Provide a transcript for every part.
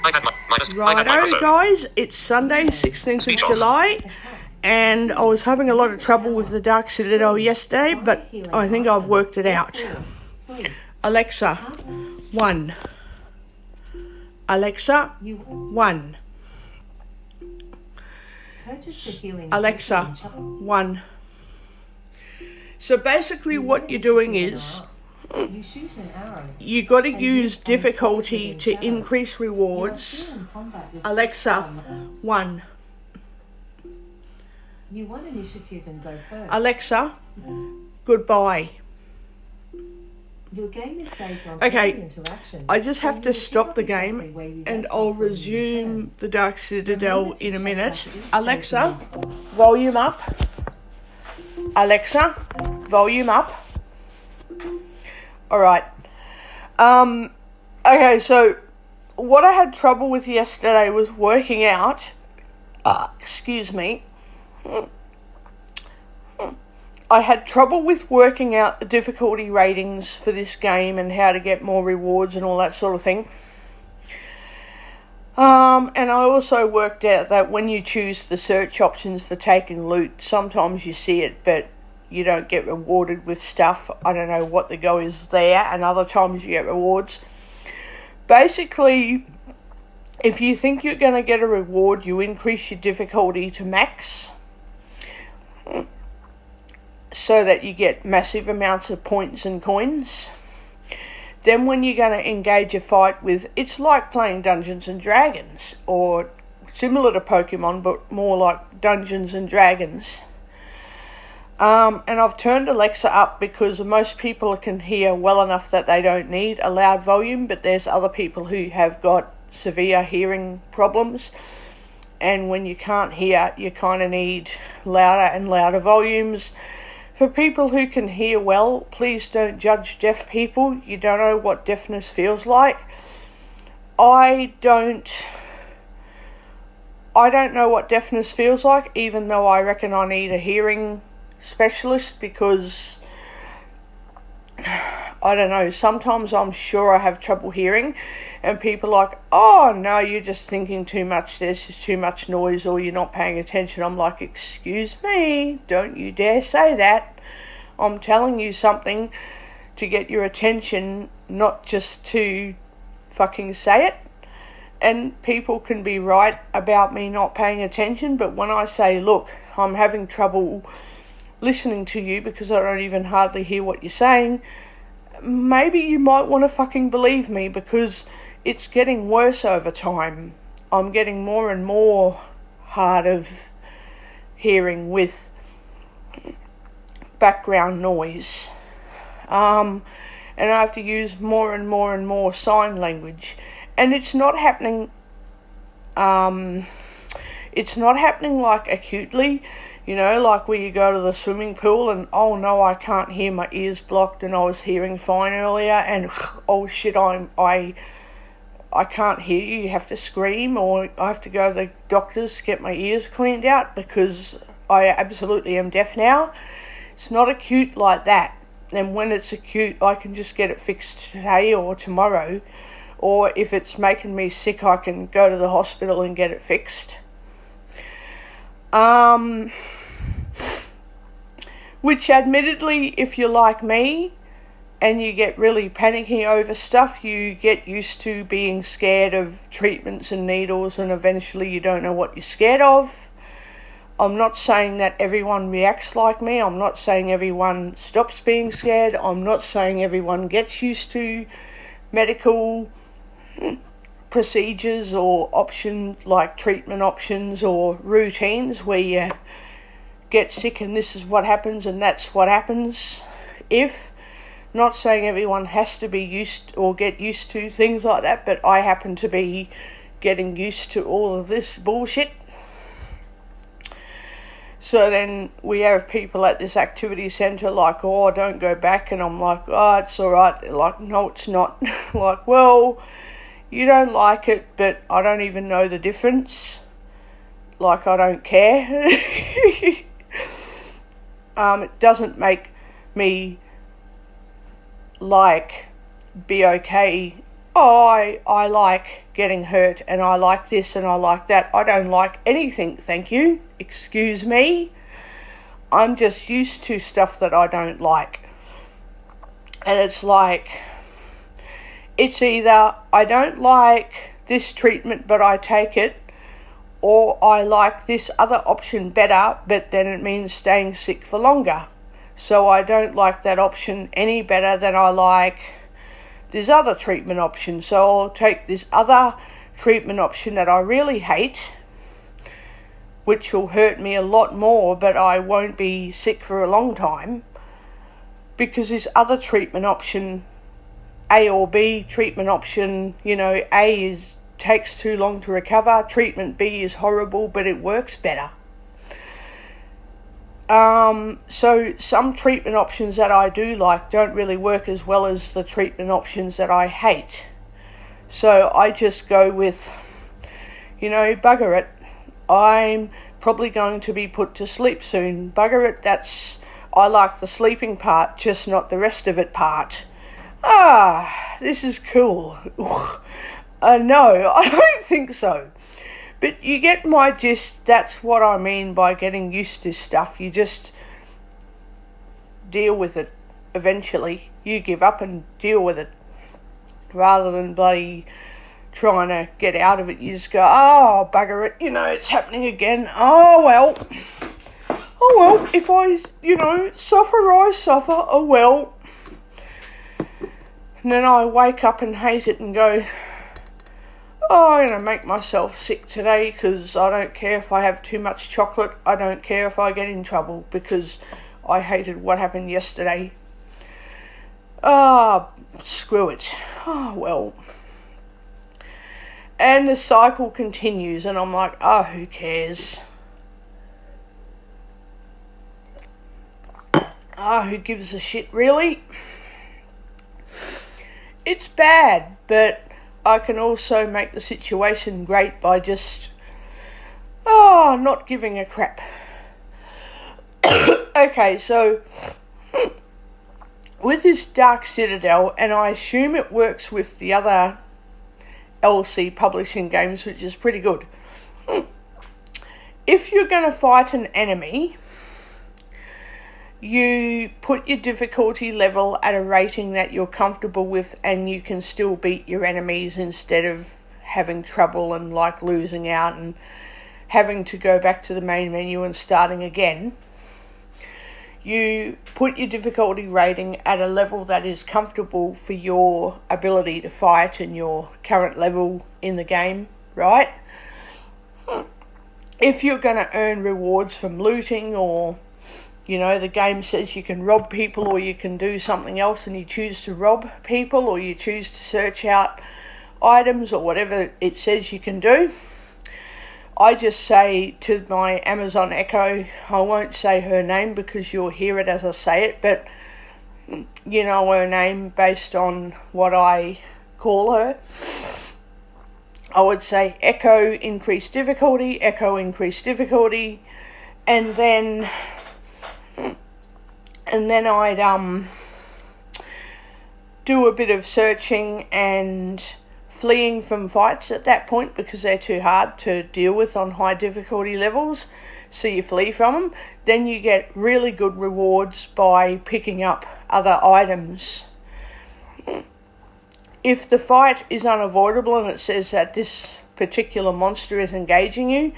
Righto, guys, it's Sunday, 16th of July, and I was having a lot of trouble with the Dark Citadel yesterday, but I think I've worked it out. Alexa, 1. Alexa, 1. Alexa, 1. So basically what you're doing is you got to use difficulty to increase rewards. Alexa, 1. You want initiative and go first. Alexa, goodbye. Your game is saved on Okay, interaction. I just have to stop the game and I'll resume the Dark Citadel in a minute. Alexa, volume up. Alexa, volume up. Alright. Okay, so what I had trouble with yesterday was working out, excuse me, I had trouble with working out the difficulty ratings for this game and how to get more rewards and all that sort of thing. And I also worked out that when you choose the search options for taking loot, sometimes you see it, but you don't get rewarded with stuff. I don't know what the go is there, and other times you get rewards. Basically, if you think you're going to get a reward, you increase your difficulty to max so that you get massive amounts of points and coins. Then when you're going to engage a fight with, it's like playing Dungeons and Dragons, or similar to Pokemon, but more like Dungeons and Dragons. And I've turned Alexa up because most people can hear well enough that they don't need a loud volume, but there's other people who have got severe hearing problems, and when you can't hear, you kind of need louder and louder volumes. For people who can hear well, please don't judge deaf people. You don't know what deafness feels like. I don't know what deafness feels like, even though I reckon I need a hearing specialist, because I don't know, sometimes I'm sure I have trouble hearing and people are like, oh no, you're just thinking too much, there's just too much noise, or you're not paying attention. I'm like, excuse me, don't you dare say that. I'm telling you something to get your attention, not just to fucking say it. And people can be right about me not paying attention, but when I say, look, I'm having trouble listening to you because I don't even hardly hear what you're saying, maybe you might want to fucking believe me, because it's getting worse over time. I'm getting more and more hard of hearing with background noise. And I have to use more and more and more sign language. And it's not happening like acutely. You know, like where you go to the swimming pool and, oh no, I can't hear, my ears blocked, and I was hearing fine earlier, and oh shit, I can't hear you, you have to scream, or I have to go to the doctors to get my ears cleaned out because I absolutely am deaf now. It's not acute like that. And when it's acute, I can just get it fixed today or tomorrow, or if it's making me sick, I can go to the hospital and get it fixed. Which admittedly, if you're like me and you get really panicky over stuff, you get used to being scared of treatments and needles, and eventually you don't know what you're scared of. I'm not saying that everyone reacts like me. I'm not saying everyone stops being scared. I'm not saying everyone gets used to medical procedures or treatment options or routines where you get sick and this is what happens and that's what happens. Not saying everyone has to be used or get used to things like that, but I happen to be getting used to all of this bullshit. So then we have people at this activity centre like, oh, don't go back, and I'm like, oh, it's alright. They're like, no, it's not. Like, well, you don't like it, but I don't even know the difference. Like, I don't care. It doesn't make me, be okay. oh, I like getting hurt and I like this and I like that. I don't like anything, thank you. Excuse me. I'm just used to stuff that I don't like. And it's like, it's either I don't like this treatment but I take it, or I like this other option better, but then it means staying sick for longer. So I don't like that option any better than I like this other treatment option. So I'll take this other treatment option that I really hate, which will hurt me a lot more, but I won't be sick for a long time, because this other treatment option, A or B treatment option, A takes too long to recover, treatment B is horrible, but it works better. So some treatment options that I do like don't really work as well as the treatment options that I hate. So I just go with, bugger it. I'm probably going to be put to sleep soon. Bugger it, I like the sleeping part, just not the rest of it part. This is cool. No, I don't think so. But you get my gist. That's what I mean by getting used to stuff. You just deal with it eventually. You give up and deal with it, rather than bloody trying to get out of it. You just go, oh, bugger it, it's happening again. Oh well, if I, suffer, I suffer, oh well. And then I wake up and hate it and go, oh, I'm going to make myself sick today because I don't care if I have too much chocolate. I don't care if I get in trouble because I hated what happened yesterday. Screw it. Oh, well. And the cycle continues and I'm like, who cares? Who gives a shit, really? It's bad, but I can also make the situation great by just, not giving a crap. Okay, so with this Dark Citadel, and I assume it works with the other LC publishing games, which is pretty good. If you're going to fight an enemy, you put your difficulty level at a rating that you're comfortable with, and you can still beat your enemies instead of having trouble and losing out and having to go back to the main menu and starting again. You put your difficulty rating at a level that is comfortable for your ability to fight and your current level in the game, right? If you're going to earn rewards from looting, or the game says you can rob people or you can do something else and you choose to rob people, or you choose to search out items or whatever it says you can do, I just say to my Amazon Echo, I won't say her name because you'll hear it as I say it, but you know her name based on what I call her. I would say Echo increase difficulty, Echo increase difficulty, and then I'd do a bit of searching and fleeing from fights at that point because they're too hard to deal with on high difficulty levels, so you flee from them. Then you get really good rewards by picking up other items. If the fight is unavoidable and it says that this particular monster is engaging you,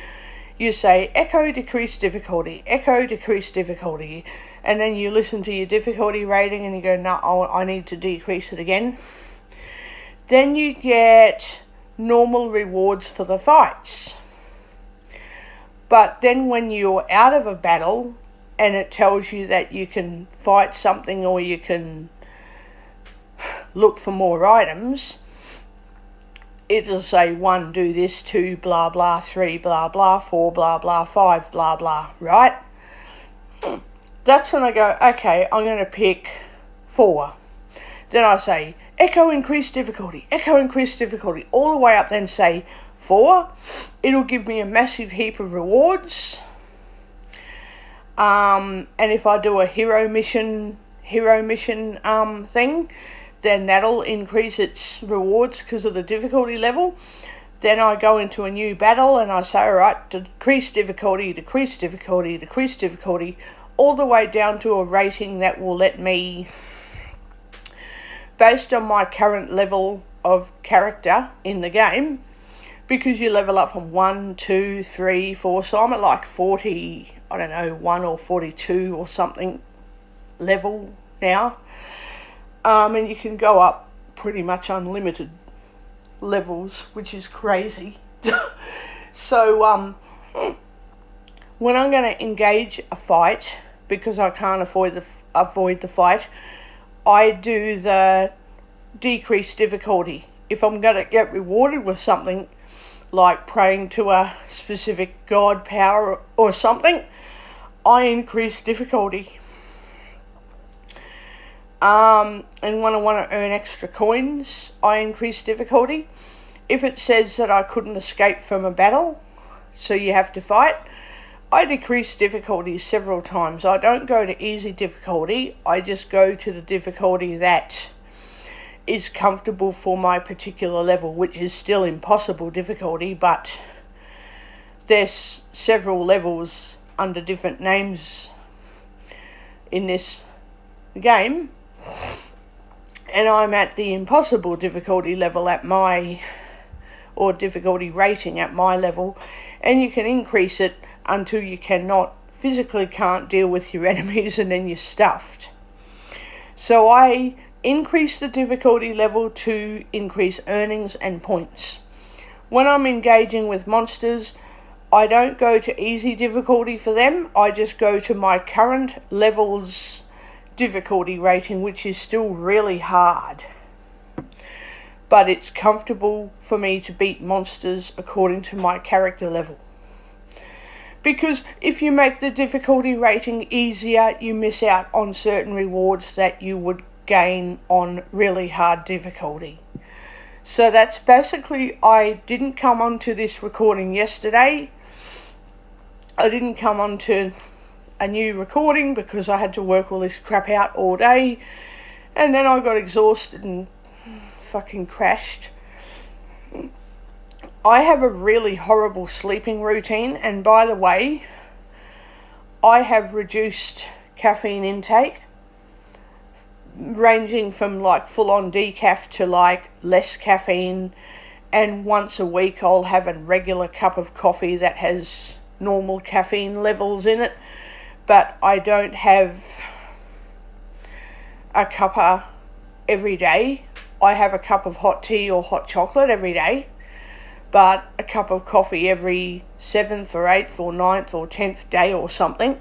you say Echo decrease difficulty, Echo decrease difficulty, and then you listen to your difficulty rating and you go, no, I need to decrease it again. Then you get normal rewards for the fights. But then when you're out of a battle and it tells you that you can fight something or you can look for more items, it'll say 1, do this, 2, blah, blah, 3, blah, blah, 4, blah, blah, 5, blah, blah, right? That's when I go, okay, I'm going to pick 4. Then I say, Echo increase difficulty, Echo increase difficulty, all the way up, then say 4. It'll give me a massive heap of rewards. And if I do a hero mission thing, then that'll increase its rewards because of the difficulty level. Then I go into a new battle and I say, alright, decrease difficulty, decrease difficulty, decrease difficulty, all the way down to a rating that will let me, based on my current level of character in the game, because you level up from 1, 2, 3, 4, so I'm at like 40, I don't know, 1 or 42 or something level now. And you can go up pretty much unlimited levels, which is crazy. So when I'm going to engage a fight, because I can't avoid the fight, I do the decreased difficulty. If I'm going to get rewarded with something like praying to a specific god power or something, I increase difficulty. And when I want to earn extra coins, I increase difficulty. If it says that I couldn't escape from a battle, so you have to fight, I decrease difficulty several times. I don't go to easy difficulty, I just go to the difficulty that is comfortable for my particular level, which is still impossible difficulty, but there's several levels under different names in this game. And I'm at the impossible difficulty level at my, or difficulty rating at my level, and you can increase it until you physically can't deal with your enemies and then you're stuffed. So I increase the difficulty level to increase earnings and points. When I'm engaging with monsters, I don't go to easy difficulty for them, I just go to my current level's difficulty rating, which is still really hard, but it's comfortable for me to beat monsters according to my character level. Because if you make the difficulty rating easier, you miss out on certain rewards that you would gain on really hard difficulty. So that's basically, I didn't come onto this recording yesterday. I didn't come onto a new recording because I had to work all this crap out all day, and then I got exhausted and fucking crashed. I have a really horrible sleeping routine, and by the way, I have reduced caffeine intake, ranging from like full on decaf to like less caffeine, and once a week I'll have a regular cup of coffee that has normal caffeine levels in it. But I don't have a cuppa every day. I have a cup of hot tea or hot chocolate every day, but a cup of coffee every 7th or 8th or 9th or 10th day or something.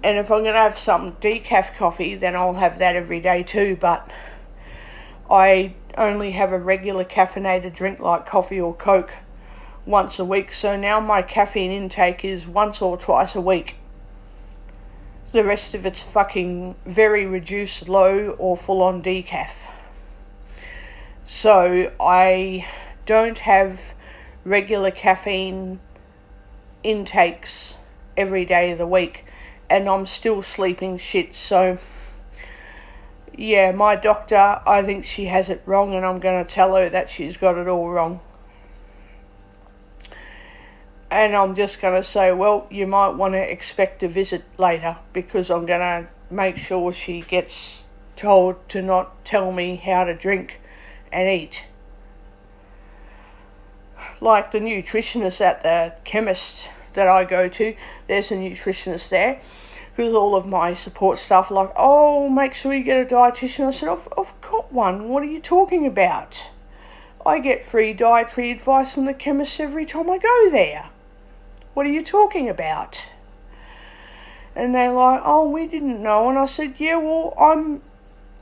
And if I'm going to have some decaf coffee, then I'll have that every day too, but I only have a regular caffeinated drink like coffee or Coke once a week, so now my caffeine intake is once or twice a week. The rest of it's fucking very reduced, low or full on decaf. So I don't have regular caffeine intakes every day of the week, and I'm still sleeping shit. So yeah, my doctor, I think she has it wrong, and I'm going to tell her that she's got it all wrong. And I'm just going to say, well, you might want to expect a visit later, because I'm going to make sure she gets told to not tell me how to drink and eat. Like the nutritionist at the chemist that I go to, there's a nutritionist there, because all of my support staff are like, oh, make sure you get a dietitian. I said, I've got one. What are you talking about? I get free dietary advice from the chemist every time I go there. What are you talking about? And they're like, oh, we didn't know. And I said, yeah, well,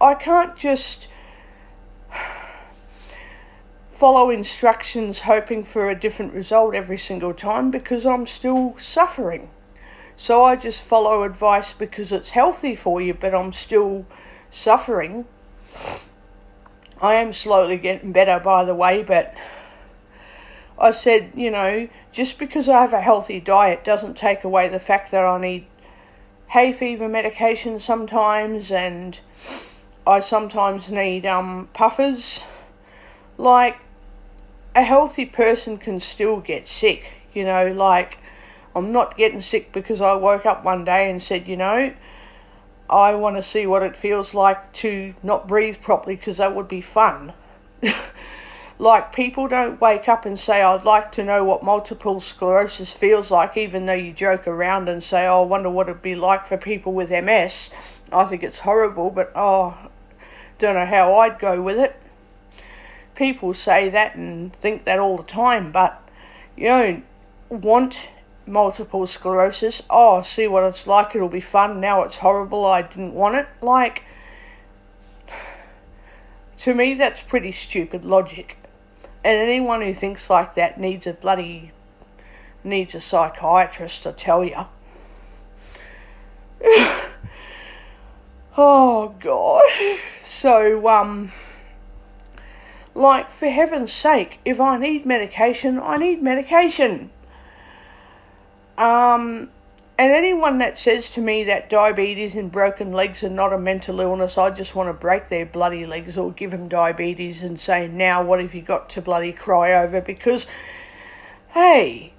I can't just follow instructions hoping for a different result every single time, because I'm still suffering. So I just follow advice because it's healthy for you, but I'm still suffering. I am slowly getting better, by the way, but I said, you know, just because I have a healthy diet doesn't take away the fact that I need hay fever medication sometimes, and I sometimes need puffers. Like, a healthy person can still get sick, you know, like, I'm not getting sick because I woke up one day and said, you know, I want to see what it feels like to not breathe properly because that would be fun. Like, people don't wake up and say, I'd like to know what multiple sclerosis feels like, even though you joke around and say, oh, I wonder what it'd be like for people with MS. I think it's horrible, but don't know how I'd go with it. People say that and think that all the time, but you don't want multiple sclerosis. Oh, see what it's like, it'll be fun. Now it's horrible, I didn't want it. Like, to me, that's pretty stupid logic. And anyone who thinks like that needs a psychiatrist, I tell you. Oh, God. So, like, for heaven's sake, if I need medication, I need medication. And anyone that says to me that diabetes and broken legs are not a mental illness, I just want to break their bloody legs or give them diabetes and say, now what have you got to bloody cry over? Because, hey,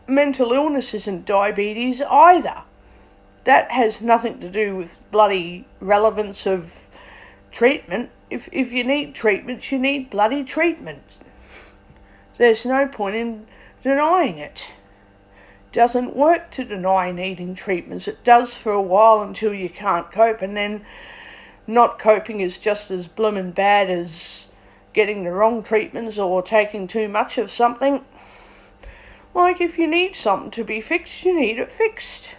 mental illness isn't diabetes either. That has nothing to do with bloody relevance of treatment. If you need treatments, you need bloody treatment. There's no point in denying it. Doesn't work to deny needing treatments. It does for a while until you can't cope, and then not coping is just as bloomin' bad as getting the wrong treatments or taking too much of something. Like, if you need something to be fixed, you need it fixed.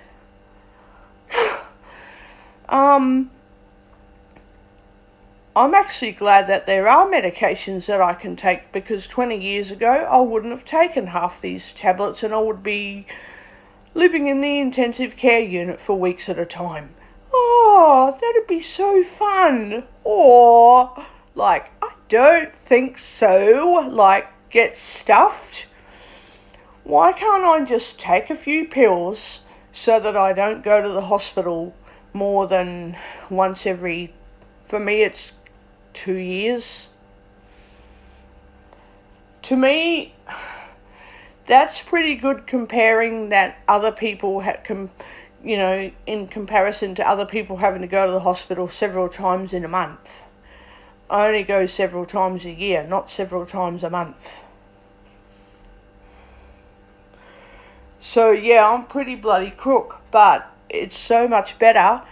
I'm actually glad that there are medications that I can take, because 20 years ago I wouldn't have taken half these tablets and I would be living in the intensive care unit for weeks at a time. Oh, that'd be so fun. Or, like, I don't think so. Like, get stuffed. Why can't I just take a few pills so that I don't go to the hospital more than once every, for me it's 2 years. To me, that's pretty good comparing that other people in comparison to other people having to go to the hospital several times in a month. I only go several times a year, not several times a month. So yeah, I'm pretty bloody crook, but it's so much better.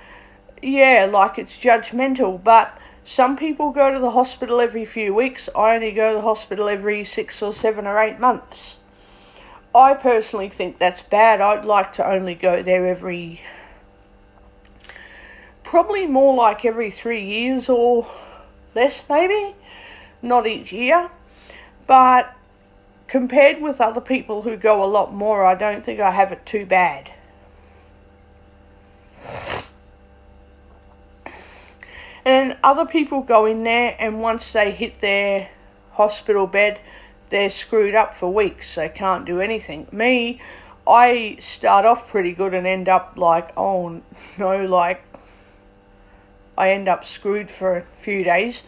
Yeah, like, it's judgmental, but some people go to the hospital every few weeks. I only go to the hospital every 6 or 7 or 8 months. I personally think that's bad. I'd like to only go there probably more like every 3 years or less maybe. Not each year. But compared with other people who go a lot more, I don't think I have it too bad. And other people go in there, and once they hit their hospital bed, they're screwed up for weeks. They can't do anything. Me, I start off pretty good and end up like, oh no, like, I end up screwed for a few days.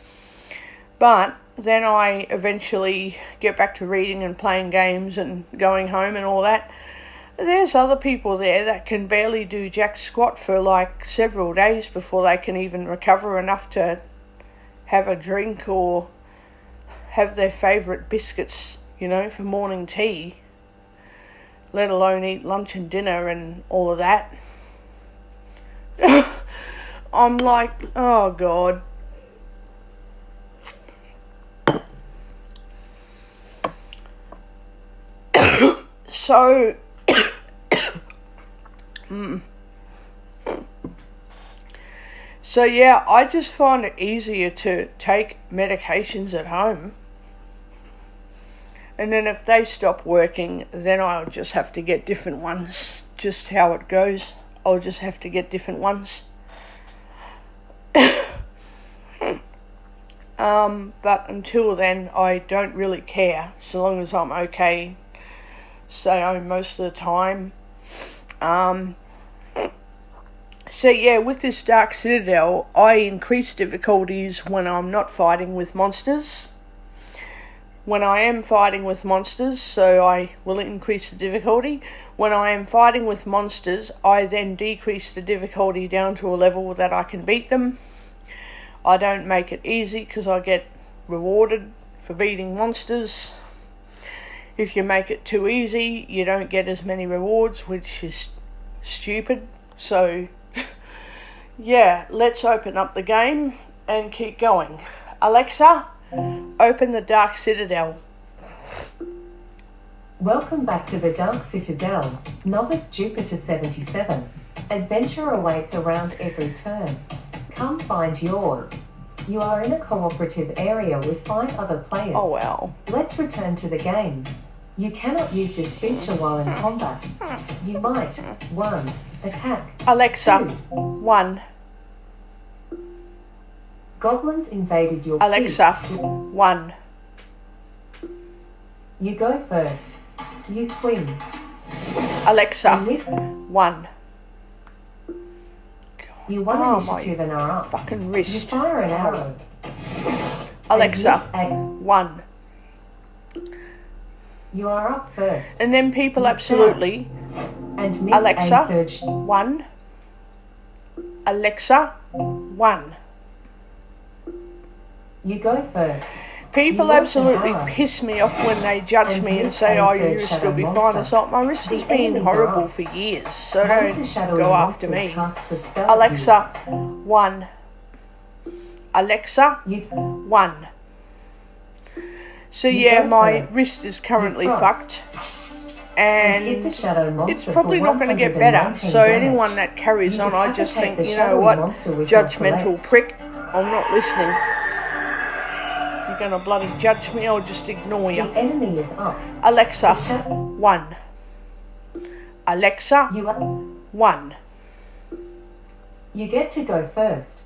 But then I eventually get back to reading and playing games and going home and all that. There's other people there that can barely do jack squat for like several days before they can even recover enough to have a drink or have their favourite biscuits, for morning tea, let alone eat lunch and dinner and all of that. I'm like, oh God. So, So yeah, I just find it easier to take medications at home. And then if they stop working, then I'll just have to get different ones. Just how it goes. I'll just have to get different ones. But until then, I don't really care, so long as I'm okay. Stay home most of the time. So yeah, with this Dark Citadel, I increase difficulties when I'm not fighting with monsters. When I am fighting with monsters, so I will increase the difficulty. When I am fighting with monsters, I then decrease the difficulty down to a level that I can beat them. I don't make it easy because I get rewarded for beating monsters. If you make it too easy, you don't get as many rewards, which is stupid. So yeah, let's open up the game and keep going. Alexa, open the Dark Citadel. Welcome back to the Dark Citadel, Novice Jupiter 77. Adventure awaits around every turn. Come find yours. You are in a cooperative area with 5 other players. Oh well. Let's return to the game. You cannot use this feature while in combat. You might 1. Attack. Alexa, 2. 1. Goblins invaded your Alexa, keep. 1. You go first. You swing. Alexa, You miss. 1. You won Oh, initiative and are up. Fucking You wrist. fire an arrow. Alexa, And miss 1. You are up first. And then people You absolutely. And miss Alexa, a third 1. Alexa, 1. You go first. People You launch absolutely an arrow. piss me off when they judge And me and miss say, a oh, third you'll still shadow be fine. monster. It's like, my wrist has The been enemies horrible are up. for years, so One of the don't shadowy go after monsters me. casts a spell at Alexa, 1. Alexa, you. 1. So You yeah, go my first. wrist is currently You fucked. And hit the And shadow monster it's probably for not going to get better. 119 So damage. anyone that carries You on, I just decapitate think, the you know shadowy what, monster with your judgmental Celeste. prick, I'm not listening. If you're going to bloody judge me, I'll just ignore The you. enemy is up. Alexa, The shadow. 1. Alexa, You are. 1. You get to go first.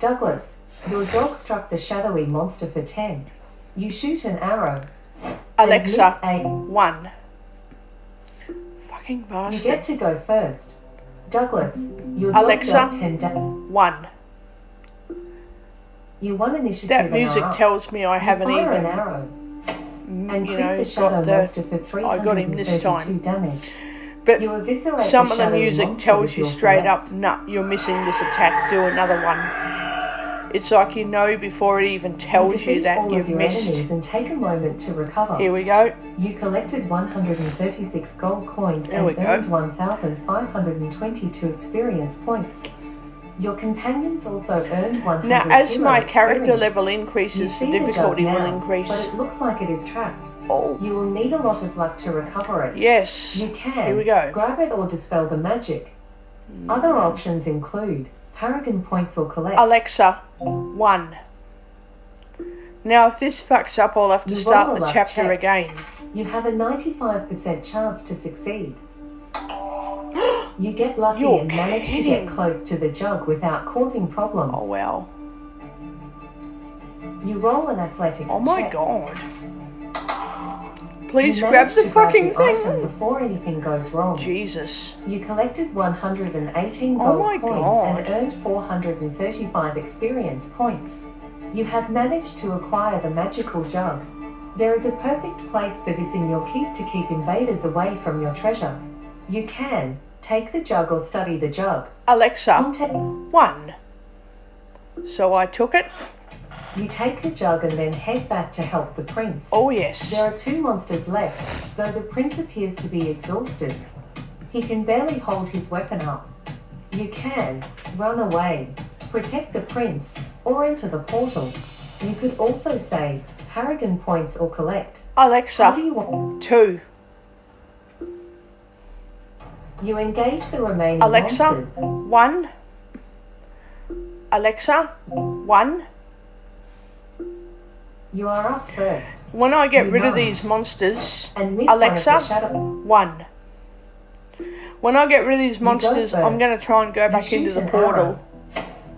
Douglas, your dog struck the shadowy monster for 10. You shoot an arrow. Alexa, And miss 1. Fucking you bastard. get to go first. Douglas, your Alexa, dog dealt 10 damage. 1. You won initiative That and music are up. tells me I You haven't fire an even, arrow and you crit know, the shadow got the... monster for I got him this 332 time. damage. But You eviscerate some of the shadowy music monster tells with you your straight Celeste. up, nah, you're missing this attack, do another one. It's like you know before it even tells you defeat that all you've of your missed. enemies and take a moment to recover. Here we go. You collected 136 gold coins There we and go. earned 1,522 experience points. Your companions also earned 100 Now, as hero my character experience. level You increases, see the the jug difficulty will now, increase. but it looks like it is trapped. Oh, You will need a lot of luck to recover it. yes. You can Here we go. grab it or dispel the magic. Other options include Paragon points or collect. Alexa, 1. Now, if this fucks up, I'll have to You start roll a the luck chapter check. again. You have a 95% chance to succeed. You get lucky You're and manage to kidding. get close to the jug without causing problems. Oh, well. You roll an athletics Oh, my check. God. You Please grab manage the to grab fucking the item thing. before anything goes wrong. Jesus. You collected 118 Oh gold my coins God. and earned 435 experience points. You have managed to acquire the magical jug. There is a perfect place for this in your keep to keep invaders away from your treasure. You can take the jug or study the jug. Alexa, Contact. 1. So I took it. You take the jug and then head back to help the prince. Oh, yes. There are 2 monsters left, though the prince appears to be exhausted. He can barely hold his weapon up. You can run away, protect the prince, or enter the portal. You could also say Paragon points or collect. How do Alexa, you want? 2. You engage the remaining Alexa, monsters. 1. Alexa, 1. You are up first. When I get You rid of run. these monsters, And miss Alexa, one of the shadow. 1. When I get rid of these go monsters, I'm first. going to try and go back shoot into the an portal. arrow.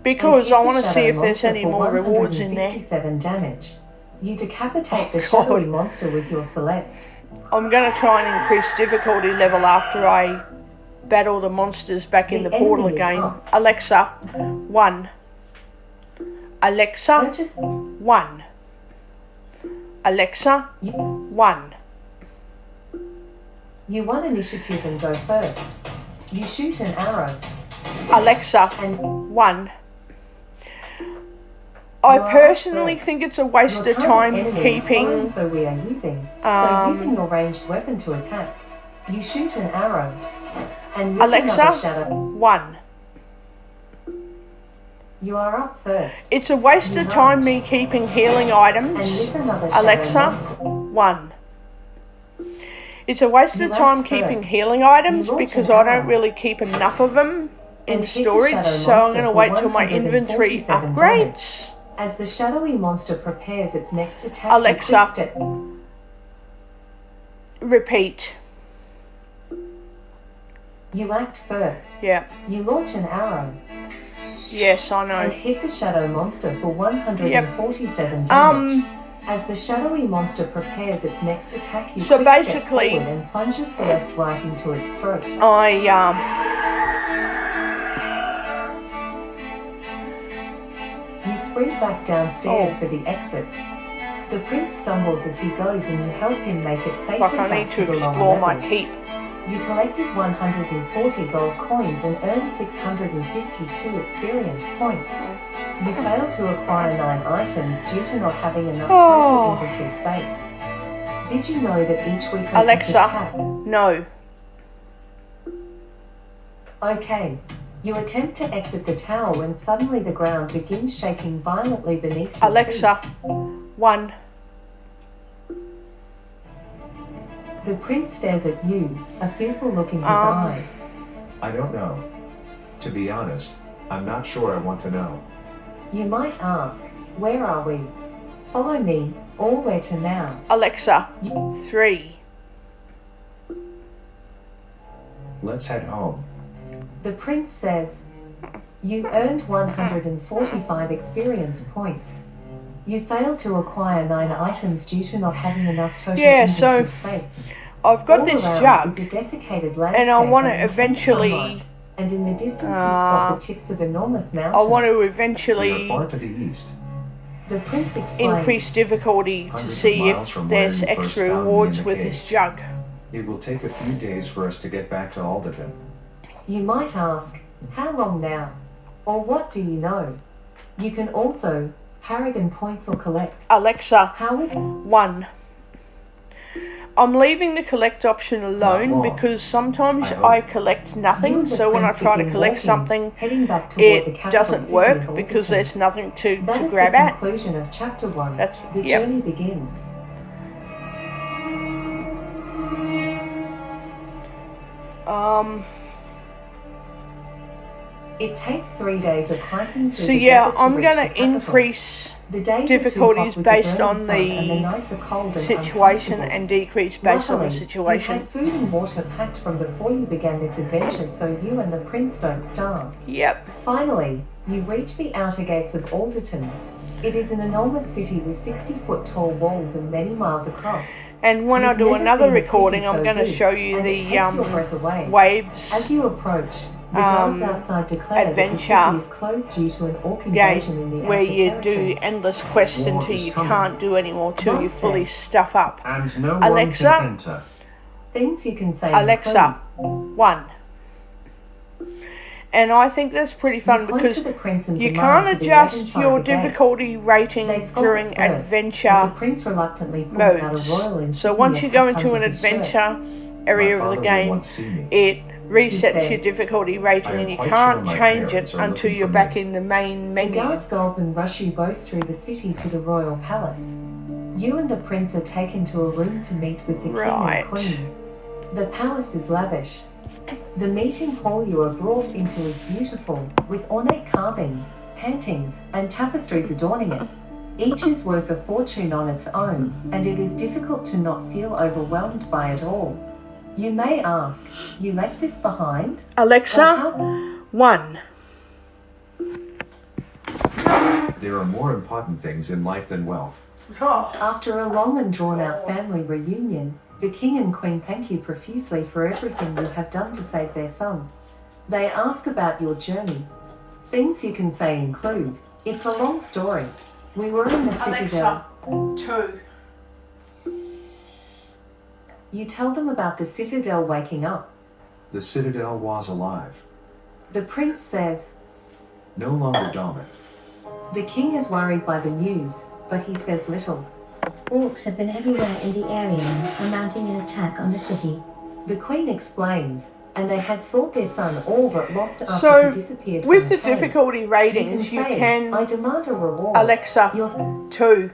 Because And I hit want the to see shadow if there's monster any for more rewards in there. 157 damage. You decapitate Oh, the shadowy God. monster with your Celeste. I'm going to try and increase difficulty level after I battle the monsters back in The the portal enemy is again. up. Alexa, 1. Alexa, Purchase. 1. Alexa, You, 1. you won initiative and go first. You shoot an arrow. Alexa, And 1. I You are personally first. think it's a waste your of target time enemy is fine, keeping... so we are using. um, using your ranged weapon to attack. You shoot an arrow. And miss Alexa, another shadow. 1. You are up first. It's a waste of time me keeping healing items. And miss another shadow Alexa, monster. 1. It's a waste You of time act keeping first. healing items You launch because an I don't arrow. really keep enough of them in And hit the storage, shadow so I'm monster going to for wait till my inventory 147 upgrades. As the shadowy monster prepares its next attack, you Alexa. quick step. Repeat. You act first. Yeah. You launch an arrow Yes, I and know. hit the shadow monster for 147 damage. Um, As the shadowy monster prepares its next attack, you So quick step basically- forward and plunges Celeste right into its throat. You sprint back downstairs Oh. for the exit. The prince stumbles as he goes and you help him make it safely fuck, I back need to to the lower explore my level. keep. You collected 140 gold coins and earned 652 experience points. You failed to acquire 9 items due to not having enough Oh. total inventory space. Did you know that each weekly Alexa. cap? No. Okay. You attempt to exit the tower when suddenly the ground begins shaking violently beneath your Alexa, 1. feet. The prince stares at you, a fearful look in his Um. eyes. I don't know. To be honest, I'm not sure I want to know. You might ask, where are we? Follow me, or where to now? Alexa, You, 3. Let's head home. the prince says, you earned 145 experience points. You failed to acquire 9 items due to not having enough total Yeah, inventory so space. I've got All this around jug, is a desiccated and I want to landscape of intense eventually, sunlight, and in the distance you spot the tips of enormous mountains. I want to We are eventually far to the east. The prince explains, increase difficulty to Hundreds of see miles if from where there's you first extra found me rewards in the with cave. this jug. It will take a few days for us to get back to Alderton. you might ask, how long now? Or what do you know? You can also Harrigan points or collect. Alexa, How would 1. I'm leaving the collect option alone long. because sometimes I hope. I collect You nothing, and the so when I prince try to begin collect walking, something, heading back toward the it capital doesn't city work of because Alderton. there's nothing to That is grab the at. conclusion of chapter 1. That's- the yep. journey begins. It takes 3 days of hiking through So the yeah, desert to I'm reach going the to capital. increase The days difficulties are too hot with based the burning on sun, and the the nights are cold and situation uncomfortable. and decrease based on the Luckily, situation. You had food and water packed from before you began this adventure, so you and the prince don't starve. Yep. Finally, you reach the outer gates of Alderton. It is an enormous city with 60-foot tall walls and many miles across. And when I You've do never another seen a recording, city I'm so going to big, show you and it the takes your breath away. waves As you approach, the guards outside declare that the adventure city is closed due to an orc game invasion in the where outer you do territories. endless quests War until is you coming. can't do anymore till you Right fully then. stuff up. And no Alexa? one can enter. Things you can say Alexa, 1. And I think that's pretty fun because you can't adjust your difficulty rating during adventure modes. So once you go into an adventure area My of the father will game, want to see me. it resets says, your difficulty rating I am and you quite can't sure my change parents it are until looking you're for back me. in the main The menu. guards go up and rush you both through the city to the royal palace. You and the prince are taken to a room to meet with the king Right. and queen. The palace is lavish. The meeting hall you are brought into is beautiful, with ornate carvings, paintings, and tapestries adorning it. Each is worth a fortune on its own, and it is difficult to not feel overwhelmed by it all. You may ask, you left this behind? Or Alexa, how- 1. There are more important things in life than wealth. After a long and drawn-out family reunion, The king and queen thank you profusely for everything you have done to save their son. They ask about your journey. Things you can say include, it's a long story. We were in the Citadel. Alexa, 2. You tell them about the Citadel waking up. The Citadel was alive. The prince says, No longer dormant. the king is worried by the news, but he says little. Orcs have been everywhere in the area and are mounting an attack on the city. The queen explains, and they had thought their son all but lost after So, he disappeared with from the the cave. difficulty ratings, you say, can... I demand a reward. Alexa, Your- 2.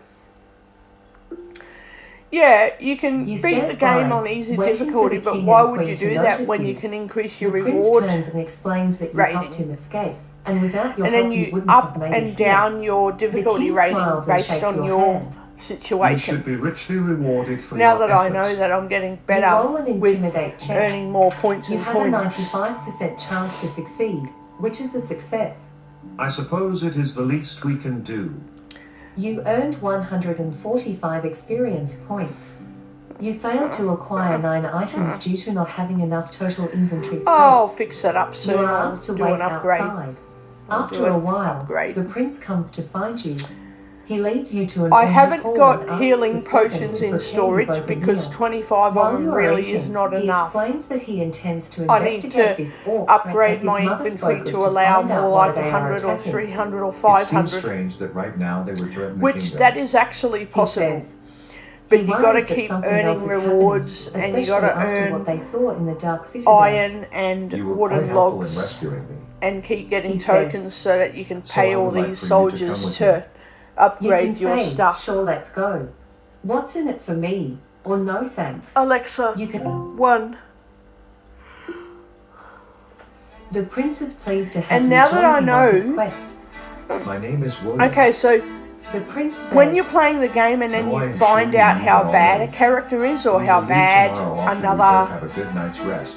Yeah, you can You beat stand the game by, on easy waiting for difficulty, the but king why and would queen you to do that notice when you? you can increase The your prince reward turns and explains that you rating? helped him escape, and without your and help then he you wouldn't up have made and it here. down your difficulty king rating smiles and based shakes on your your hand. You situation. should be richly rewarded for Now your that I efforts. know that I'm getting roll better an with intimidate check. earning more points You and have a points. 95% chance to succeed, which is a success. I suppose it is the least we can do. You earned 145 experience points. You failed to acquire 9 items due to not having enough total inventory space. I'll fix that up You soon. are I'll asked to do wait an upgrade. outside. I'll After do a an while, upgrade. the prince comes to find you. He leads you to an I empty haven't hall and got asks healing the servants potions to in prepare you storage both a because meal. 25 While of them you are really eating, is not he enough. explains that he intends to I need investigate to this orc upgrade that my his mother inventory spoke to with allow find out more why like they are 100 or attacking. 300 or It seems 500. strange that right now they would threaten the Which kingdom. that is actually He possible. says, But he you got to worries that keep something else earning is rewards happening, and you got to especially after what earn they saw in the Dark Citadel. iron and You were quite wooden helpful in logs rescuing me. and keep getting He tokens says, so that you can So pay I all would like these for you to soldiers come with to me. You upgrade can your say, stuff. sure, let's go. What's in it for me? Or no thanks. Alexa, You can. 1. The prince is pleased to have And you now join that I him on his know- quest. My name is William. Okay, so The prince says, when you're playing the game and then No, I you am find sure out you how know bad a already. character is or We how will leave bad tomorrow after we both another... have a good night's rest.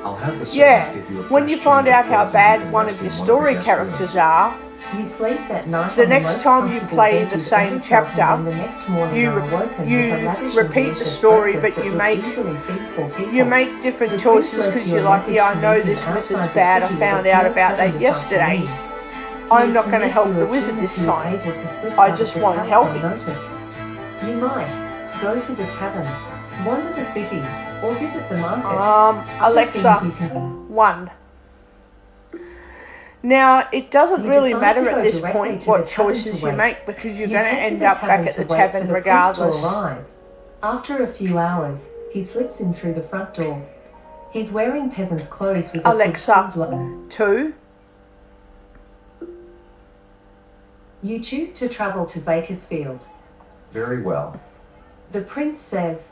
I'll have the servants Yeah, give you a when fresh you find change of out how clothes and you bad can one rest of your in one story the guest characters rooms. are, you sleep that night the on next most time you comfortable play bed the you've same ever felt, chapter, and then the next morning you are re- awoken you with a lavish repeat and the delicious story, breakfast but that you would make- easily feed 4 people. you make different The choices prince left because you a you're like, message yeah, I to know meet him this outside wizard's the bad, I city found at a out small about tavern that this yesterday. afternoon. He I'm is not to going to meet help you the as wizard soon as this he is time. able to slip I out of just the won't house help him. unnoticed. You might go to the tavern, wander the city, or visit the market. Other Alexa, things you can 1. Now, it doesn't You really decide matter to at go this directly point to what the tavern choices to you wait. make because you're You going to head end the up back tavern at the to wait tavern for the prince regardless. to arrive. After a few hours, he slips in through the front door. He's wearing peasant's clothes with a Alexa. thick logo. 2. You choose to travel to Bakersfield. Very well. The prince says,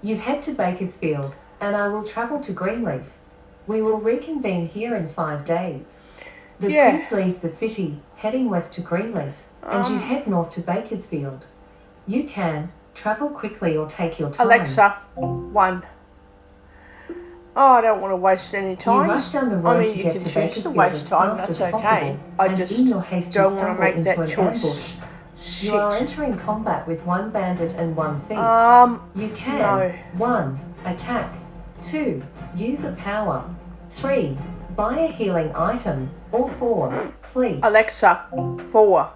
you head to Bakersfield, and I will travel to Greenleaf. We will reconvene here in 5 days. The Yeah. prince leaves the city, heading west to Greenleaf, and you head north to Bakersfield. You can travel quickly or take your time. Alexa, 1. Oh, I don't want to waste any You time. rush down the road I mean, to you get can to choose to Bakersfield waste as time, fast that's as okay. possible, I and just in your haste you don't want to stumble make into that an choice. ambush. You are Shit. entering combat with 1 bandit and 1 thief. You can no. 1. Attack. 2. Use a power. 3. Buy a healing item. Or 4. Flee. Alexa, 4.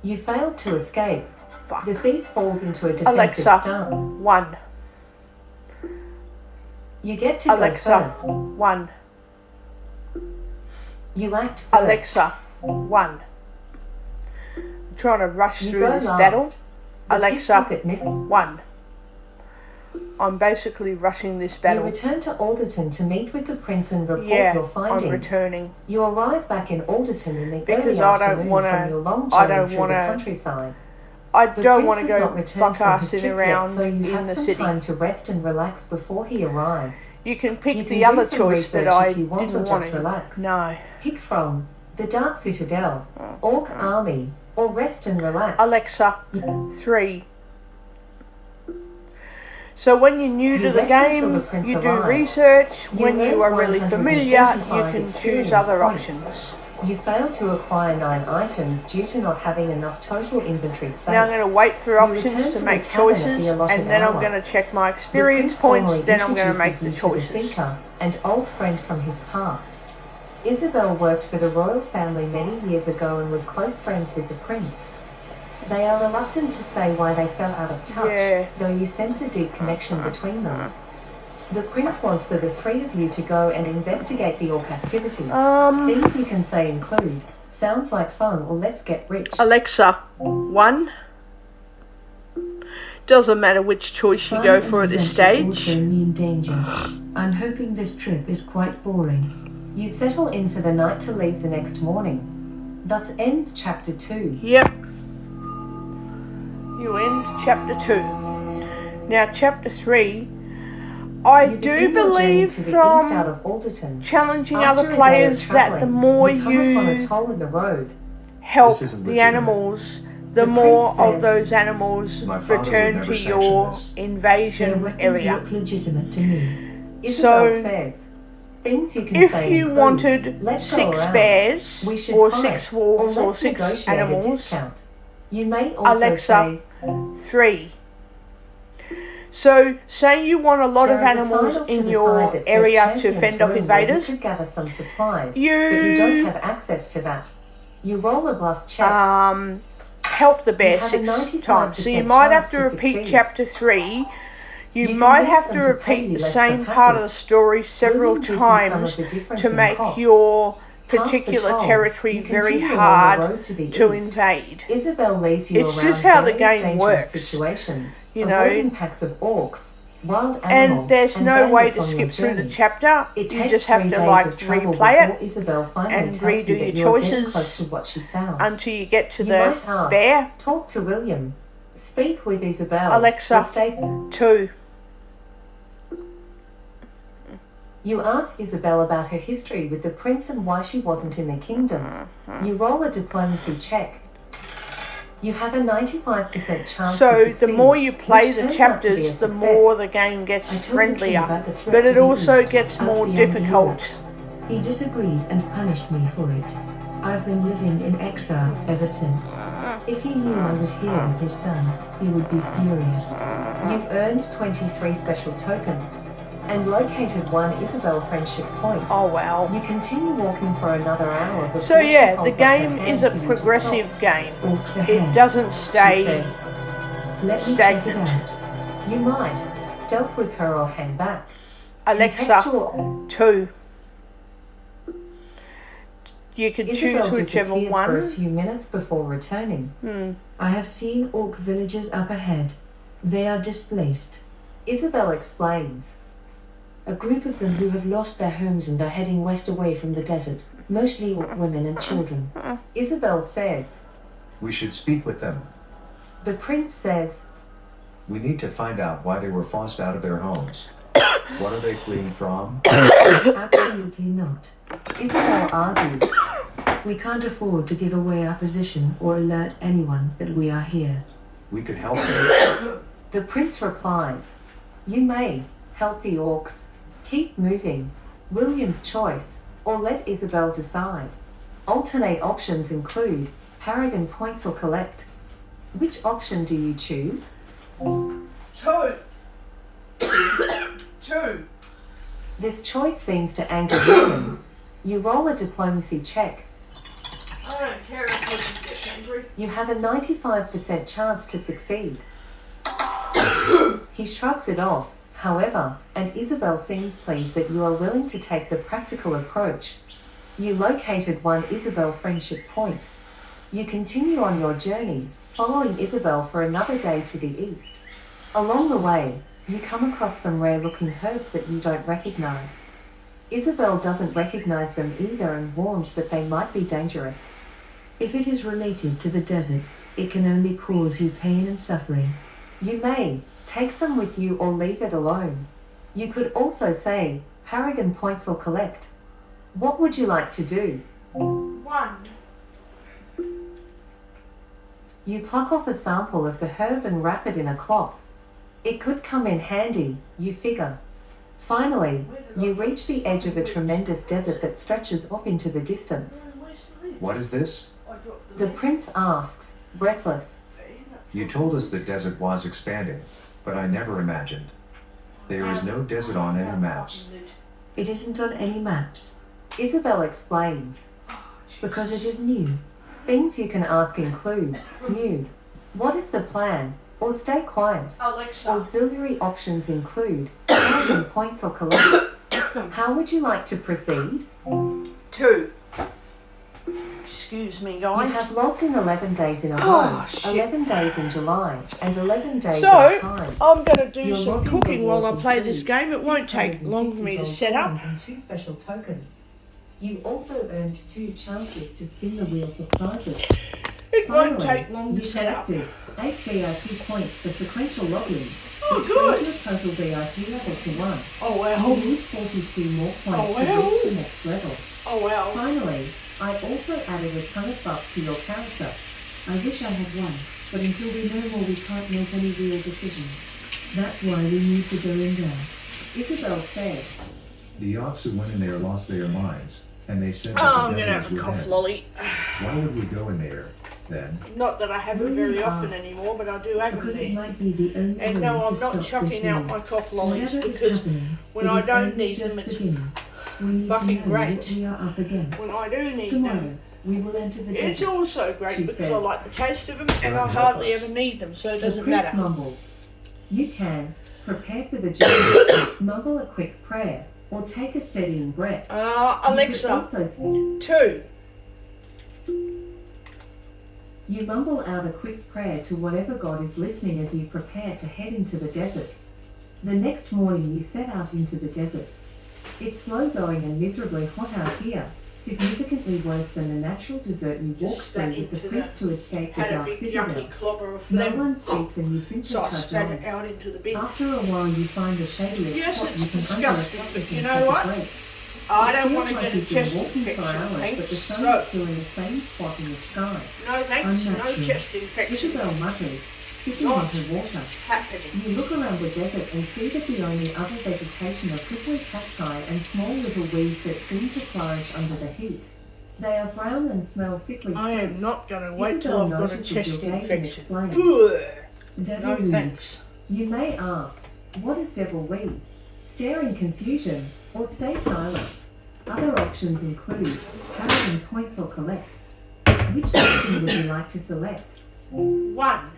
You failed to escape. Fuck. The thief falls into a defensive Alexa, stance. 1. You get to Alexa, go first. 1. You act first. Alexa, 1. I'm trying to rush You through go this last. battle. The Alexa, pickpocket miss- 1. I'm basically rushing this You battle. return to Alderton to meet with the prince and report Yeah, your I'm findings. returning. You arrive back in Alderton in the Because early I don't afternoon wanna- from your long I journey don't through wanna- the countryside. I The don't prince want to has not go returned fuck from his assing trip yet, around so you in have the some city. time to rest and relax before he arrives. You can pick You can the do other some choice, but research I if you want didn't or want just to. relax. No. Pick from the Dark Citadel, Orc Army, or rest and relax. Alexa, 3. So when you're new to You the rest until game, the prince you do arrives. research. You When you earn are really familiar, you 145 can choose experience other points. options. You failed to acquire 9 items due to not having enough total inventory space. Now I'm going to wait for You options return to the make tavern at choices, the allotted and then I'm hour. going to check my The experience prince points, formally then I'm going to make introduces the you to the choices. seeker and old friend from his past. Isabel worked for the royal family many years ago and was close friends with the prince. They are reluctant to say why they fell out of touch, Yeah. though you sense a deep connection between them. The prince wants for the 3 of you to go and investigate the orc activity. Things you can say include, sounds like fun or let's get rich. Alexa, 1. Doesn't matter which choice you go for at this stage. Also mean danger. I'm hoping this trip is quite boring. You settle in for the night to leave the next morning. Thus ends chapter 2. Yep. You end chapter 2. Now chapter 3, I You do begin your journey believe to the east out from of Alderton. challenging After other a day of players that the travelling, more you come upon a you toll in the road. help This isn't the legitimate. animals, The the more prince of says, those animals My father would return never to sanction your this. Their invasion weapons area. look legitimate to me. Isabel So, says, things you can if say you include, wanted let's go 6 around. bears, We should or fight, 6 wolves, or let's 6 negotiate a animals, discount. You may also Alexa, say, 3. So, say you want a lot there of is a sign animals off to in the your side that says area to Champions fend off Room, where invaders, You could gather some supplies, but you you don't have access to that. You roll a bluff check. help the bear You have a 6 times. So you 95% might have chance to to repeat succeed. chapter 3. You can might use have to them to pay repeat you the less same for part of the passage. story several William gives you some times of the difference to in make cost. your Past the particular toll, territory you very continue along the hard road to the to east. invade. Isabel leads you It's around just how the various game dangerous works, situations, you know. avoiding packs of orcs, wild animals, And there's and no way bandits to on your skip through the journey. chapter. It You takes just have 3 to days like of travel replay before it Isabel finally and tells redo you your that you are getting close choices to what she found. until you get to You the might ask, bear. talk to William, speak with Isabel. Alexa, The state- 2. You ask Isabel about her history with the prince and why she wasn't in the kingdom. You roll a diplomacy check. You have a 95% chance So to the succeed, more you play which the turns out to be a chapters, the success. more the game gets I told the king friendlier. about the threat But to it the also east, gets out more beyond the difficult. Yorks. He disagreed and punished me for it. I've been living in exile ever since. If he knew I was here with his son, he would be furious. You earned 23 special tokens and located 1 Isabel friendship point. Oh wow. You continue walking for another hour before So she yeah, the holds up her game hand is a for you to progressive stop. game. Orcs It ahead. doesn't She stay says, Let me check it stagnant. out. you might stealth with her or hang back. Alexa, Contextual. 2. You can Isabel choose whichever disappears for a one. few minutes before returning. I have seen orc villagers up ahead. They are displaced. Isabel explains. A group of them who have lost their homes and are heading west away from the desert, mostly orc women and children. Isabel says. We should speak with them. The prince says. We need to find out why they were forced out of their homes. What are they fleeing from? Absolutely not. Isabel argues. We can't afford to give away our position or alert anyone that we are here. We could help them. The prince replies. You may help the orcs. Keep moving. William's choice. Or let Isabel decide. Alternate options include Paragon points or collect. Which option do you choose? 2. 2. This choice seems to anger William. You roll a diplomacy check. I don't care if William gets angry. You have a 95% chance to succeed. He shrugs it off, however, and Isabel seems pleased that you are willing to take the practical approach. You located 1 Isabel friendship point. You continue on your journey, following Isabel for another day to the east. Along the way, you come across some rare-looking herbs that you don't recognize. Isabel doesn't recognize them either and warns that they might be dangerous. If it is related to the desert, it can only cause you pain and suffering. You may take some with you or leave it alone. You could also say, Paragon points or collect. What would you like to do? 1. You pluck off a sample of the herb and wrap it in a cloth. It could come in handy, you figure. Finally, you reach the edge of a tremendous desert that stretches off into the distance. What is this? The prince asks, breathless. You told us the desert was expanding, but I never imagined. There is no desert on any maps. It isn't on any maps, Isabel explains. because it is new. Things you can ask include new. What is the plan? Or stay quiet. Alexa. Auxiliary options include how points or collect. How would you like to proceed? 2. Excuse me, You guys. have logged in 11 days in a Oh, row, shit. 11 days in July, and 11 days So, at a time. I'm going to do Your some login cooking while I rewards play include this game. It won't take long for me to 650 set up. gold coins and 2 special tokens. You also earned 2 chances to spin the wheel for prizes. It won't Finally, take long to you set up. collected 8 VIP points for sequential logins, Oh, which good. brings your total VIP level to 1. Oh, You well. need 42 more points Oh, to well. reach the next level. Oh, well. Finally, I also added a ton of buffs to your character. I wish I had one, but until we know more, we can't make any real decisions. That's why we need to go in there. Isabel said, The Ops who went in there lost their minds, and they said Oh, that I'm the going to devil have was a cough within. lolly. Why would we go in there, then? Not that I have them Really very often fast. anymore, but I do have them Because it there. might be the only And way no, to I'm stop not this chucking out war. my cough lollies Whatever is because happening, when it I is don't only need just them, it's beginning. We need fucking to know great. what we are up against. when I do need Tomorrow, them. we will enter the It's desert. also great She because I says. like the taste of them and I God help hardly us. ever need them, so it the doesn't prince matter. mumbles. You can prepare for the journey, mumble a quick prayer, or take a steadying breath. You could Alexa, also say, 2. you mumble out a quick prayer to whatever God is listening as you prepare to head into the desert. The next morning you set out into the desert. It's slow going and miserably hot out here, significantly worse than the natural desert you walk Just through spat with the into prince to escape the Had a dark big citadel. yucky clobber of No phlegm, one speaks and you simply so I trudge spat on. it out into the bin. After a while you find the shadiest Yes, spot it's you can disgusting, under a but you and know take a what? break. I It don't feels want to like get a you've been chest walking for infection, hours, thanks. but the sun So, is still in the same spot in the sky. no thanks, no Unnatural. chest infection Isabel mutters, sipping Not on her water. happening. You look around the desert and see that the only other vegetation are prickly cacti and small little weeds that seem to flourish under the heat. They are brown and smell sickly I sweet. am not going to wait till Isabel I've got a notices chest your gaze and infection. explains. Ugh. Devil No weed. thanks. You may ask, what is devil weed? Stare in confusion, or stay silent. Other options include carrying points or collect. Which option would you like to select? 1.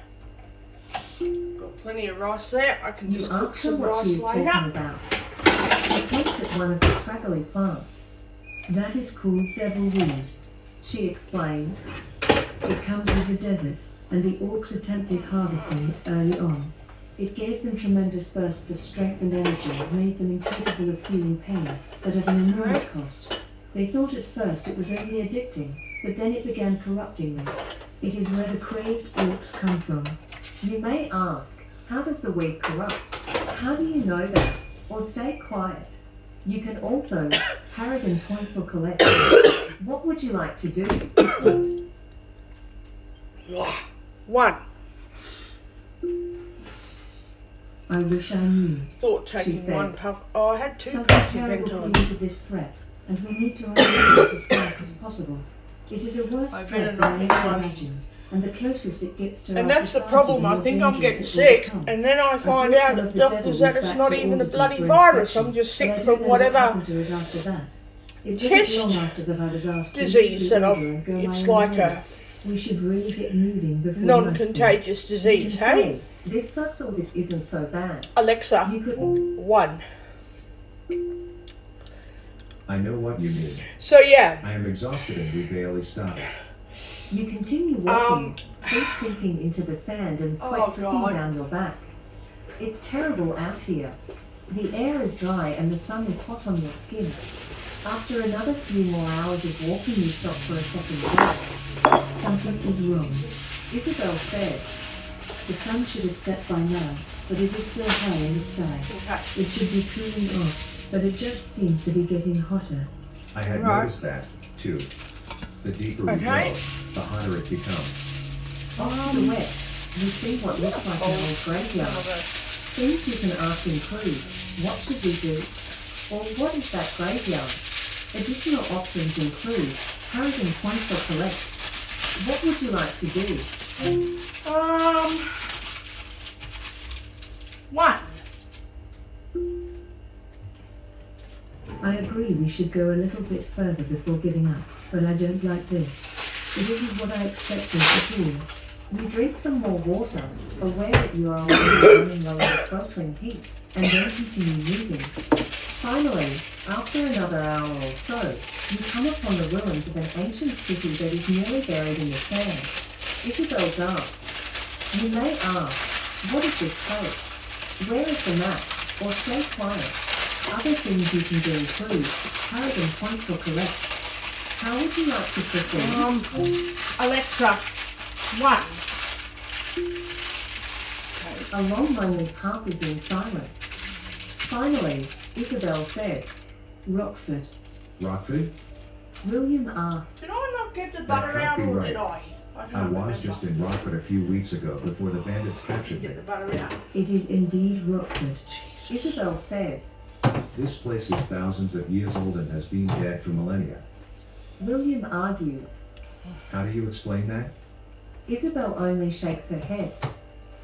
Got plenty of rice there. I can You just cook ask her some what rice she is talking later. about. She points at one of the scraggly plants. That is called devil weed. She explains, It comes with the desert, and the orcs attempted harvesting it early on. It gave them tremendous bursts of strength and energy and made them incapable of feeling pain, but at an enormous cost. They thought at first it was only addicting, but then it began corrupting them. It is where the crazed orcs come from. you may ask, how does the weed corrupt? How do you know that? Or stay quiet. You can also paragon points or collect. What would you like to do? 1. I wish I knew. Thought taking says. 1 puff. Oh, I had 2 Something puffs of terrible Ventolin. came into this threat, and we need to remedy it as fast as possible. It is a worse I better threat not than be anything funny. imagined, and the closest it gets to And our that's the society, problem. the I more think I'm dangerous getting it sick, will become. and then I find brought out some at of the the doctors devil that it's back not to even a Auditor bloody for virus. inspection, I'm just but I sick don't from know what whatever happened to it after that. It wasn't chest long after that I was asked to leave disease the that order and go my it's own like way. a We should really get moving before nightfall. non-contagious disease, You can hey? say, this sucks or this isn't so bad. Alexa, You could 1. I know what you mean. So yeah, I am exhausted and we barely started. You continue walking, feet sinking into the sand and sweat Oh, dripping God. down your back. It's terrible out here. The air is dry and the sun is hot on your skin. After another few more hours of walking, you stop for a second breath. Something is wrong. Isabel said, The sun should have set by now, but it is still high in the sky. okay. It should be cooling off, but it just seems to be getting hotter. I had Right. noticed that, too. The deeper we Okay. go, the hotter it becomes. off to the west, you see what looks like an old graveyard. Things you can ask include, what should we do? Or what is that graveyard? Additional options include Harrigan points or collect. What would you like to do? One. I agree we should go a little bit further before giving up, but I don't like this. It isn't what I expected at all. You drink some more water, aware that you are already running low on sweltering heat, and then continue moving. Finally, after another hour or so, you come upon the ruins of an ancient city that is nearly buried in the sand. Isabel asks, you may ask, what is this place? Where is the map? Or stay quiet. Other things you can do include Harrigan points or collect. How would you like to proceed? Alexa, one. A long moment passes in silence. Finally, Isabel said, Rockford. Rockford? William asked, Did I not get the That butter can't out, be or right. did I? I I can't was remember. just in Rockford a few weeks ago before the bandits captured me. Get the butter out. It is indeed Rockford. Isabel says, This place is thousands of years old and has been dead for millennia. William argues. How do you explain that? Isabel only shakes her head.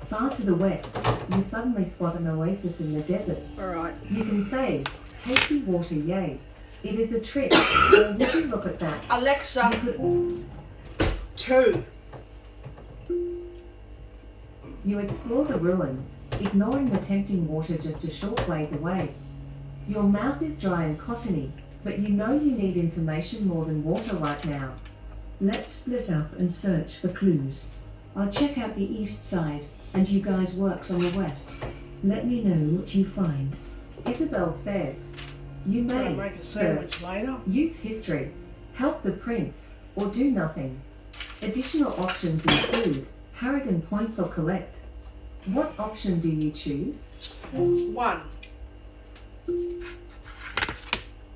Far to the west, you suddenly spot an oasis in the desert. Alright. You can say, tasty water, yay. It is a trick. Or would you look at that? Alexa, You could 2. You explore the ruins, ignoring the tempting water just a short ways away. Your mouth is dry and cottony, but you know you need information more than water right now. Let's split up and search for clues. I'll check out the east side, and you guys works on the west. Let me know what you find. Isabel says, you Gonna may make a search, sandwich later. use history, help the prince, or do nothing. Additional options include Harrigan points or collect. What option do you choose? 1.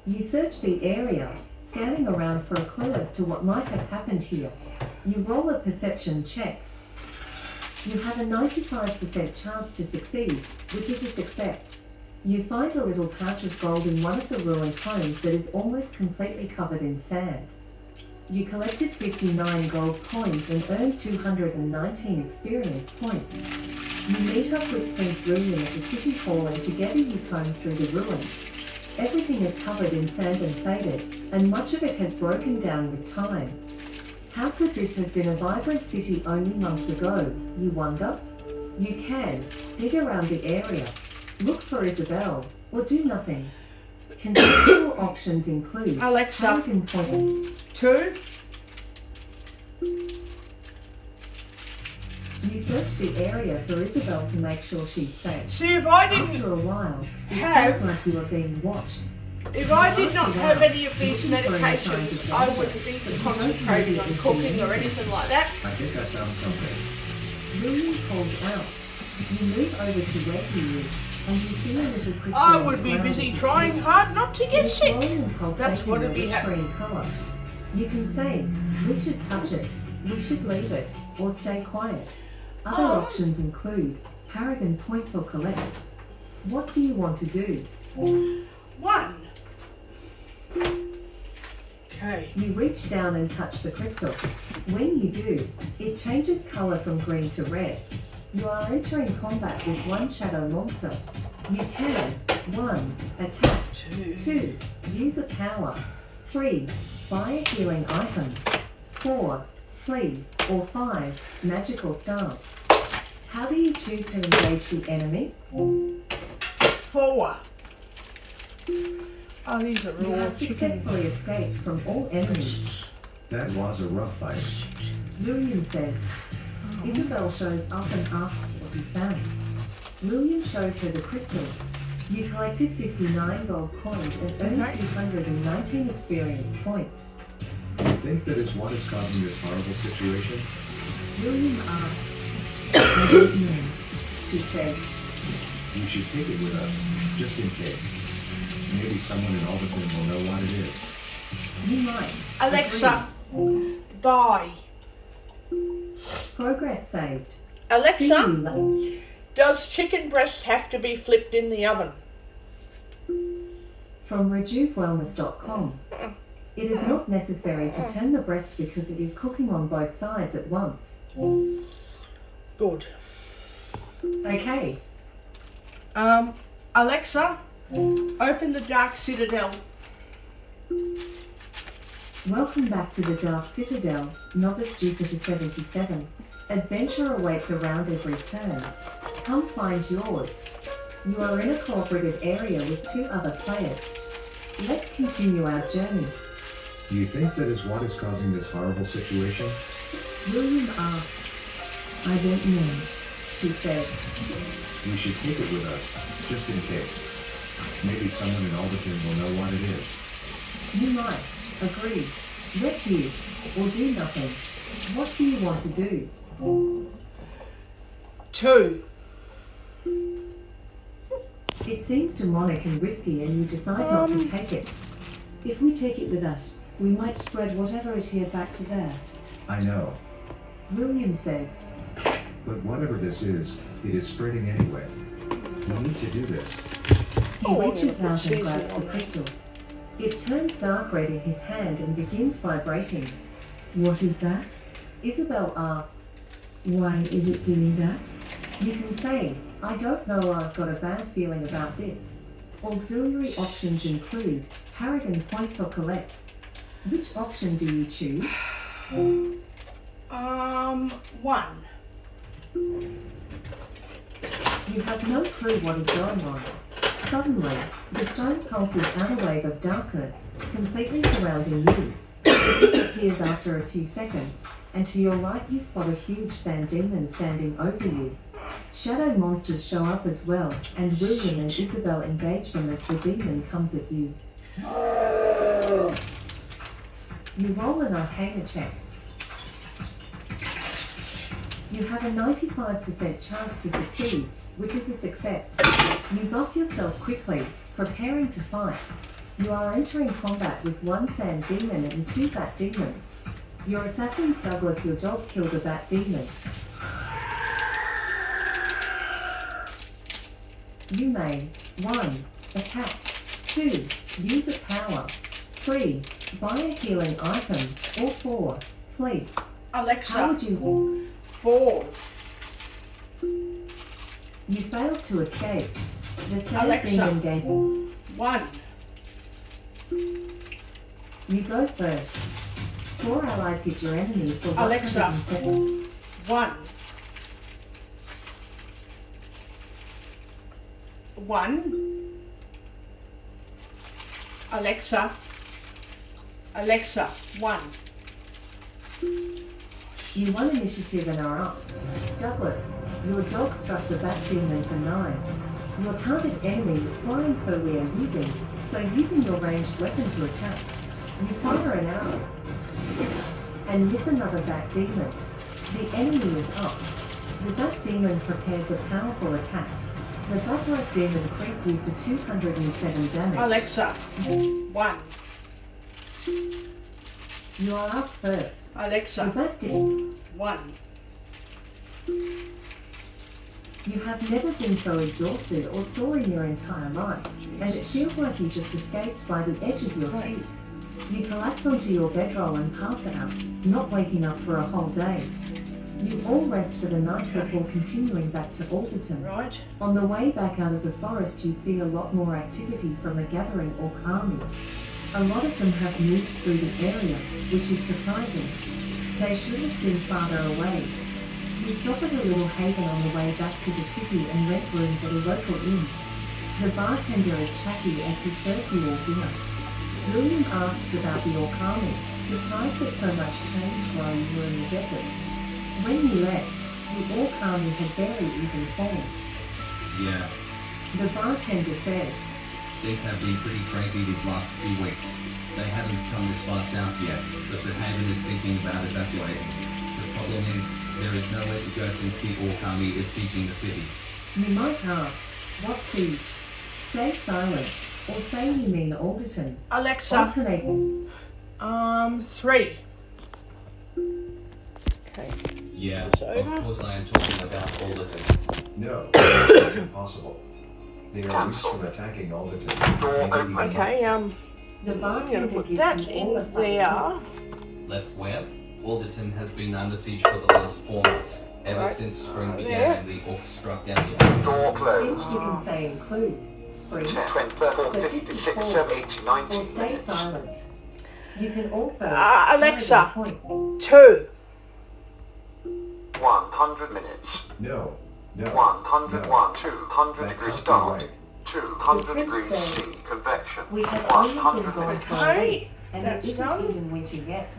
You search the area, scanning around for a clue as to what might have happened here. You roll a perception check. You have a 95% chance to succeed, which is a success. You find a little pouch of gold in one of the ruined homes that is almost completely covered in sand. You collected 59 gold coins and earned 219 experience points. You meet up with Prince William at the city hall and together you comb through the ruins. Everything is covered in sand and faded, and much of it has broken down with time. How could this have been a vibrant city only months ago, you wonder? You can dig around the area, look for Isabel, or do nothing. Contextual options include Alexa, Harrigan pointing. 2. You search the area for Isabel to make sure she's safe. See, if I didn't After a while, it have- feels like you are being watched. If I did not have any of these medications, I wouldn't be concentrating on cooking or anything like that. I think I found something. William calls out. You move over to where he is, and you see a little crystal. I on would the be ground busy at his trying feet. hard not to It get is sick. glowing and pulsating That's what red would be happening. green colour. You can say, we should touch it, we should leave it, or stay quiet. Other Oh. options include Harrigan points or collect. What do you want to do? 1. Okay. You reach down and touch the crystal. When you do, it changes colour from green to red. You are entering combat with one shadow monster. You can 1. Attack, 2. 2. Use a power, 3. Buy a healing item, 4. Flee, or 5. Magical stance. How do you choose to engage the enemy? 4. Oh, these are You raw have chicken. successfully escaped from all enemies. That was a rough fight. William says. Isabel shows up and asks what you found. William shows her the crystal. You collected 59 gold coins and earned Okay. 219 experience points. You think that is what is causing this horrible situation? William asks, I don't know. she says, You should take it with us, just in case. Maybe someone in Alderton will know what it is. you might. Alexa, buy. Agree. Progress saved. See Alexa, you later. does chicken breast have to be flipped in the oven? from rejuvewellness.com. It is not necessary to turn the breast because it is cooking on both sides at once. Good. Okay, Alexa, open the Dark Citadel. welcome back to the Dark Citadel, Novice Jupiter 77. Adventure awaits around every turn. Come find yours. You are in a cooperative area with 2 other players. Let's continue our journey. Do you think that is what is causing this horrible situation? William asked. I don't know. She said. We should take it with us, just in case. Maybe someone in Alderton will know what it is. You might. Agreed. Refuse, or do nothing. What do you want to do? 2. It seems demonic and risky and you decide not to take it. If we take it with us, we might spread whatever is here back to there. I know, William says. but whatever this is, it is spreading anyway. We need to do this. He reaches out and grabs the crystal. It turns dark red in his hand and begins vibrating. What is that? Isabel asks. Why is it doing that? You can say, I don't know, I've got a bad feeling about this. Auxiliary options include Harrigan points or collect. Which option do you choose? 1. You have no clue what is going on. Suddenly, the stone pulses out a wave of darkness, completely surrounding you. It disappears after a few seconds, and to your right you spot a huge sand demon standing over you. Shadow monsters show up as well, and William and Isabel engage them as the demon comes at you. You roll an Arcana check. You have a 95% chance to succeed, which is a success. You buff yourself quickly, preparing to fight. You are entering combat with 1 sand demon and 2 bat demons. Your assassins Douglas, your dog, killed a bat demon. You may 1. Attack. 2. Use a power. 3. Buy a healing item. Or 4. Flee. How Alexa, would you... 4. You failed to escape. The sand Alexa. demon gave... 1. You go first. 4 allies hit your enemies for Alexa. 107. 1. 1. Alexa. Alexa. 1. You won initiative and are up. Douglas, your dog struck the bat demon for 9. Your target enemy is flying, so using your ranged weapon to attack. You fire an arrow and miss another bat demon. The enemy is up. The bat demon prepares a powerful attack. The bat-like demon creeped you for 207 damage. Alexa. 1. You are up first. The Alexa. bat demon. 1. You have never been so exhausted or sore in your entire life, and it feels like you just escaped by the edge of your teeth. You collapse onto your bedroll and pass out, not waking up for a whole day. You all rest for the night before continuing back to Alderton. Right. On the way back out of the forest, you see a lot more activity from a gathering orc army. A lot of them have moved through the area, which is surprising. They should have been farther away. You stop at a little haven on the way back to the city and rent rooms at a local inn. The bartender is chatty as he serves you all dinner. William asks about the orc army, surprised that so much changed while you were in the desert. When you left, the orc army had barely even formed. Yeah, The bartender says, things have been pretty crazy these last few weeks. They haven't come this far south yet, but the Haven is thinking about evacuating. The problem is, there is nowhere to go since the orc army is sieging the city. you might ask, what siege? Stay silent, or say you mean Alderton. Alexa. Alternate. 3. Okay. Yeah, It's of over. course I am talking about Alderton. No, that's impossible. They are used for attacking Alderton. Okay, The I'm gonna bartender put gives that you all the in fun there. Left where? Alderton has been under siege for the last 4 months, ever Right. since spring began There. and the orcs struck down the island. Things you can say include spring, but this is fall, or stay silent. You can also Alexa. carry the point. 2. 100 minutes. No. 101, 200 That degrees can't be start. right. 200 The degrees prince C, says, convection. We have only been 100 gone minutes. for a Okay, week, and it that's isn't done. even winter yet.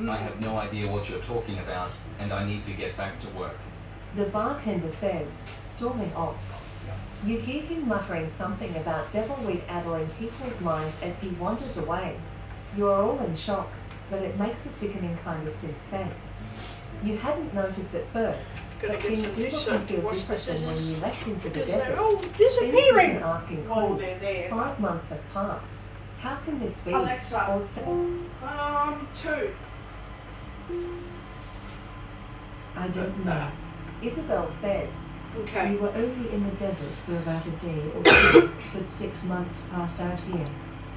I have no idea what you're talking about, and I need to get back to work. The bartender says, storming off. You hear him muttering something about devilweed addling people's minds as he wanders away. You are all in shock, but it makes a sickening kind of sense. You hadn't noticed at first, Gonna but get things some do dish look soap and to feel wash the different than when scissors. you left into the Because desert. they're all Things you've disappearing. been asking While cool. they're there. 5 months have passed. How can this be? Alexa. Or 2. I don't know. Isabel says, We Okay. were only in the desert for about a day or two, but 6 months passed out here.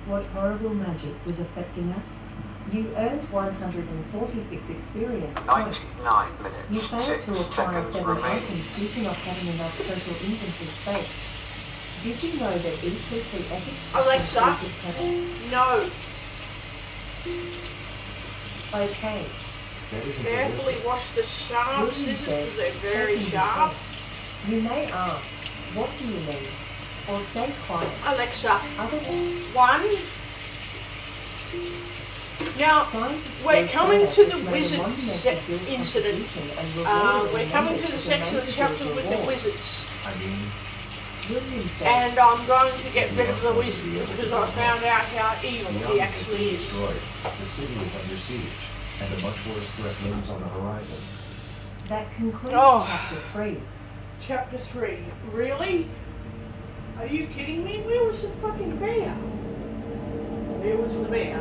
What horrible magic was affecting us? you earned 146 experience points. 99 minutes. You failed 6 to acquire seconds 7 remaining. items due to not having enough total inventory space. Did you know that each weekly epic Alexa. No. Okay. That isn't Carefully realistic. wash the sharp William scissors says, because they're very shaking his sharp. head. You may ask, what do you mean? Or stay quiet. Alexa. Other than 1. Now, scientists we're say coming science to has the made a wizard monumental field incident. contribution and rewarded We're the coming members to the with a section of the major chapter field with the reward. wizards. I mean, William says, And I'm going to get rid of the wizard because I found out how evil the he island actually is is. destroyed. The city is under siege, and a much worse threat looms on the horizon. that concludes Oh. chapter 3. Chapter 3. Really? Are you kidding me? Where was the fucking bear? Where was the bear?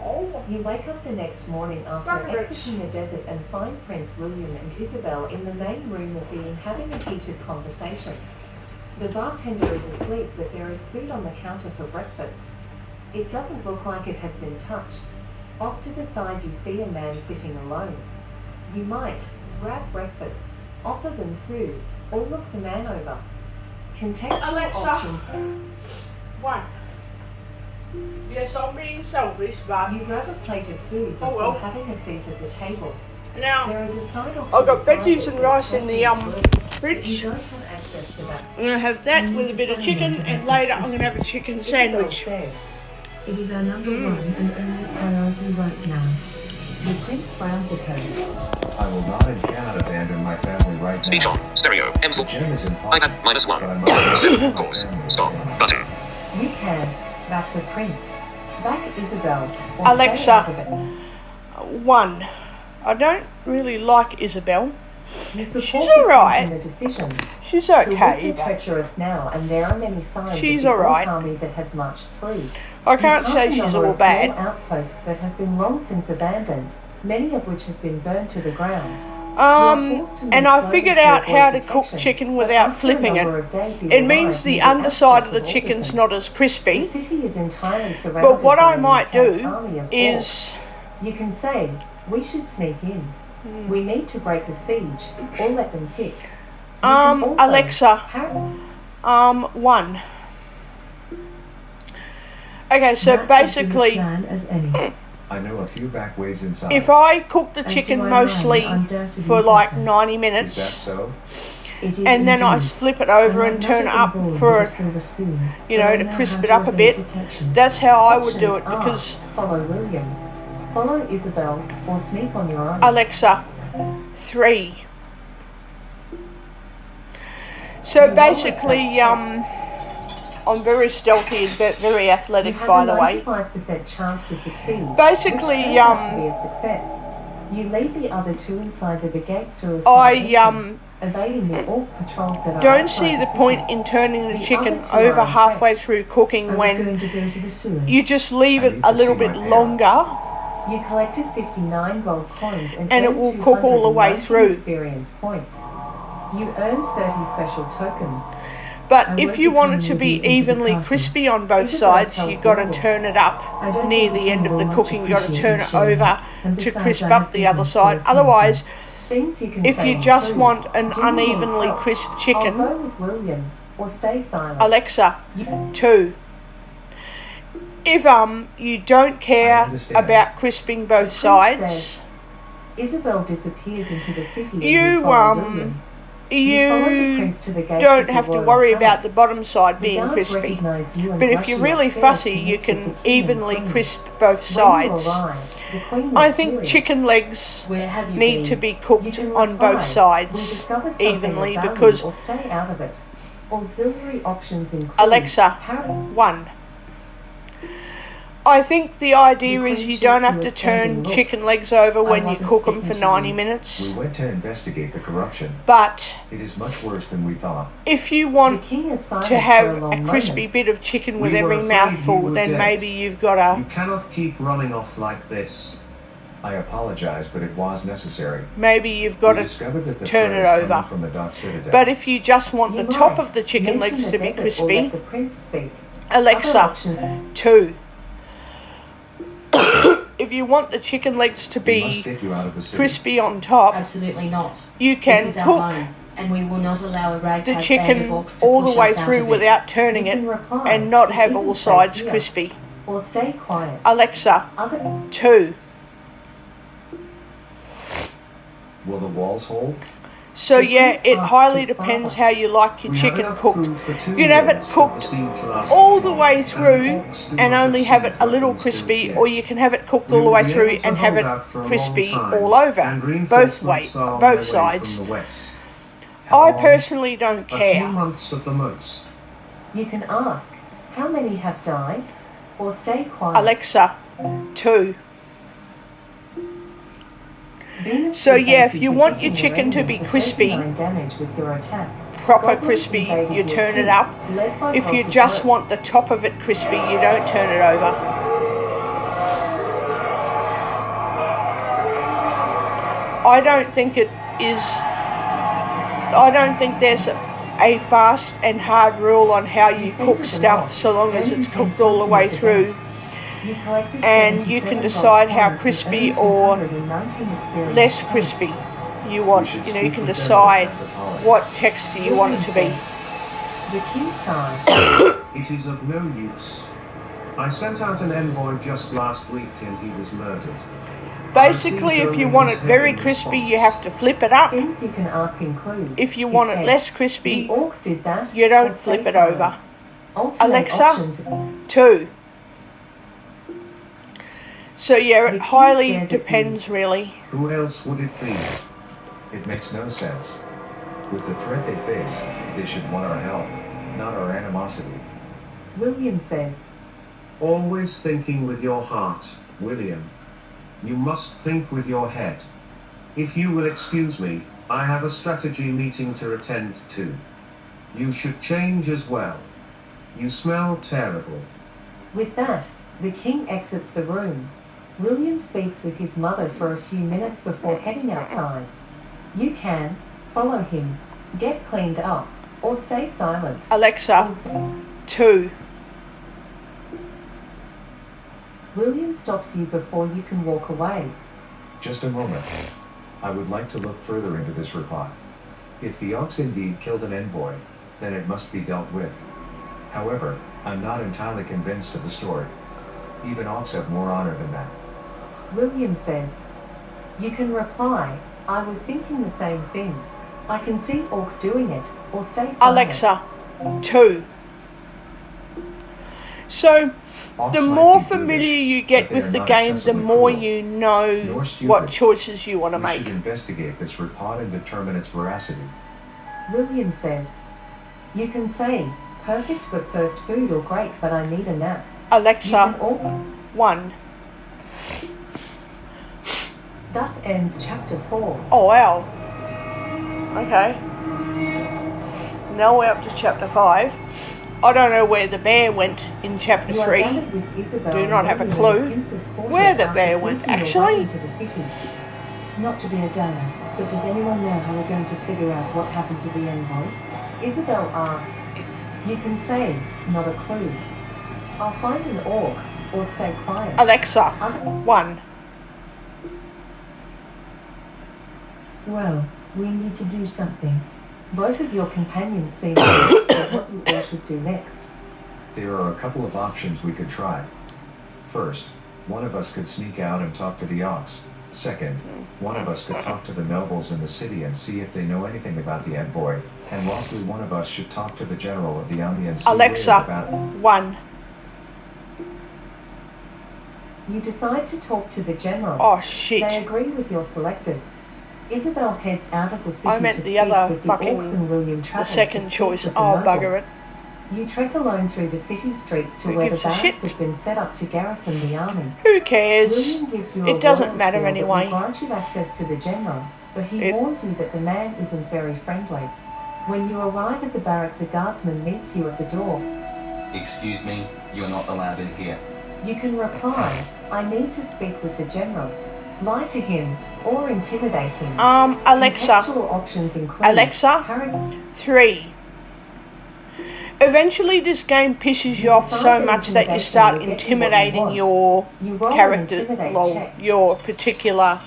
Oh. You wake up the next morning after Margaret. exiting the desert and find Prince William and Isabel in the main room of the inn having a heated conversation. The bartender is asleep, but there is food on the counter for breakfast. It doesn't look like it has been touched. Off to the side you see a man sitting alone. You might grab breakfast, offer them food, or look the man over. Contextual Alexa. options. 1. Yes, I'm being selfish, but You grab a plate of food Oh, before well. having a seat at the table. now There is a sign off I've to got the side veggies that and says rice in the Turkey is You fridge. don't have access to that. I'm gonna have that with a bit of chicken, and later I'm gonna have a chicken Isabel sandwich. says, It is our number one and only priority right now. the prince frowns at her. I will not and cannot abandon my family right Speech now. on. Stereo. The M4. gem is impossible. iPad -1. But I must Sim. Course. Stop. Button. You can back the prince. Back Isabel. Or Alexa. stay out of it. 1. I don't really like Isabel. You support She's the prince alright. in the decision. She's The woods okay, are but treacherous now, and there are many signs She's of the orc alright. army that has marched through. I can't You pass say a she's number all of small bad. outposts that have been long since abandoned, many of which have been burned to the ground. You are forced to move And I slowly figured to out avoid how to cook detection, chicken but without after a flipping number it. of days you It arrive means the near underside of the outskirts chicken's Alderton. not as The crispy. city is entirely surrounded But what by I an might encamped do army of orcs. is, You can say, we should sneak in. Hmm. We need to break the siege, or let them pick. You can also Alexa, par- 1. Okay, so That's as good a basically, plan as any. I know a few back ways inside. if I cook the As chicken do I mostly mine, undoubtedly for like better. 90 Is that minutes, so? It is and then I indeed. flip it over I'm and not turn it magic up born for, with a silver spoon, you but know, I to know crisp how it to up a evade bit, detection. that's how I would do it Options are because, follow William, follow Isabel, or sneak on your own. Alexa, 3. So basically, I'm very stealthy and very You athletic, have by a the way. 95% chance to succeed. Basically, which turns out to be a success. You lead the other two inside the gates to a side entrance, evading the orc patrols that are Don't outside see the city. point in turning the The chicken other two are over halfway impressed. through I cooking was when going to go to the sewers. you just leave I it need a to little see bit my parents. longer. You collected 59 gold coins and And it earned will cook all the way 219 through. experience points. You earned 30 special tokens. But if you want it to be evenly crispy on both sides, you've got to turn it up near the end of the cooking. You've got to turn it over to crisp up the other side. Otherwise, if you just want an unevenly crisp I'll chicken, go with William, or stay silent. Alexa, 2. If you don't I care understand. about crisping both The prince sides, says, Isabel disappears into the city and you follow William. You follow the you prince to the gates don't of the have to royal worry about the palace. bottom side The being guards crispy. recognise you and But if rush you're you really upstairs fussy, to you meet with can the king and evenly queen. crisp both When you sides. arrive, the queen I was think furious. chicken legs Where have you need been? to be You cooked can on reply, both "We sides discovered something evenly of value," because or stay out of it. Auxiliary options include Alexa, Harry. 1. I think the idea The is queen you shoots don't you have a to standing turn look. chicken legs over when you wasn't cook them speaking for to 90 you. minutes. We went to investigate the corruption. But It is much worse than we thought. if you The want king is silent to for have a a long crispy moment. bit of chicken with We were every afraid you mouthful, were then dead. maybe you've got You to cannot keep running off like this. I apologize, but it was necessary. maybe We to discovered that the turn threat it is coming over. from the Dark Citadel. But if you just want You the top might of the chicken mention legs the to be desert or crispy, let the prince speak. Alexa, Other option- 2. If you want the chicken legs to we must be get you out of the city. crispy on top, Absolutely not. you can This is our cook home, and we will not allow a the ragtag band chicken of orcs to all the push way us out through of it. without turning You it can reply, and not have "It all isn't safe sides here," crispy. Or stay quiet. Alexa, Other 2. Will the walls hold? So The yeah, prince it asks highly his depends father. how you like your We have chicken enough cooked. food for 2 You can have it days, but cooked the siege lasts all the long, way and through orcs do and not only have it receive a little weapons crispy, yet. or you can have it cooked We all the will way be through able to and have hold it out for a long crispy time, all over, and both reinforcements are on both their way sides. from the west. How I long? personally don't A few care. months at the most. You can ask, how many have died? Or stay quiet. Alexa, 2. Venus So should yeah, face if you you want hitting your your chicken to enemy be for crispy, 39 damage with your attack. proper Goblins crispy, invaded you your turn it king, up. led by If you Goblin just Bert. want the top of it crispy, you don't turn it over. I don't think it is. I don't think there's a fast and hard rule on how you cook stuff, so long as it's cooked all the way through. You collected And you 77 can decide how gold coins crispy and or 219 experience less points. crispy you We want. should You know, you speak can with them and decide attempt to polish. what texture you want it to be. The king sighs. It is of no use. I sent out an envoy just last week and he was murdered. Basically, if you want it very crispy, you have to flip it up. Things you can ask include. If you his want it head. less The crispy, orcs did that. you don't or stay flip it silent. over. Alternate Alexa? options. 2. So yeah, The it king highly stares at you. depends really. Who else would it be? It makes no sense. With the threat they face, they should want our help, not our animosity. William says. Always thinking with your heart, William. You must think with your head. If you will excuse me, I have a strategy meeting to attend to. You should change as well. You smell terrible. With that, the king exits the room. William speaks with his mother for a few minutes before heading outside. You can follow him, get cleaned up, or stay silent. Alexa, 2. William stops you before you can walk away. Just a moment. I would like to look further into this report. If the Ox indeed killed an envoy, then it must be dealt with. However, I'm not entirely convinced of the story. Even Ox have more honor than that. William says. You can reply, I was thinking the same thing. I can see orcs doing it, or stay silent. Alexa, 2. So, Ox the might more be familiar brutish, you get but they with are the not game, the excessively more cruel, you know nor stupid. what choices you want to We make. should investigate this report and determine its veracity. William says. You can say, perfect but first food or great but I need a nap. You can Alexa, all... 1. Thus ends chapter 4. Oh wow. Okay. Now we're up to chapter 5. I don't know where the bear went in chapter You are 3. gathered with Isabel Do and not have a William clue in the prince's quarters where the after bear went, sneaking your actually. way into the city. Not to be a downer, but does anyone know how we're going to figure out what happened to the envoy? Isabel asks, You can say, not a clue. I'll find an orc, or stay quiet. Alexa, Other- 1. Well, we need to do something. Both of your companions seem to understand what you all should do next. There are a couple of options we could try. First, one of us could sneak out and talk to the Ox. Second, one of us could talk to the nobles in the city and see if they know anything about the envoy. And lastly, one of us should talk to the general of the army and see Alexa, about it. 1. You decide to talk to the general. Oh, They shit. agree with your selected. Isabel heads out of the city I meant to the speak other with the fucking- orcs and William The travels second to speak choice. with the Oh, bugger nobles. it. You trek alone through the city streets to Who where the gives a barracks shit? have been set up to garrison the army. Who cares? William gives you It a doesn't royal matter seal that anyway. will grant you access to the general, but he It- warns you that the man isn't very friendly. When you arrive at the barracks, a guardsman meets you at the door. Excuse me, you're not allowed in here. You can reply, I need to speak with the general. Lie to him, or intimidate him. Alexa, Contextual options include Alexa? 3. Eventually this game pisses you off so much that you start intimidating your You roll an character, intimidate well, check. your particular,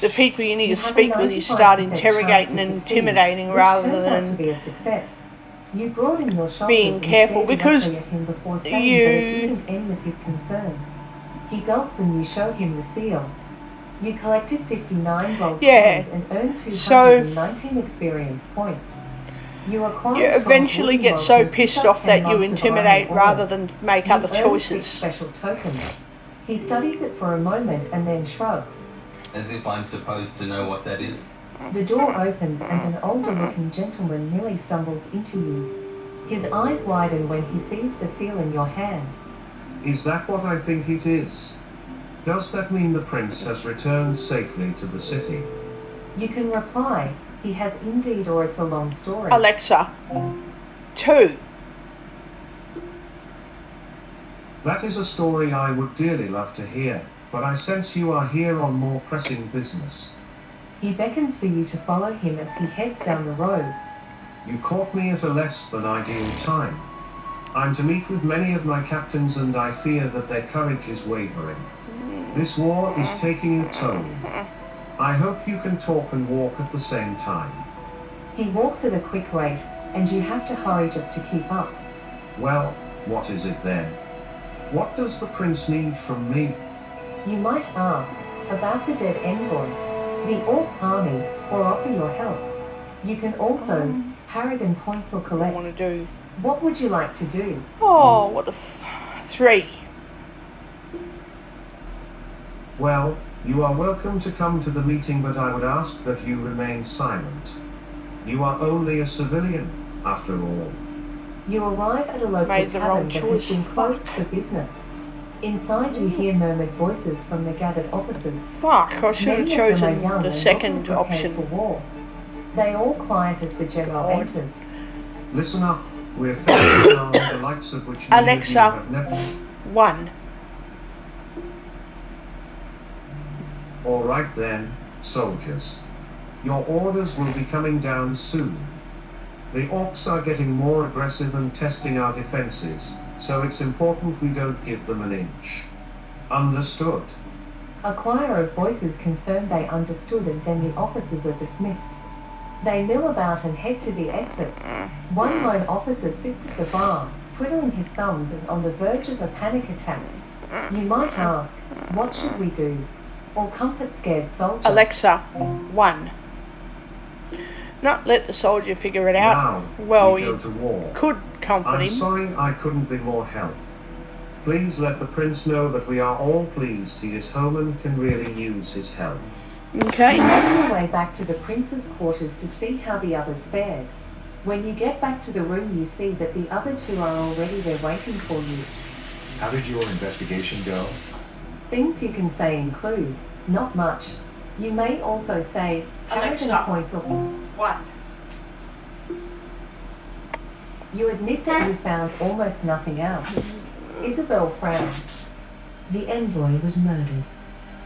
the people you need You to have a speak with, you 95% start chance interrogating to and succeed, intimidating which rather turns out to than be a success. You broaden your shoulders being and careful, stare because directly at him before saying you- that it isn't any of his concern. He gulps and you show him the seal. You collected 59 gold Yeah, coins and earned so- 219 experience points. You acquire you 12 eventually wooden get rods so and pick pissed up off 10 that you lumps of intimidate iron rather ore. than make You other earn 6 choices. special tokens. He studies it for a moment and then shrugs. As if I'm supposed to know what that is. The door opens and an older-looking gentleman nearly stumbles into you. His eyes widen when he sees the seal in your hand. Is that what I think it is? Does that mean the prince has returned safely to the city? You can reply, he has indeed, or it's a long story. Alexa, 2. That is a story I would dearly love to hear, but I sense you are here on more pressing business. He beckons for you to follow him as he heads down the road. You caught me at a less than ideal time. I'm to meet with many of my captains and I fear that their courage is wavering. This war is taking a toll. I hope you can talk and walk at the same time. He walks at a quick rate, and you have to hurry just to keep up. Well, what is it then? What does the prince need from me? You might ask about the dead envoy, the orc army, or offer your help. You can also paragon points or I collect. want to do. What would you like to do? Oh, what the 3. Well, you are welcome to come to the meeting, but I would ask that you remain silent. You are only a civilian, after all. You arrive at a local Made the wrong tavern that has choice. been closed for business. Inside you hear murmured voices from the gathered officers. Fuck, I should have Many of them are chosen young the and second not prepared for option. war. They all quiet as the general God. enters. Listen up, we're facing on the likes of which many of you Alexa. have never... 1. All right then, soldiers. Your orders will be coming down soon. The orcs are getting more aggressive and testing our defenses, so it's important we don't give them an inch. Understood? A choir of voices confirm they understood, and then the officers are dismissed. They mill about and head to the exit. One lone officer sits at the bar, twiddling his thumbs and on the verge of a panic attack. You might ask, what should we do? Or comfort scared soldier. Alexa, 1. Not let the soldier figure it out. Now, Well, we go you to war. could comfort I'm him. sorry I couldn't be more help. Please let the prince know that we are all pleased he is home and can really use his help. Okay. You make your way back to the prince's quarters to see how the others fared. When you get back to the room, you see that the other 2 are already there waiting for you. How did your investigation go? Things you can say include, not much. You may also say, paragon Alexa. points or 1. you admit that you found almost nothing out. Isabel frowns. The envoy was murdered.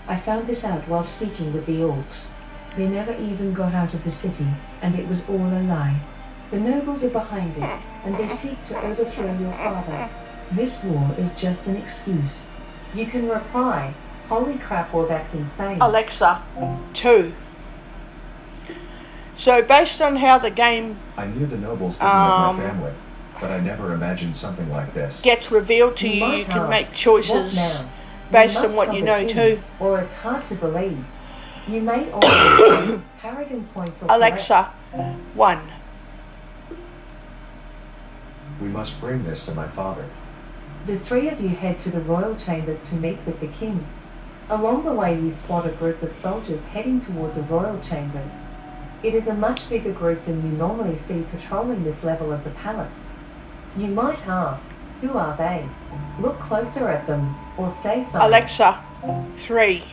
I found this out while speaking with the orcs. They never even got out of the city, and it was all a lie. The nobles are behind it, and they seek to overthrow your father. This war is just an excuse. You can reply, holy crap, or that's insane. Alexa, 2. So based on how the game I knew the nobles didn't like my family, but I never imagined something like this. gets revealed to you, might you can ask, make what choices now? based You on must what tell you the know king, too. Or it's hard to believe. You may also say Paragon points or Alexa, 1. We must bring this to my father. The three of you head to the royal chambers to meet with the king. Along the way, you spot a group of soldiers heading toward the royal chambers. It is a much bigger group than you normally see patrolling this level of the palace. You might ask, who are they? Look closer at them, or stay silent. Alexa, 3.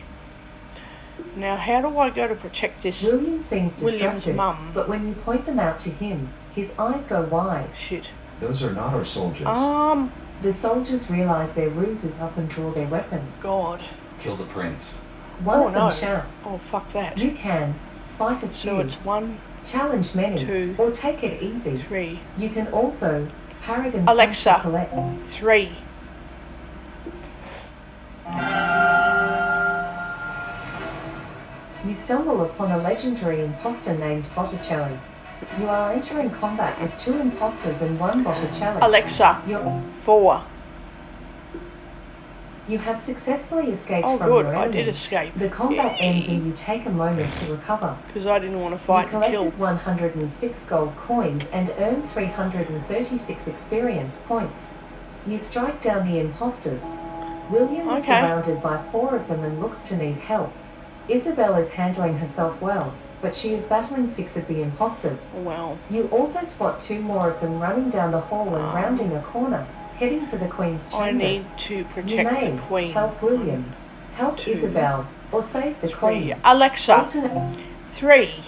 Now how do I go to protect this? William seems William's distracted, mum. but when you point them out to him, his eyes go wide. Shit. Those are not our soldiers. The soldiers realize their ruse is up and draw their weapons. God. Kill the prince. One Oh, of them no. shouts, Oh, fuck that. you can fight a few, So it's 1, challenge many, 2, or take it easy. 3. You can also Paragon Alexa. punch to collect. 3. You stumble upon a legendary imposter named Botticelli. You are entering combat with 2 imposters and 1 Botticelli. Alexa, You're- 4. You have successfully escaped Oh from good, your I enemy. did escape. The combat ends and you take a moment to recover. Because I didn't want to You fight and kill. collected 106 gold coins and earned 336 experience points. You strike down the imposters. William is Okay. surrounded by 4 of them and looks to need help. Isabel is handling herself well, but she is battling 6 of the imposters. Well, You also spot 2 more of them running down the hall and rounding a corner, heading for the Queen's chambers. I need to You protect may the Queen. help William, help 2, Isabel, or save the 3. Queen. Alexa, Alternate- 3.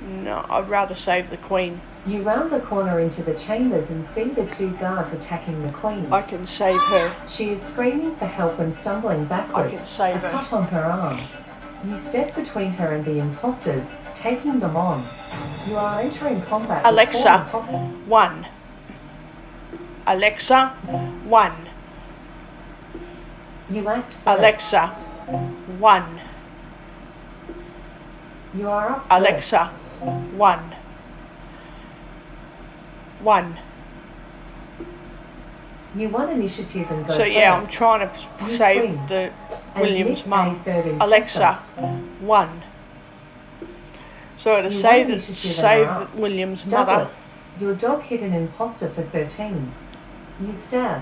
No, I'd rather save the Queen. You round the corner into the chambers and see the 2 guards attacking the Queen. I can save her. She is screaming for help and stumbling backwards, I can save a her. cut on her arm. You step between her and the imposters, taking them on. You are entering combat with Alexa, 4 imposters. 1. Alexa, 1. You act first. Alexa, 1. You are up first. Alexa, 1. 1. You won initiative and go So yeah, I'm first. trying to You save swing. the And William's miss a mum. third imposter. Alexa, 1. So to You save won the, initiative and save are up. William's mother. Douglas, your dog hit an imposter for 13. You stab.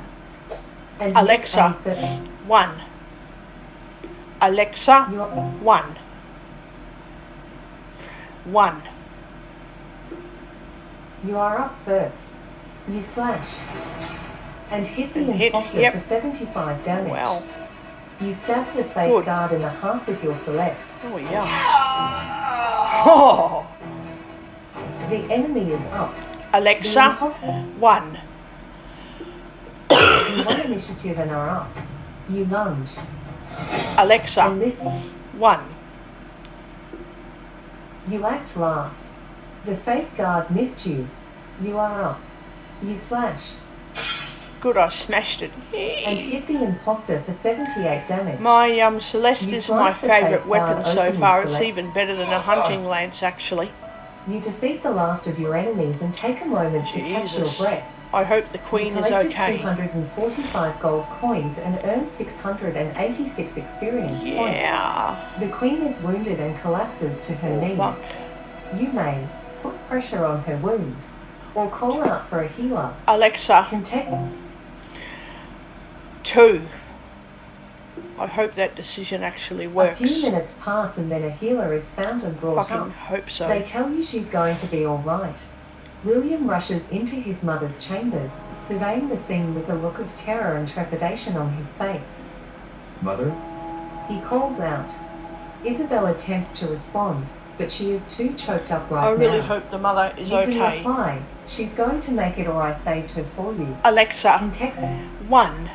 And Alexa. miss a third. 1. Alexa, You're 1. 1. You are up first. You slash. And hit the And hit, imposter yep. for 75 damage. Well, You stab the fake Good. guard in the heart with your Celeste. oh yeah. Oh, The enemy is up. The Alexa, imposter 1. you won initiative and are up. You lunge. Alexa, And miss. 1. You act last. The fake guard missed you. You are up. You slash. Good, I smashed it. And hit the imposter for 78 damage. My Celeste You is my slice the favourite fake weapon guard so open, far. It's Celeste. even better than a hunting lance, actually. You defeat the last of your enemies and take a moment to catch your Jesus. breath. I hope the You Queen is collected okay. 245 gold coins and earned 686 experience Yeah. points. The Queen is wounded and collapses to her Oh, knees. fuck. You may put pressure on her wound or call out for a healer. Alexa, Can take 2. I hope that decision actually a works. few minutes pass and then a healer is found and brought Fucking up. hope They so. tell you she's going to be alright. William rushes into his mother's chambers, surveying the scene with a look of terror and trepidation on his face. Mother? He calls out. Isabel attempts to respond, but she is too choked up right I really now. hope the mother is You can okay. reply, she's going to make it or I saved her for you. Alexa, Can text 1.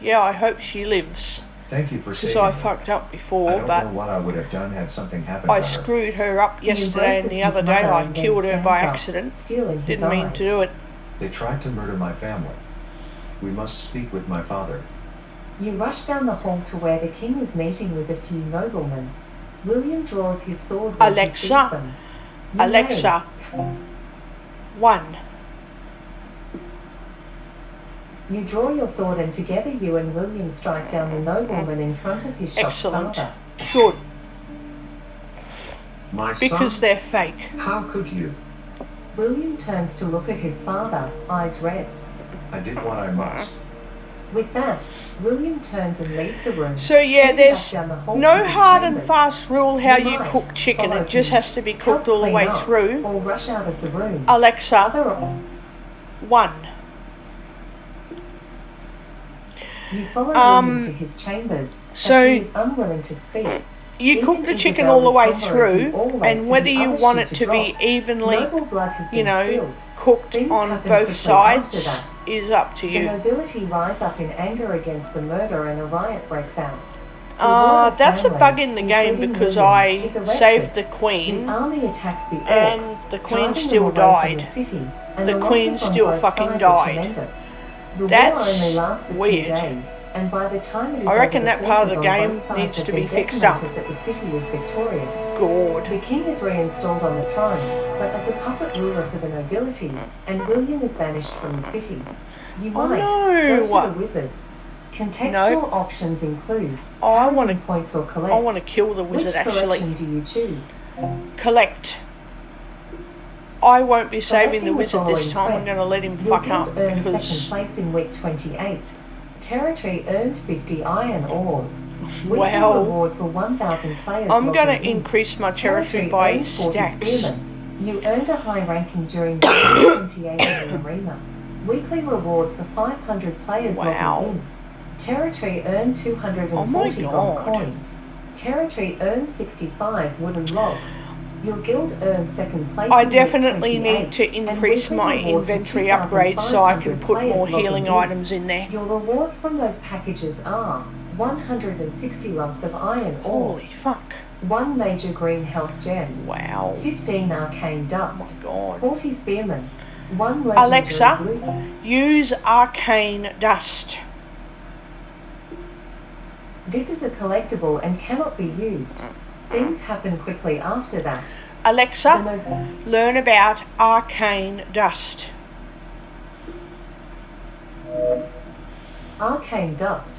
Yeah, I hope she lives. Thank you for because saving I me. fucked up I before, don't know but what I would have done had something happened I to her. screwed her up He yesterday, and embraces the his other day mother I and then killed her by stands up, accident. steel in his Didn't mean eyes. to do it. They tried to murder my family. We must speak with my father. You rush down the hall to where the king is meeting with a few noblemen. William draws his sword when he sees Alexa. them. You Alexa. 1. You draw your sword and together you and William strike down the nobleman in front of his shocked Excellent. father. Good. My son, Because they're fake. how could you? William turns to look at his father, eyes red. I did what I must. With that, William turns and leaves the room. So yeah, heading there's back down the hall to no his hard and chambers. fast rule how you might cook chicken. follow It just him, has to be help cooked all the clean way up, through. or rush out of the room. Alexa. Other 1. You follow William to his chambers, so as he is unwilling to speak. You Even cook the chicken Isabel all the is way somber as you through, all wait and for whether the you other want shoe it to to be drop. evenly, Noble blood has you been know, spilled. cooked Things on happen both quickly after sides that. is up to The you. nobility rise up in anger against the murder and a riot breaks out. The royal That's a family, bug in the game including because William, I is arrested. saved the The Queen. army attacks the and orcs, the Queen driving them still away died. From the city, and The the Queen losses on still both fucking sides are died. tremendous. The That's war only lasts a weird. few days, and by the time it is I reckon over, that the part of the forces on game both sides needs have to been be fixed up. decimated, but the city was victorious. God. The king is reinstalled on the throne, but as a puppet ruler for the nobility, and William is banished from the city. You Oh, might no. go to the wizard. Contextual options include Oh, I carrying wanna- points or collect. I want to kill the Which wizard actually. selection do you choose? Collect. I won't be saving the Selecting wizard this following time. I'm going to quests. let him Your fuck up guild earned second because place in week 28. Territory earned 50 iron ores. Weekly Wow. reward for 1,000 players. I'm going logging to in. increase my territory Territory by earned 40 stacks. spearmen. You earned a high ranking during week 28 in the arena. Weekly reward for 500 players Wow. logging in. Territory earned 240 Oh my gold God. coins. Territory earned 65 wooden logs. Your guild earned second place. I in week definitely 28, need to and increase weekly my reward for inventory upgrades so I can 2,500 put more players healing logging in. items in there. Your rewards from those packages are 160 lumps of iron ore, Holy fuck. 1 major green health gem, Wow. 15 arcane Oh dust, my god. 40 spearmen, 1 legendary Alexa, blue. use arcane dust. This is a collectible and cannot be used. Things happen quickly after that. The Alexa, no- learn about arcane dust. Arcane dust.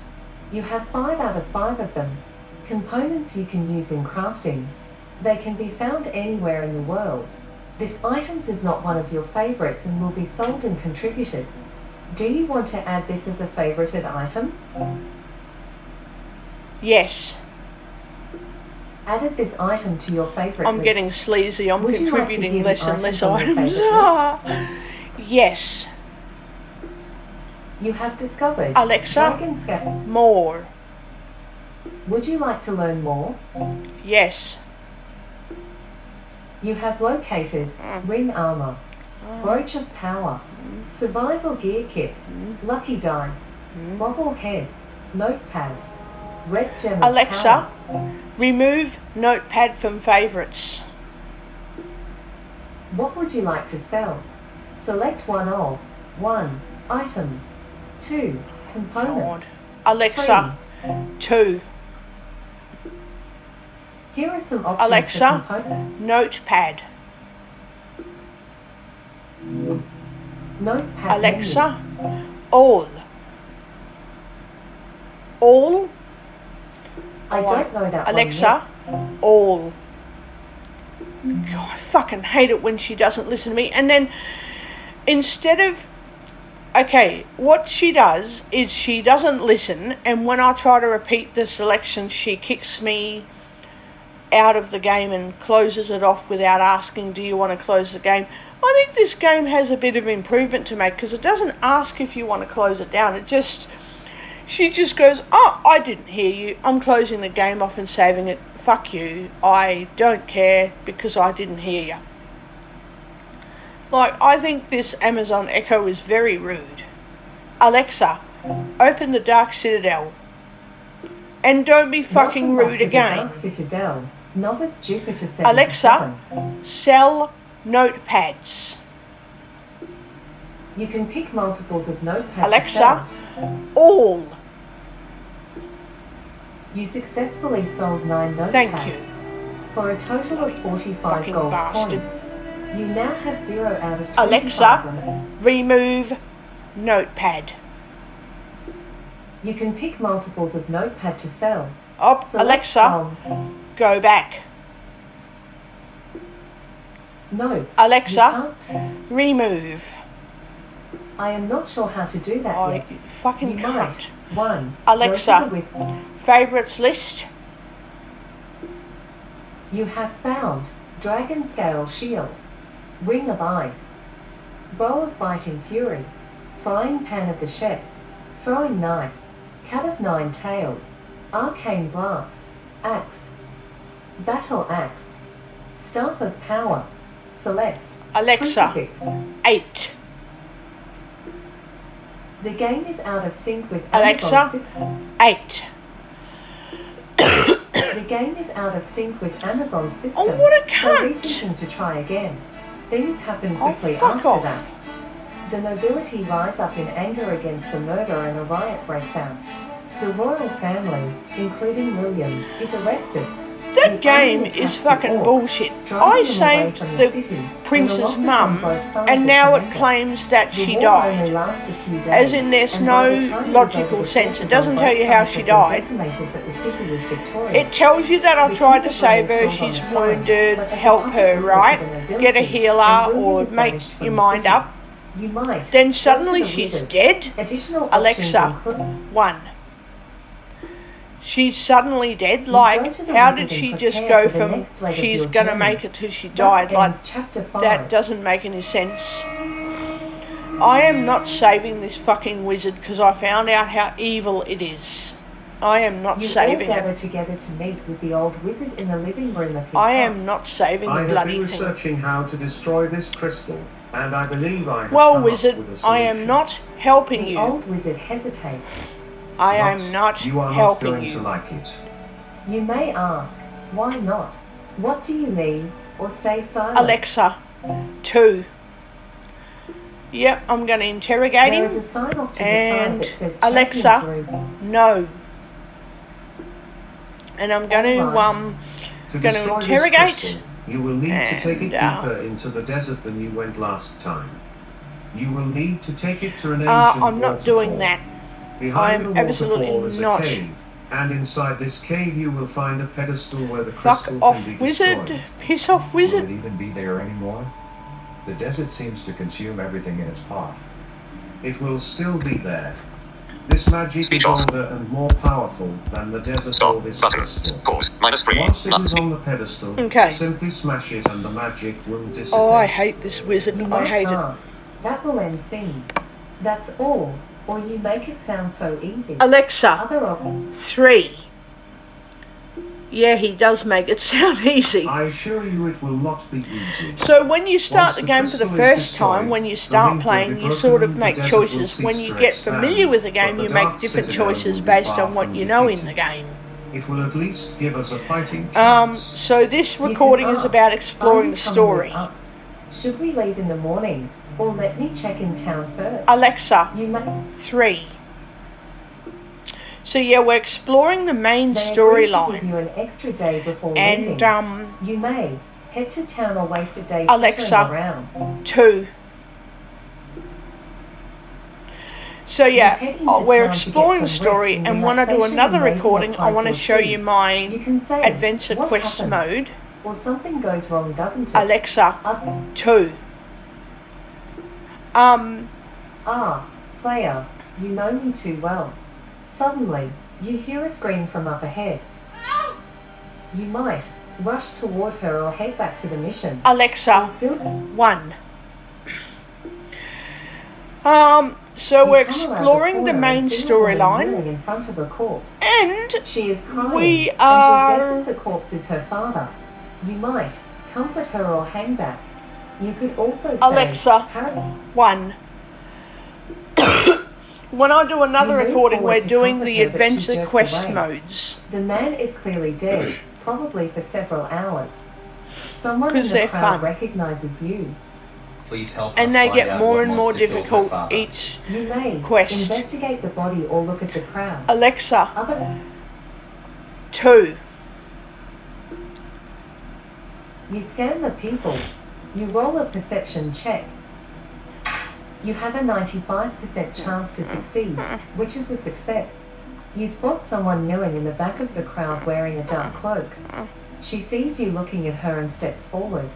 You have 5 out of 5 of them. Components you can use in crafting. They can be found anywhere in the world. This items is not one of your favorites and will be sold and contributed. Do you want to add this as a favorited item? Yes, Added this item to your favorite I'm list. getting sleazy. I'm Would you like to contributing hear the less and less items on your items. favourite Yes, You have discovered Alexa? Dragon Scale. more. Would you like to learn more? Yes. You have located Ring Armor, Brooch of Power, Survival Gear Kit, Lucky Dice, Bobble Head, Notepad, Red Gem of Alexa, Power. remove notepad from favorites. What would you like to sell? Select one of 1. Items, 2. God. Components. Alexa, 2. Here are some options Alexa? for component. Notepad. Notepad Alexa, all. All. menu. I don't know that Alexa, one all. God, I fucking hate it when she doesn't listen to me. And then instead of, okay, what she does is she doesn't listen, and when I try to repeat the selection, she kicks me out of the game and closes it off without asking, do you want to close the game? I think this game has a bit of improvement to make, because it doesn't ask if you want to close it down. She just goes, oh, I didn't hear you. I'm closing the game off and saving it. Fuck you. I don't care because I didn't hear you. Like, I think this Amazon Echo is very rude. Alexa, open the Dark Citadel. And don't be fucking Welcome back rude to the again. Dark Citadel. Novice Jupiter 77. Alexa, sell notepads. You can pick multiples of notepad to Alexa, sell. all. You successfully sold 9 notepads. Thank you. For a total of 45 Fucking gold bastard. coins. You now have 0 out of 25 Alexa, remaining. remove notepad. You can pick multiples of notepad to sell. Up, Select Alexa, from- go back. No. Alexa, You can't. remove. I am not sure how to do that Oh, yet. you fucking You might. cunt. 1. Alexa. Go to the wizard. Favourites list. You have found Dragon Scale Shield, Ring of Ice, Bow of Biting Fury, Frying Pan of the Chef, Throwing Knife, Cat of 9 Tails, Arcane Blast, Axe, Battle Axe, Staff of Power, Celeste, Alexa, Crucifix. 8. The game is out of sync with Alexa. Amazon system. 8. The game is out of sync with Amazon system. Oh, what a So cunt. reason him to try again. Things happen Oh, quickly fuck after off. that. The nobility rise up in anger against the murder and a riot breaks out. The royal family, including William, is arrested. That The game army is attacks the fucking orcs, bullshit. driving I them away saved from the city, and the prince's losses on mum, both sides and are now it tremendous. claims that The she war only died. lasts a few days, As in, there's and no by the time it was logical over, the sense. It forces doesn't on tell both you how sides she had been died. decimated, but the city was victorious. It tells you that I The tried to people save her, remained she's sold on the throne, wounded, but as a help puppet her, ruler right? to the nobility, Get a healer and or William is make banished from your the mind city. up. You might Then go to suddenly the she's wizard. dead. Additional Alexa, options include 1. She's suddenly dead. You Like, go to the how wizard did she and just prepare go for the from next leg of she's your gonna journey. make it till she Thus died? Like, ends chapter 5. that doesn't make any sense. I am not saving this fucking wizard because I found out how evil it is. I am not You all saving gather it. together to meet with the old wizard in the living room of his I hut. am not saving I the have been bloody thing. researching how to destroy this crystal, and I believe I have Well, come wizard, up with a I solution. am not helping The you. old wizard hesitates. I am not You are not helping going to you. like it. You may ask, why not? What do you need? Or stay silent. Alexa, 2. Yep, I'm going to interrogate There is a him. sign off to the And side that says Alexa, Champions Room. No. And I'm going to To Gonna destroy this interrogate, crystal, you will need to take it and, deeper into the desert than you went last time. You will need to take it to an ancient I'm not doing waterfall. that. Behind I'm the absolutely waterfall is not. a cave, and inside this cave you will find a pedestal where the Fuck crystal off, can be wizard. destroyed. Piss off, Will wizard. it even be there anymore? The desert seems to consume everything in its path. It will still be there. This magic Speech is off. older and more powerful than the desert or Stop. this Button. crystal. Pause. -3. Once it Not is speak. on the pedestal, Okay. simply smash it and the magic will dissipate. Oh, I hate this wizard. You I might hate it. ask, that will end things. That's all. Or you make it sound so easy. Alexa, Other options. 3. Yeah, he does make it sound easy. I assure you it will not be easy. So when you start Once the the game for the crystal is first time, destroyed, when you the start link will playing, be you broken sort of and make the desert will choices. cease When you to get expand, familiar with the game, but you the make Dark different Citadel choices will be based far on what from you know in defeated. the game. It will at least give us a fighting chance. So this You can recording is ask, about "Are exploring you the coming story. with us? Should we leave in the morning? Or let me check in town first? Alexa, You may 3. So yeah, we're exploring the main they agree to give storyline. you an extra day before And leaving. You may head to town or waste a day Alexa. pottering around. 2. So yeah, head into we're town to get exploring the some story, rest and and when I do relaxation another and maybe recording, I apply want to for a show tea. you You my can say, adventure "What quest happens?" mode. Or something goes wrong, doesn't it? Alexa, Uh, 2. Player, you know me too well. Suddenly, you hear a scream from up ahead. You might rush toward her or head back to the mission. Alexa, Auxil- 1. So you we're come around exploring the corner and main see a woman storyline, kneeling in front of a corpse. and She is crying, we and are- she guesses the corpse is her father. You might comfort her or hang back. You could also say, Alexa. "Harry, 1. When I do another You move recording, forward we're to doing comfort the her, but she adventure jerks quest away. modes. The man is clearly dead, probably for several hours. Someone in 'Cause the they're crowd fun. recognizes you. Please help us And they find get out more what and more monster killed my difficult father. each You may quest. investigate the body or look at the crowd. Alexa, Other 2. You scan the people. You roll a perception check. You have a 95% chance to succeed, which is a success. You spot someone kneeling in the back of the crowd wearing a dark cloak. She sees you looking at her and steps forward.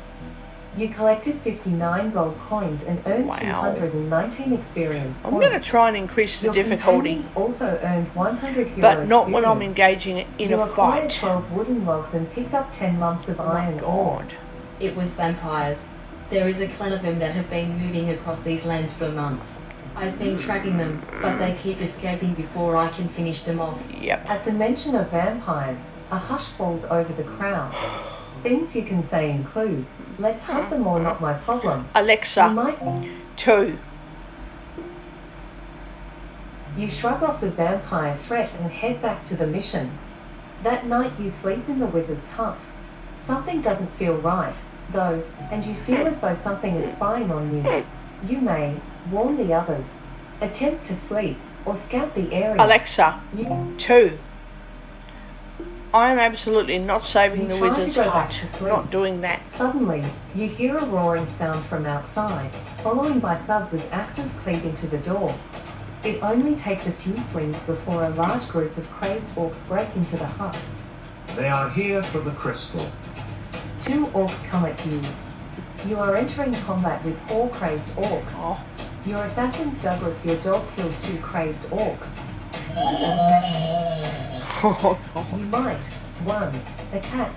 You collected 59 gold coins and earned Wow. 219 experience points. I'm going to try and increase the Your difficulty, companions also earned 100 hero but not when I'm experience. engaging in You a acquired fight. 12 wooden logs and picked up 10 lumps of Oh my iron ore. god. It was vampires. There is a clan of them that have been moving across these lands for months. I've been tracking them, but they keep escaping before I can finish them off. Yep. At the mention of vampires, a hush falls over the crowd. Things you can say include, let's hunt them or not my problem. You Alexa, might 2. You shrug off the vampire threat and head back to the mission. That night you sleep in the wizard's hut. Something doesn't feel right, though, and you feel as though something is spying on you. You may warn the others, attempt to sleep, or scout the area. Alexa, You, 2. I am absolutely not saving You the try to wizard's go back hut. to sleep. Not doing that. Suddenly, you hear a roaring sound from outside, following by thuds as axes cleave into the door. It only takes a few swings before a large group of crazed orcs break into the hut. They are here for the crystal. 2 orcs come at you. You are entering combat with 4 crazed orcs. Oh. Your assassins Douglas, your dog killed 2 crazed orcs. You might 1. Attack.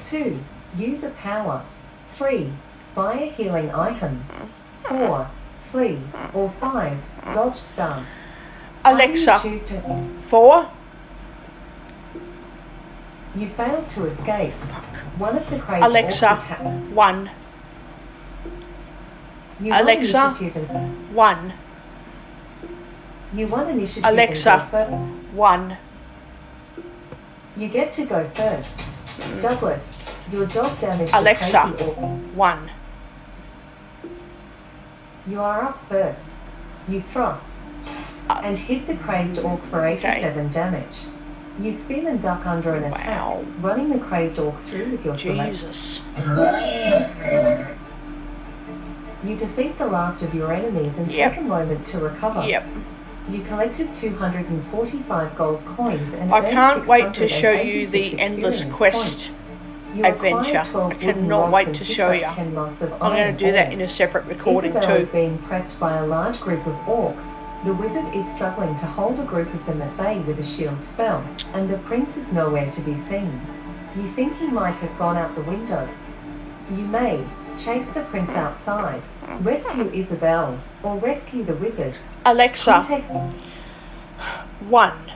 2. Use a power. 3. Buy a healing item. 4. Flee. Or 5. Dodge stance. Alexa, How do you choose to... 4. You failed to escape. One of the crazed Alexa, orcs attacked. 1. You won Alexa. initiative and 1. you won initiative Alexa. and go first. 1. You get to go first. Douglas, your dog damaged Alexa. the crazy orc. 1. You are up first. You thrust and hit the crazed orc for 87 damage. You spin and duck under an attack, Wow. running the crazed orc through with your select. Jesus. You defeat the last of your enemies and Yep. take a moment to recover. Yep. You collected 245 gold coins and I earned can't wait to show you 686 the endless experience quest points. You acquired adventure. 12 I wooden cannot logs wait and to picked show up you. 10 lumps of I'm going iron to do that ore. in a separate recording Isabel is too. being pressed by a large group of orcs. The wizard is struggling to hold a group of them at bay with a shield spell, and the prince is nowhere to be seen. You think he might have gone out the window. You may chase the prince outside, rescue Isabel, or rescue the wizard. Alexa, Context 1.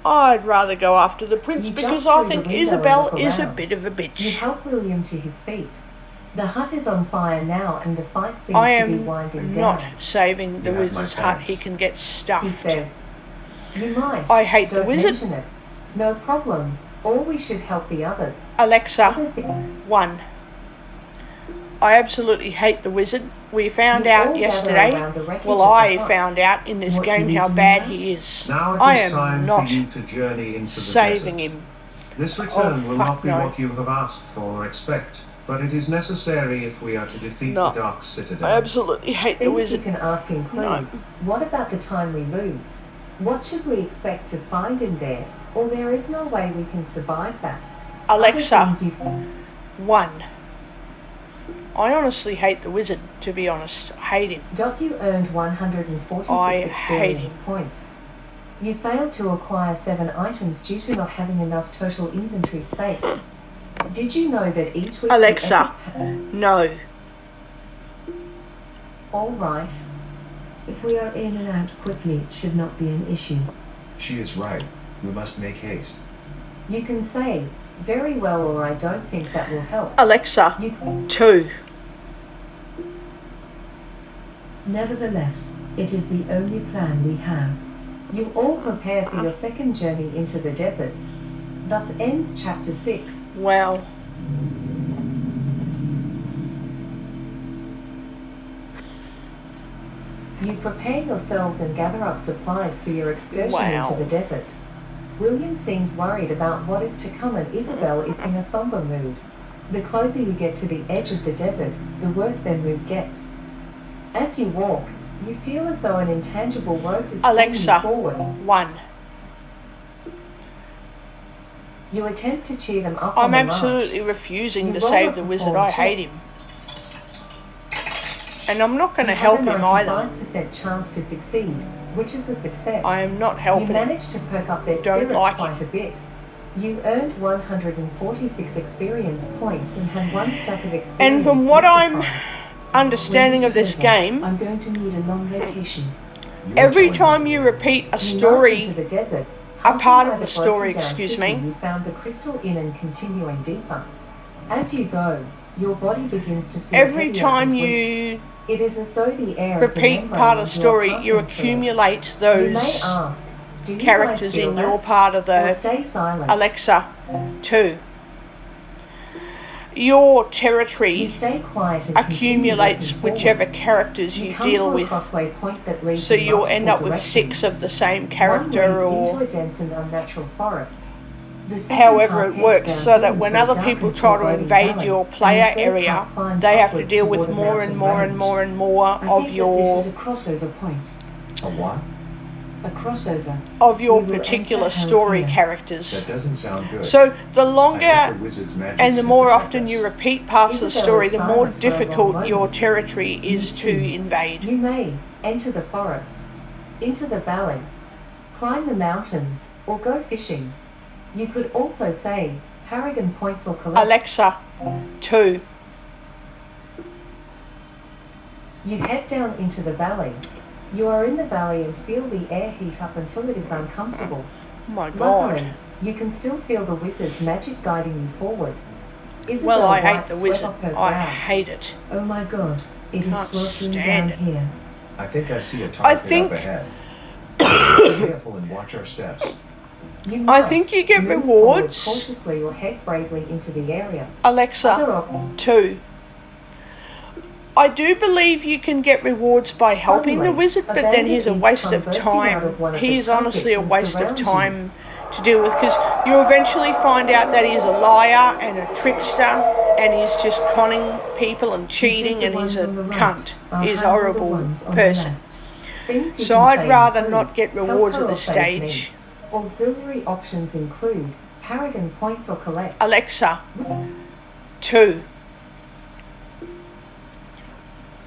I'd rather go after the prince You because jump I through think the window and Isabel look is a around. bit of a You bitch. help William to his feet. The hut is on fire now and the fight seems I to be am winding not down. saving the You have my wizard's hut. thanks. He can get He stuffed. says, you might. I hate the Don't wizard. mention it. No problem. Or we should help the others. Alexa, Other thi- 1. I absolutely hate the wizard. We found You all out gather yesterday. around the wreckage Well, of the I hut. found out in this What game do we how do bad now? he is. Now I it is am time not for you to journey into the saving desert. him. This return will fuck not be no. what you have asked for or expect, but it is necessary if we are to defeat No. the Dark Citadel. I absolutely hate the Things you wizard. can ask include, No. what about the time we lose? What should we expect to find in there? Or there is no way we can survive that. Alexa, Other things you- 1. I honestly hate the wizard, to be honest. I hate him. You earned 146 I hate experience him. points. You failed to acquire 7 items due to not having enough total inventory space. Did you know that each week... Alexa. No. Alright. If we are in and out quickly, it should not be an issue. She is right. We must make haste. You can say, very well, or I don't think that will help. Alexa, You 2. Nevertheless, it is the only plan we have. You all prepare for your second journey into the desert. Thus ends chapter 6. Wow. You prepare yourselves and gather up supplies for your excursion Wow. into the desert. William seems worried about what is to come and Isabel is in a somber mood. The closer you get to the edge of the desert, the worse their mood gets. As you walk, you feel as though an intangible rope is pulling Alexa, you forward. 1. You attempt to cheer them up on I'm the march. absolutely refusing You to roll save up the a wizard. form I check. hate him. And I'm not going to You help have a him either. 95% chance to succeed, which is a success. I am not You helping him. managed to perk up their Don't spirits like quite a bit. You earned 146 experience points and had 1 stack of experience. And from what I'm multiplied. understanding of this game, I'm going to need a long vacation. every time you repeat a You march into story, the desert. a Passing part by of the broken story, down excuse city, me. You found the Crystal Inn and continuing deeper. As you go, your body begins to feel every heavier time and weak. you It is as though the air is a repeat membrane part of the and you are story, you passing through it. accumulate You may those ask, do you characters guys feel in that? your part of Or the stay silent. Alexa. 2. Your You territory stay quiet and accumulates continue walking whichever forward. characters you come deal to a with. crossway point that leads So in you'll end up multiple with 6 directions. of the same One character, leads into or a dense and unnatural forest. The second however path it heads works, down so that into when a other dark people and try to foreboding invade valley, your and player the third area, path climbs they have to upwards deal with toward a more and mountain more and range. more and more I of think that this your is a crossover point. A what? A crossover. of your We will particular enter hell story here. characters. That doesn't sound good. So the I hope longer the wizard's magic and the can more protect often us. you repeat parts of the Isabel story, is the more silent for a long difficult your moment. territory is to too. invade. You may enter the forest, into the valley, climb the mountains, or go fishing. You could also say, Harrigan points or collect. Alexa, 2. You head down into the valley. You are in the valley and feel the air heat up until it is uncomfortable. Oh my god. Luckily, you can still feel the wizard's magic guiding you forward. Isabel Well, I hate wipes the sweat wizard. off her I brow. hate it. Oh my god, it is Can't sweltering stand down it. here. I think I see a I target think- up ahead. Be careful and watch our steps. You I might think you get move rewards. forward cautiously or head bravely into the area. Alexa, Other op- 2. I do believe you can get rewards by helping the Suddenly, wizard, a but then he's a bandit waste come of bursting out time. of one of the He's honestly a pockets and waste of surround you. time to deal with, because you eventually find out that he's a liar and a trickster, and he's just conning people and cheating, You and take the he's ones a on the right. cunt. I'll He's a handle the horrible ones on the person. left. Things you So can I'd say rather include, not get rewards help at her this or save stage. me. Auxiliary options include Harrigan points or collect. Alexa, 2.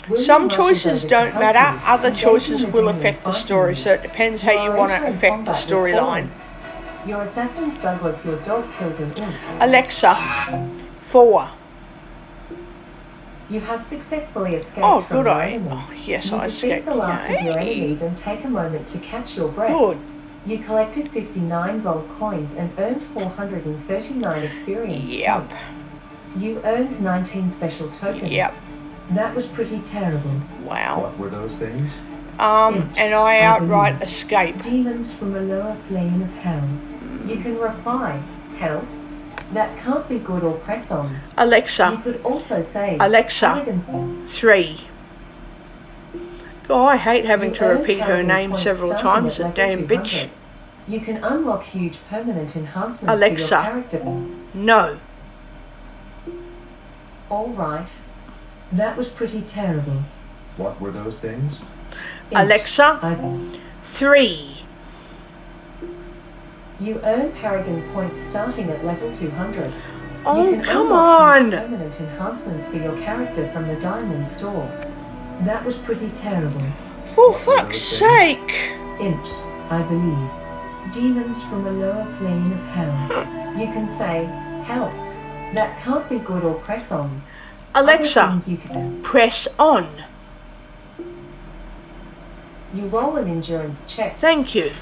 William Some rushes choices over to don't help matter, you, other engaging choices the will demons affect the fighting story, you. so it depends how you are want to entering affect the combat with storyline. thorns. Your assassin's Douglas, your dog killed an imp. Alexa, 4. You have successfully escaped Oh, from good, your I. enemy. Oh, yes, You I defeat escaped. the last of your Yay. enemies and take a moment to catch your breath. Good. You collected 59 gold coins and earned 439 experience Yep. points. You earned 19 special tokens. Yep. That was pretty terrible. Wow. What were those things? And I outright escaped. Demons from a lower plane of hell. You can reply, hell, that can't be good, or press on. You Alexa, could also say, Alexa. Harrigan 3. Oh, I hate having You to earn repeat her Harrigan name points several starting times, at a level damn 200. bitch. You can unlock huge permanent enhancements Alexa. for your character. No. All right. That was pretty terrible. What were those things? Alexa, I 3. You earn Harrigan points starting at level 200. Oh, you can come unlock huge on. permanent enhancements for your character from the diamond store. that was pretty terrible. For What were fuck's those things? sake. Imps, I believe. Demons from a lower plane of hell. You can say, help, that can't be good, or press on. Other Alexa, things you can press on. You roll an endurance check. Thank you.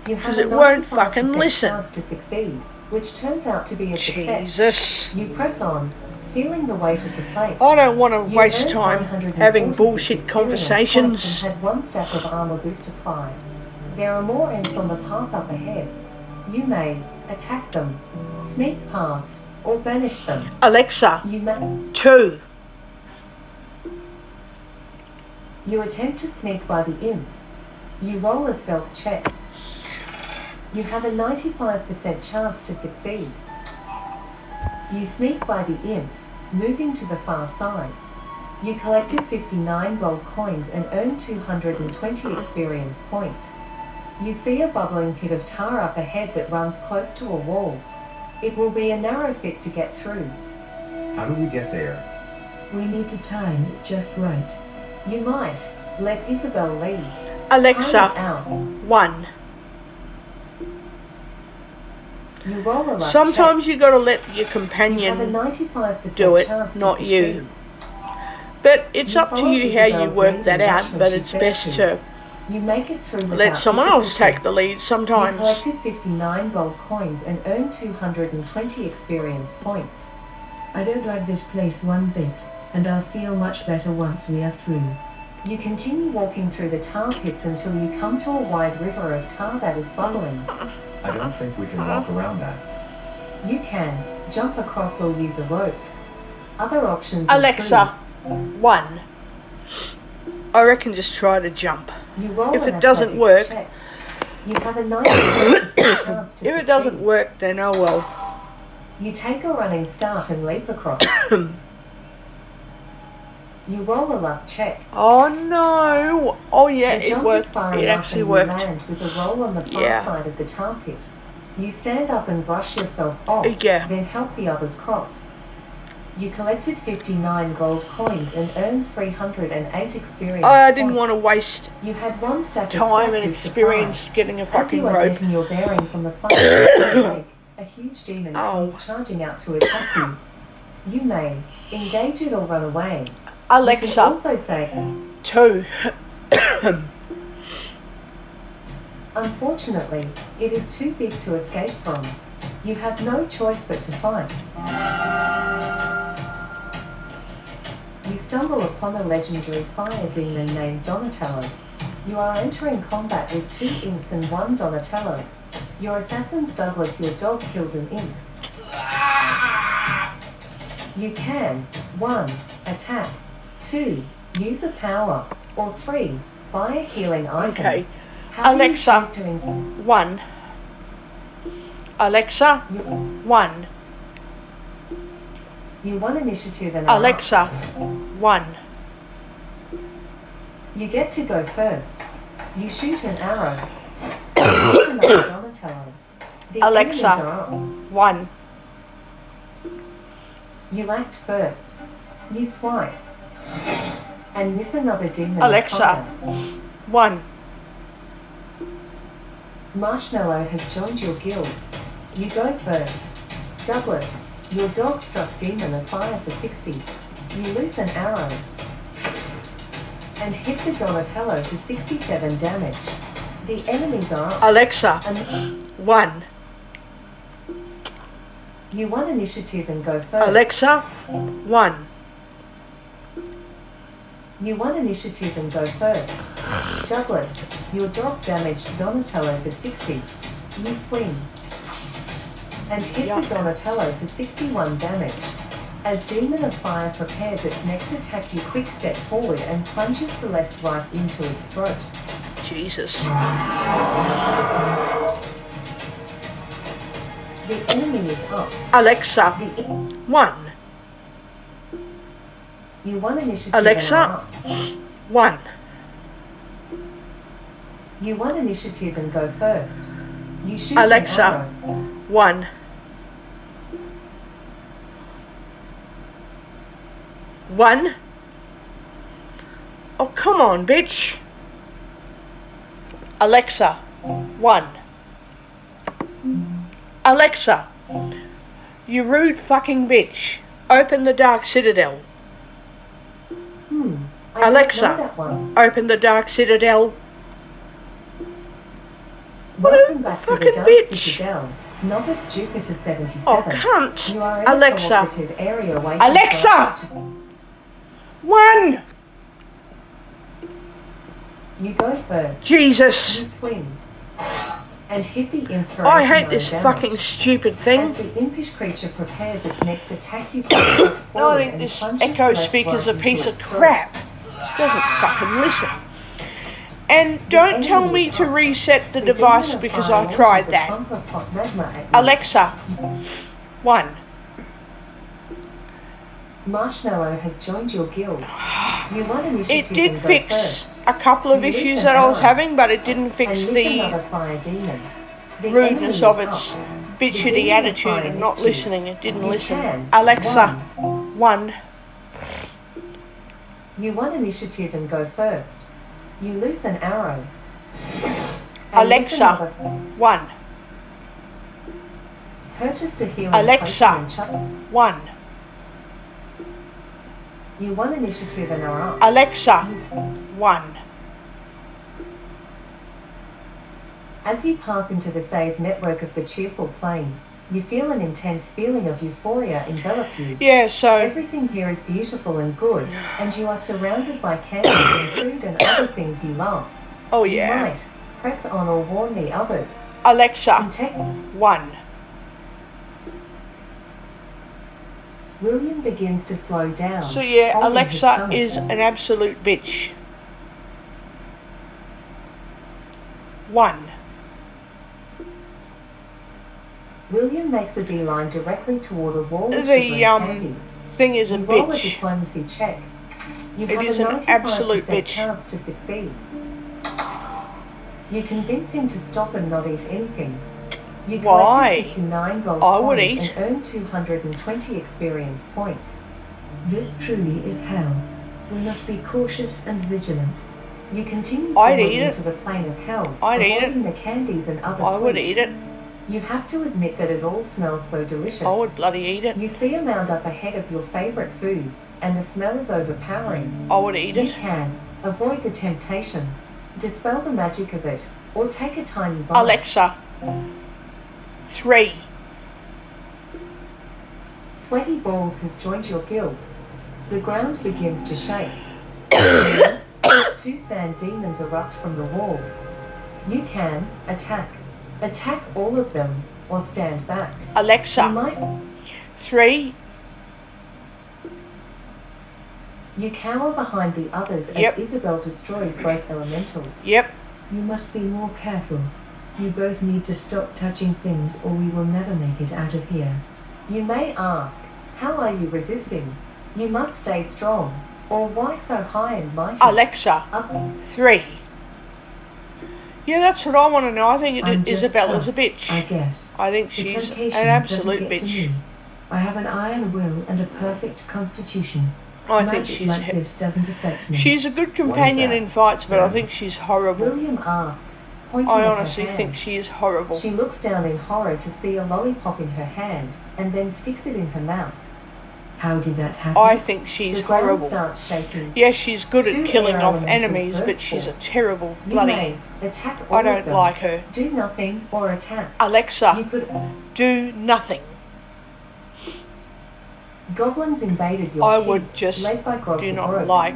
You have 'Cause a it won't 95% fucking listen. chance to succeed, which turns out to be a success. Jesus. You press on, Feeling the weight of the place. I don't want to You waste earned time 146 having bullshit experience conversations. points and had 1 stack of armor boost applied. There are more imps on the path up ahead. You may attack them, sneak past, or banish them. Alexa, You may. 2. You attempt to sneak by the imps. You roll a stealth check. You have a 95% chance to succeed. You sneak by the imps, moving to the far side. You collected 59 gold coins and earned 220 experience points. You see a bubbling pit of tar up ahead that runs close to a wall. It will be a narrow fit to get through. How do we get there? We need to time it just right. You might let Isabel lead. Alexa, Time it out. 1. You roll a luck Sometimes check. you gotta let your You have a companion 95% do it, chance to not you. succeed. But it's You up to follow you how you Isabel's work lead that and out, rush when but she it's says best to You make it through let without someone else difficulty. take the lead You sometimes. collected 59 gold coins and earned 220 experience points. I don't like this place one bit, and I'll feel much better once we are through. You continue walking through the tar pits until you come to a wide river of tar that is bubbling. I don't think we can walk around that. You can jump across or use a rope. Other options Alexa, 1. I reckon just try to jump. include, you roll if an it doesn't athletics work- check. You have a 95% chance to If it doesn't succeed. work, then oh well. You take a running start and leap across. You roll a luck check. Oh no! Oh yeah, The it jump worked. is far It enough actually and worked. you land with a roll on the far Yeah. side of the tar pit. You stand up and brush yourself off, Yeah. then help the others cross. You collected 59 gold coins and earned 308 experience I didn't points. want to waste You had 1 stack of time stack and boost experience getting a applied. As fucking you are rope. getting your bearings on the far side of the lake, a huge demon Oh. comes charging out to attack you. You may engage it or run away. You can Alexa, also say, 2. unfortunately, it is too big to escape from. You have no choice but to fight. You stumble upon a legendary fire demon named Donatello. You are entering combat with 2 imps and 1 Donatello. Your assassins Douglas, your dog, killed an imp. You can 1. Attack, 2. Use a power, or 3. Buy a healing item. Okay. How do you Alexa. choose to 1. Alexa, 1. You won initiative and are up. Alexa, 1. You get to go first. You shoot an arrow. Use another Donatello. The Alexa. enemies are up. 1. You act first. You swipe. And miss another demon. in Alexa. combat. 1. Marshmallow has joined your guild. You go first. Douglas, your dog struck demon of fire for 60. You loose an arrow. And hit the Donatello for 67 damage. The enemies are up. Alexa, And 1. you won initiative and go first. Alexa, 1. You won initiative and go first. Douglas, your dog damaged Donatello for 60. You swing. And hit Yuck. the Donatello for 61 damage. As Demon of Fire prepares its next attack, you quick step forward and plunges Celeste right into its throat. Jesus. The enemy is up. Alexa, The 1. you won initiative Alexa. and are up. 1. You won initiative and go first. You shoot Alexa. an arrow. 1. 1. Oh, come on, bitch. Alexa, 1. Alexa, you rude fucking bitch. Open the Dark Citadel. I Alexa. don't know that one. Open the Dark Citadel. Welcome back to the fucking Dark bitch. Citadel. Novice Jupiter 77. Oh, cunt. You are in Alexa. a cooperative area waiting Alexa. for us to- 1. You go first. Jesus. You swing. And hit the inspiration. I hate this damage. fucking stupid As thing. the impish creature prepares its next attack, you can step No, forward I think and this plunge Echo your left speaker's a right piece into of its throat. crap. Doesn't fucking listen. And don't tell me to reset the device because I tried that. Alexa. 1. Marshmallow has joined your guild. You want initiative It did and go fix first. a couple of You issues listen that I was out. having, but it didn't And fix listen the another fire demon. The rudeness enemy of is its up. bitchy The demon of attitude fire and not missed you. listening. It didn't You listen. can. Alexa. 1. 1. You want initiative and go first. You loose an arrow. And Alexa. listen another- 1. Purchased a healing Alexa. potion and chuck- 1. You want initiative and are up. Alexa. You s- 1. As you pass into the saved network of the cheerful plane, you feel an intense feeling of euphoria envelop you. Yeah, so Everything here is beautiful and good, and you are surrounded by candles and food and other things you love. oh You yeah. might press on or warn the others. Alexa. Protect. 1. William begins to slow down. So yeah, holding his Alexa stomach. is an absolute bitch. 1. William makes a beeline directly toward a wall of The, sugar and candies. Thing is a You roll a bitch. diplomacy check. You It have is a an 95% absolute bitch. chance to succeed. You convince him to stop and not eat anything. You Why? collected 59 gold I would coins eat. and earned 220 experience points. This truly is hell. We must be cautious and vigilant. You continue I'd forward eat it. into the plane of hell, I'd eat it. avoiding the candies and other I would sweets. eat it. You have to admit that it all smells so delicious. I would bloody eat it. You see a mound up ahead of your favorite foods, and the smell is overpowering. I would eat You it. can avoid the temptation, dispel the magic of it, or take a tiny bite. Alexa. 3. Sweaty Balls has joined your guild. The ground begins to shake. 2 sand demons erupt from the walls. You can attack. Attack all of them, or stand back. You Alexa. might. 3. You cower behind the others as Yep. Isabel destroys both elementals. Yep. You must be more careful. You both need to stop touching things or we will never make it out of here. You may ask, how are you resisting? You must stay strong. Or why so high and mighty? Alexa. Up. 3. Yeah, that's what I want to know. I think I'm just Isabella's a tough, bitch. I guess. I think The she's temptation an absolute doesn't get to bitch. me. I have an iron will and a perfect constitution. I think Magic she's like this doesn't affect me. she's a good companion that? in fights, but I Yeah. think she's horrible. William asks, pointing I at her honestly hand. think she is horrible. She looks down in horror to see a lollipop in her hand, and then sticks it in her mouth. How did that happen? I think she's The ground horrible. starts shaking. Yes, she's good Two at killing air off elementals enemies, but burst she's a forth. terrible You bloody. may attack all I of don't them. like her. Do nothing or attack. Alexa, You could. do nothing. Goblins invaded your I keep, would just led by Grog do the not Grog. like.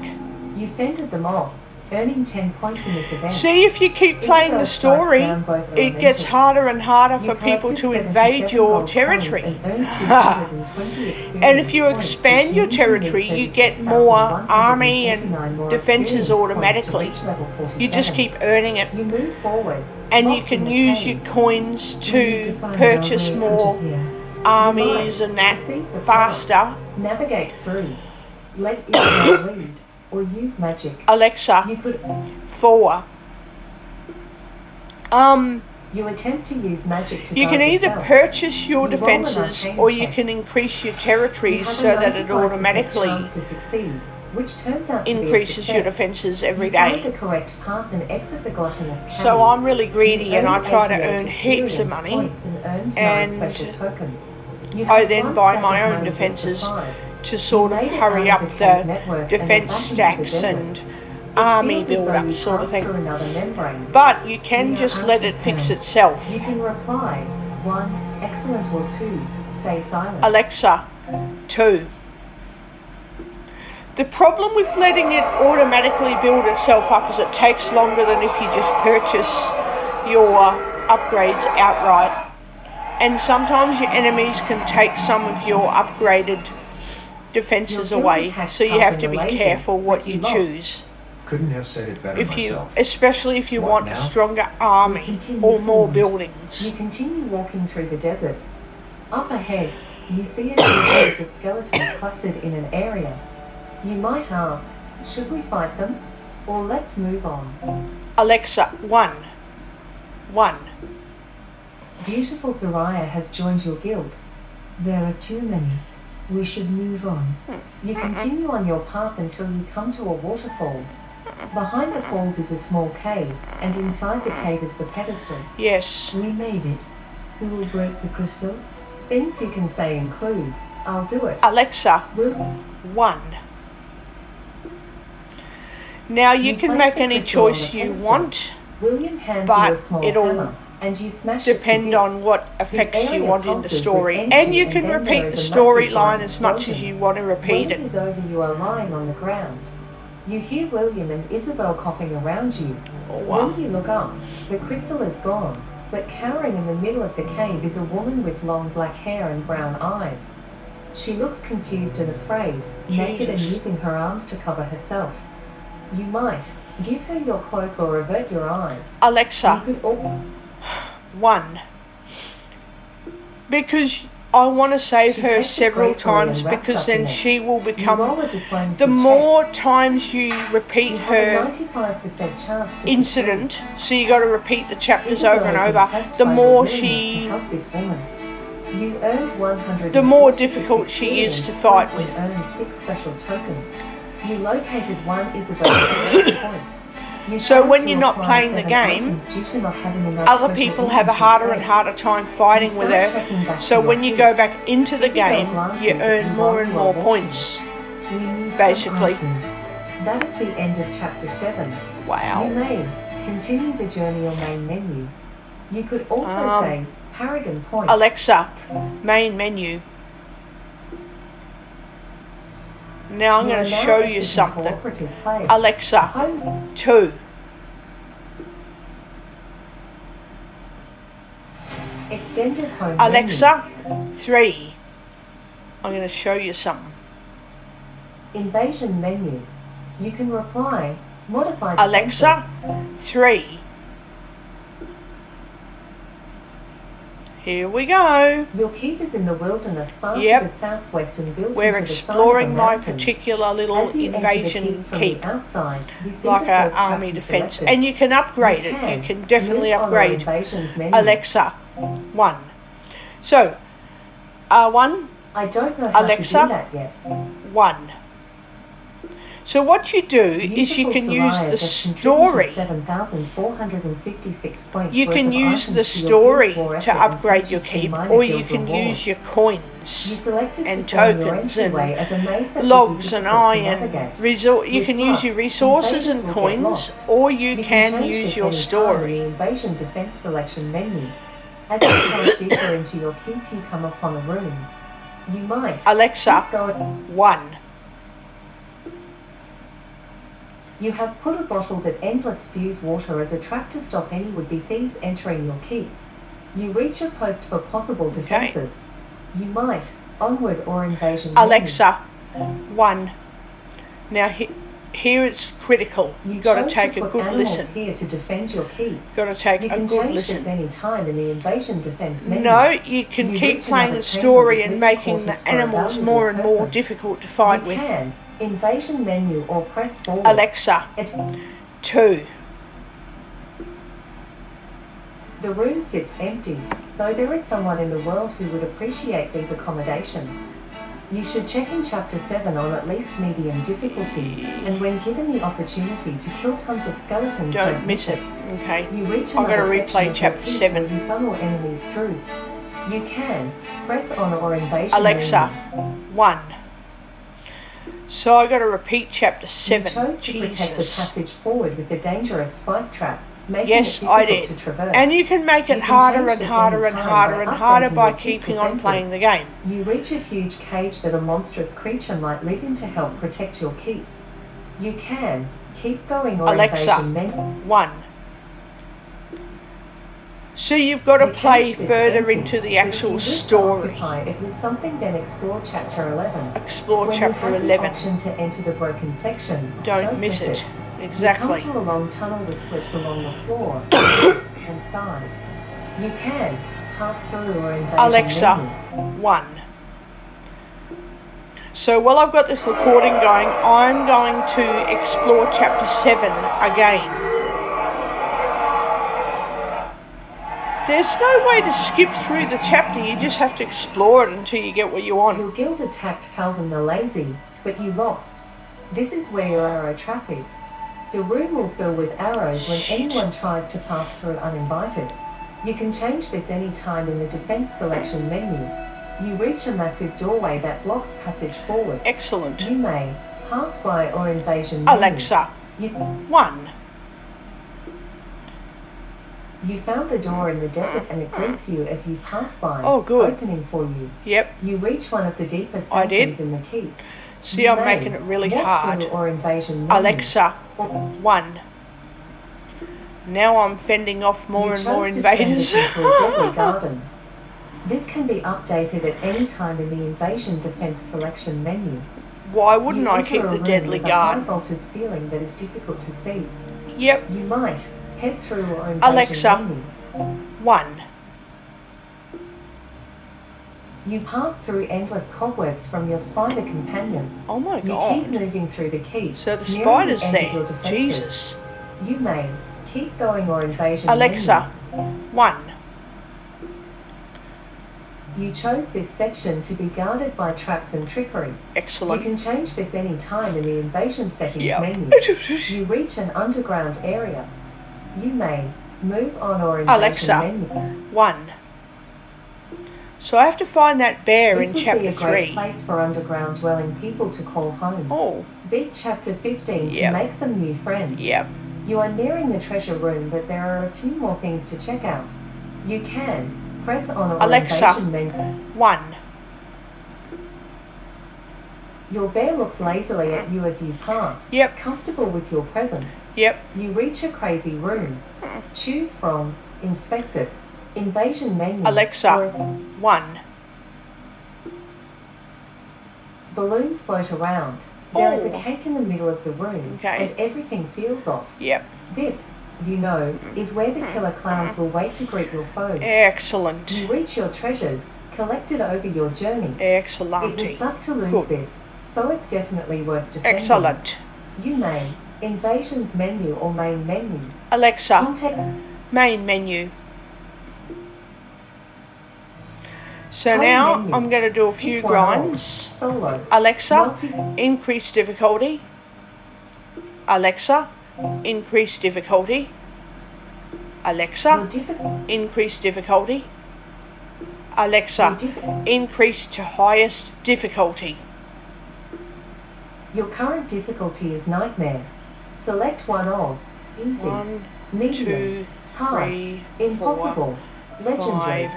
You fended them off, earning 10 points in this event. See, if you keep playing the story, it gets harder and harder for people to invade your territory. And if you expand your territory, you get more army and defenses automatically. You just keep earning it. You move forward, And you lost in can the use your caves. coins We need to find our purchase way out more of here. armies and that Receive the faster. Navigate through. Let Israel lead, or use magic. Alexa, You could. 4. You attempt to use magic to You guide can either yourself. purchase your You roll an defenses arcane or you check. can increase your You territory have a so that it 95% automatically chance to succeed, which turns out to be a increases your success. defenses every You find day. the correct path and exit the gluttonous cave. So I'm really greedy You and I earn try to 88 earn heaps of experience money. points and earned 9 and special tokens. You I have then one buy stack my of own money defenses supplied. to sort of You made it hurry out up of the cave the network and defense back into the stacks desert. and It army feels as build though up you sort of passed through thing. another membrane. But you can We are just out let of it fix hell. itself. You can reply, 1. Excellent or 2. Stay silent. Alexa, 2. The problem with letting it automatically build itself up is it takes longer than if you just purchase your upgrades outright. And sometimes your enemies can take some of your upgraded defenses away, so you have to be careful what you choose. Couldn't have said it better myself. Especially if you What want now? a stronger army or more buildings. You continue walking through the desert. Up ahead, you see a group of skeletons clustered in an area. You might ask, should we fight them? Or let's move on. Alexa, 1. 1. Beautiful Soraya has joined your guild. There are too many. We should move on. You continue on your path until you come to a waterfall. Behind the falls is a small cave, and inside the cave is the pedestal. Yes. We made it. Who will break the crystal? Things you can say include, I'll do it. Alexa, Will 1. Now you can place make the any crystal on choice the you pedestal. want, William hands but you a small it'll hammer, and you smash it to depend bits. on what effects you area want in the pulses with story. energy, And you and can then repeat there the is a massive storyline light as much as explosion. you want to repeat When it it. is over, you are lying on the ground. You hear William and Isabel coughing around you. Oh, wow. When you look up, the crystal is gone, but cowering in the middle of the cave is a woman with long black hair and brown eyes. She looks confused and afraid, naked and Jesus. using her arms to cover herself. You might give her your cloak or avert your eyes. Alexa, You could all 1. Because I want to save She her takes a several great boy and times, wraps because up in then it. she will You become... roll a diplomacy The check. more times you repeat You have her a 95% chance to incident, so you got to repeat the chapters Isabel over and is over, impressed the by more your willingness to she... help this woman. You earned 100. the more difficult she is to fight with. You earned 6 special tokens. You located one Isabel's point. You So failed when to you're not acquire playing the 7 game, items due to not having enough other total people have a inventory harder and space. harder time fighting You with start her. trekking back So to when your you keep. go back into the Isabel game, glances you at earn you more while and you are more walking. points. We need some Basically. answers. That is the end of chapter 7. You Wow. may continue the journey on main menu. You could also say Paragon points. Alexa, main menu. Now I'm You going are to now show you exiting something. cooperative play. Alexa, Home. 2. Extended home Alexa, 3. I'm going to show you something. menu. Invasion menu. You can reply, modify Alexa, defenses. 3. Here we go. Your keep is in the wilderness far Yep. to the southwest and built We're into the side exploring of a my mountain. particular little As you enter the invasion from keep, the outside, you see like the a first track army you defense, selected. and you can upgrade it. You can definitely move on or upgrade. invasions menu. Alexa, 1. So, 1, I don't know how Alexa? to do that yet. 1. So what you do is you Beautiful can use Soraya the just contributed story. 7,456 points You worth can of use items the to your story guild's war to effort and upgrade sent your you to keep, minor or you guild can rewards. use your You coins selected and to form your tokens entryway and as a maze that logs would be and difficult to iron. navigate. You With can use luck, your resources invaders and will get coins, lost. or you can change use this your any time in story. the invasion defense selection menu. As you dive deeper into your keep, you come upon a room. You might Alexa, keep going. 1. You have put a bottle that endless spews water as a trap to stop any would-be thieves entering your keep. You reach a post for possible defenses. You might onward or invasion menu. Alexa, 1. Now here it's critical. You You've got to chose take a put good animals listen. here to defend your keep. Got to take You a can good change this listen. any time in the invasion defense menu. No, you can You keep reach playing another the chamber story with and living making quarters the for a animals valuable more and more person. difficult to fight You with. can invasion menu or press forward. Alexa, It- 2. The room sits empty, though there is someone in the world who would appreciate these accommodations. You should check in Chapter 7 on at least medium difficulty, and when given the opportunity to kill tons of skeletons, Don't miss it. Okay. You reach I'm another going to section replay of chapter your keep 7. where you funnel enemies through. You can press on or invasion Alexa, menu. 1. So I got to repeat chapter 7. You chose to protect the Jesus. passage forward with the dangerous spike trap. making Yes, it I difficult did. to traverse. And you can make it You can harder change and this harder and anytime harder by and harder updating by your keep keeping on playing defenses. the game. You reach a huge cage that a monstrous creature might live in to help protect your keep. You can keep going or Alexa, invasion menu. 1. So you've got to The play cage sits further empty, into the but if actual you wish to story. occupy it with something, then explore chapter 11. Explore When chapter you have 11. the option to enter the broken section, Don't miss it. You Exactly. come to a long tunnel with slits along the floor and sides. You can pass through or invasion Alexa, menu. 1. So while I've got this recording going, I'm going to explore chapter 7 again. There's no way to skip through the chapter, you just have to explore it until you get what you want. Your guild attacked Calvin the Lazy, but you lost. This is where your arrow trap is. The room will fill with arrows when Shit. anyone tries to pass through uninvited. You can change this any time in the defense selection menu. You reach a massive doorway that blocks passage forward. Excellent. You may pass by or invasion menu. Alexa, You 1. You found the door in the desert and it greets you as you pass by, Oh, good. opening for you. Yep. You reach one of the deeper I did. sanctums in the keep. See, You I'm may making it really walk hard. through or invasion menu. Alexa, Or 1. Now I'm fending off more you and more chose to turn invaders. this into a deadly garden. This can be updated at any time in the invasion defense selection menu. Why wouldn't You I enter keep a the room deadly with a high guard? vaulted ceiling that is difficult to see. Yep. You might head through or invasion Alexa. menu. 1. You pass through endless cobwebs from your spider companion. Oh my You keep god. moving through the keep. So the nearing spider's end of your there. defenses. Jesus. You may keep going or invasion Alexa, 1. menu. You chose this section to be guarded by traps and trickery. You Excellent. can change this any time in the invasion settings Yep. menu. You reach an underground area. You may move on or invasion Alexa. menu. 1. So I have to find that bear This in would chapter be a great 3. place for underground dwelling people to call home. Oh, Beat chapter 15 Yep. to make some new friends. yep. You are nearing the treasure room, but there are a few more things to check out. You can press on or Alexa. invasion menu. 1. Your bear looks lazily at you as you pass. Yep. Comfortable with your presence. Yep. You reach a crazy room. Choose from Inspected, Invasion menu. Alexa. or 1. balloons float around. There is a Oh. cake in the middle of the room, Okay. and everything feels off. Yep. This, you know, is where the killer clowns will wait to greet your foes. Excellent. You reach your treasures, collected over your journeys. Excellent. It suck to lose Good. this, so it's definitely worth defending. Excellent. You may Invasions menu or main menu. Alexa, Contact main menu. So Home now menu. I'm going to do a few Pick one off. grinds. Solo. Alexa, Multi- increase difficulty. Alexa, increase difficulty. Your Alexa, diffi- increase difficulty. your Alexa, diffi- increase to highest difficulty. Your current difficulty is Nightmare. Select one of Easy, 1, Medium, 2, Hard, 3, Impossible, 4, Legendary, 5,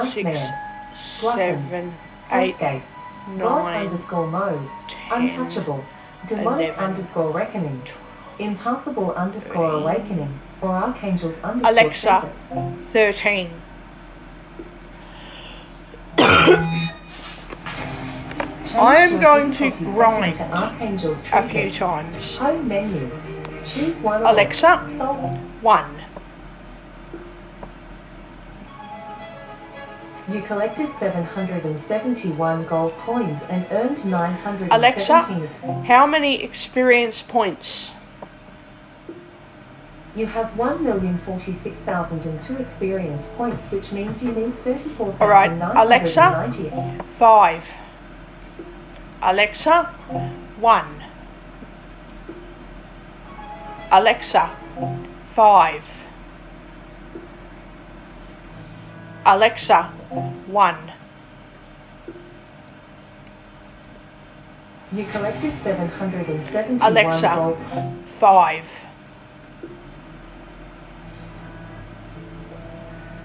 6, Nightmare, Glutton, 7, 8, Escape, God 9, _mode, 10, Untouchable, Demonic 11, _reckoning, Impossible _awakening, or Archangels Alexa. status. 13. Change I am your going to difficulty grind setting to Archangel's a few treatise. times. Home menu. Choose one of Alexa. Soul. 1. You collected 771 gold coins and earned 917 Alexa, how many experience points? You have 1,046,002 experience points, which means you need All right, Alexa. 34,990. 5. Alexa, 1. Alexa, 5. Alexa, 1. You collected 771 Alexa. gold. 5.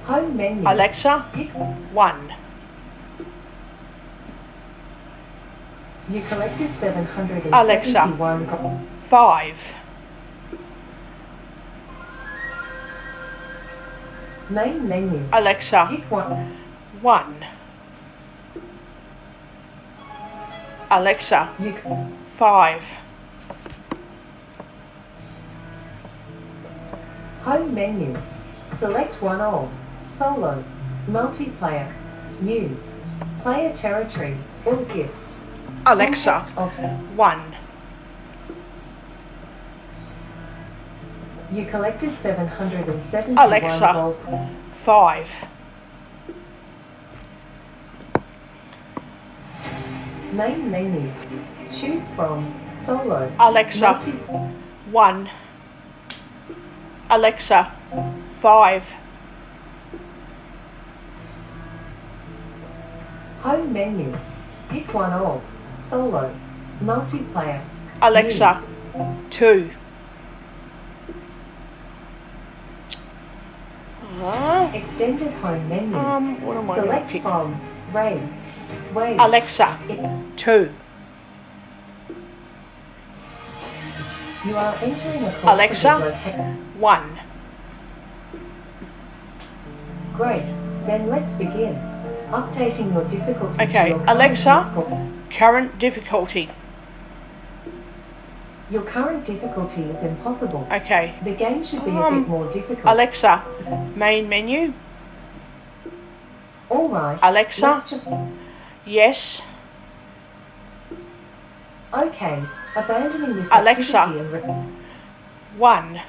Home menu. Alexa, Pick. 1. You collected 771 Alexa. gold. 5. Main menu. Alexa, Pick 1. 1. Alexa, You 5. Home menu. Select one of solo, multiplayer, news, player territory, or gifts. Alexa, Context of 1. You collected 771 Alexa. gold. 5. Main menu. Choose from solo. Alexa, multi- 1. Alexa, 5. Home menu. Pick one of solo, multiplayer. Alexa, news. 2. Extended home menu. What am I going to Select pick? from raids, waves. Alexa, 2. You are entering a Alexa. cooperative location. 1. Great. Then let's begin. Updating your difficulty Okay, to your current Alexa. score. Current difficulty. Your current difficulty is impossible. Okay. The game should be a bit more difficult. Alexa, main menu. All right. Alexa. Let's just. Yes. Okay. Abandoning this Alexa. activity and 1.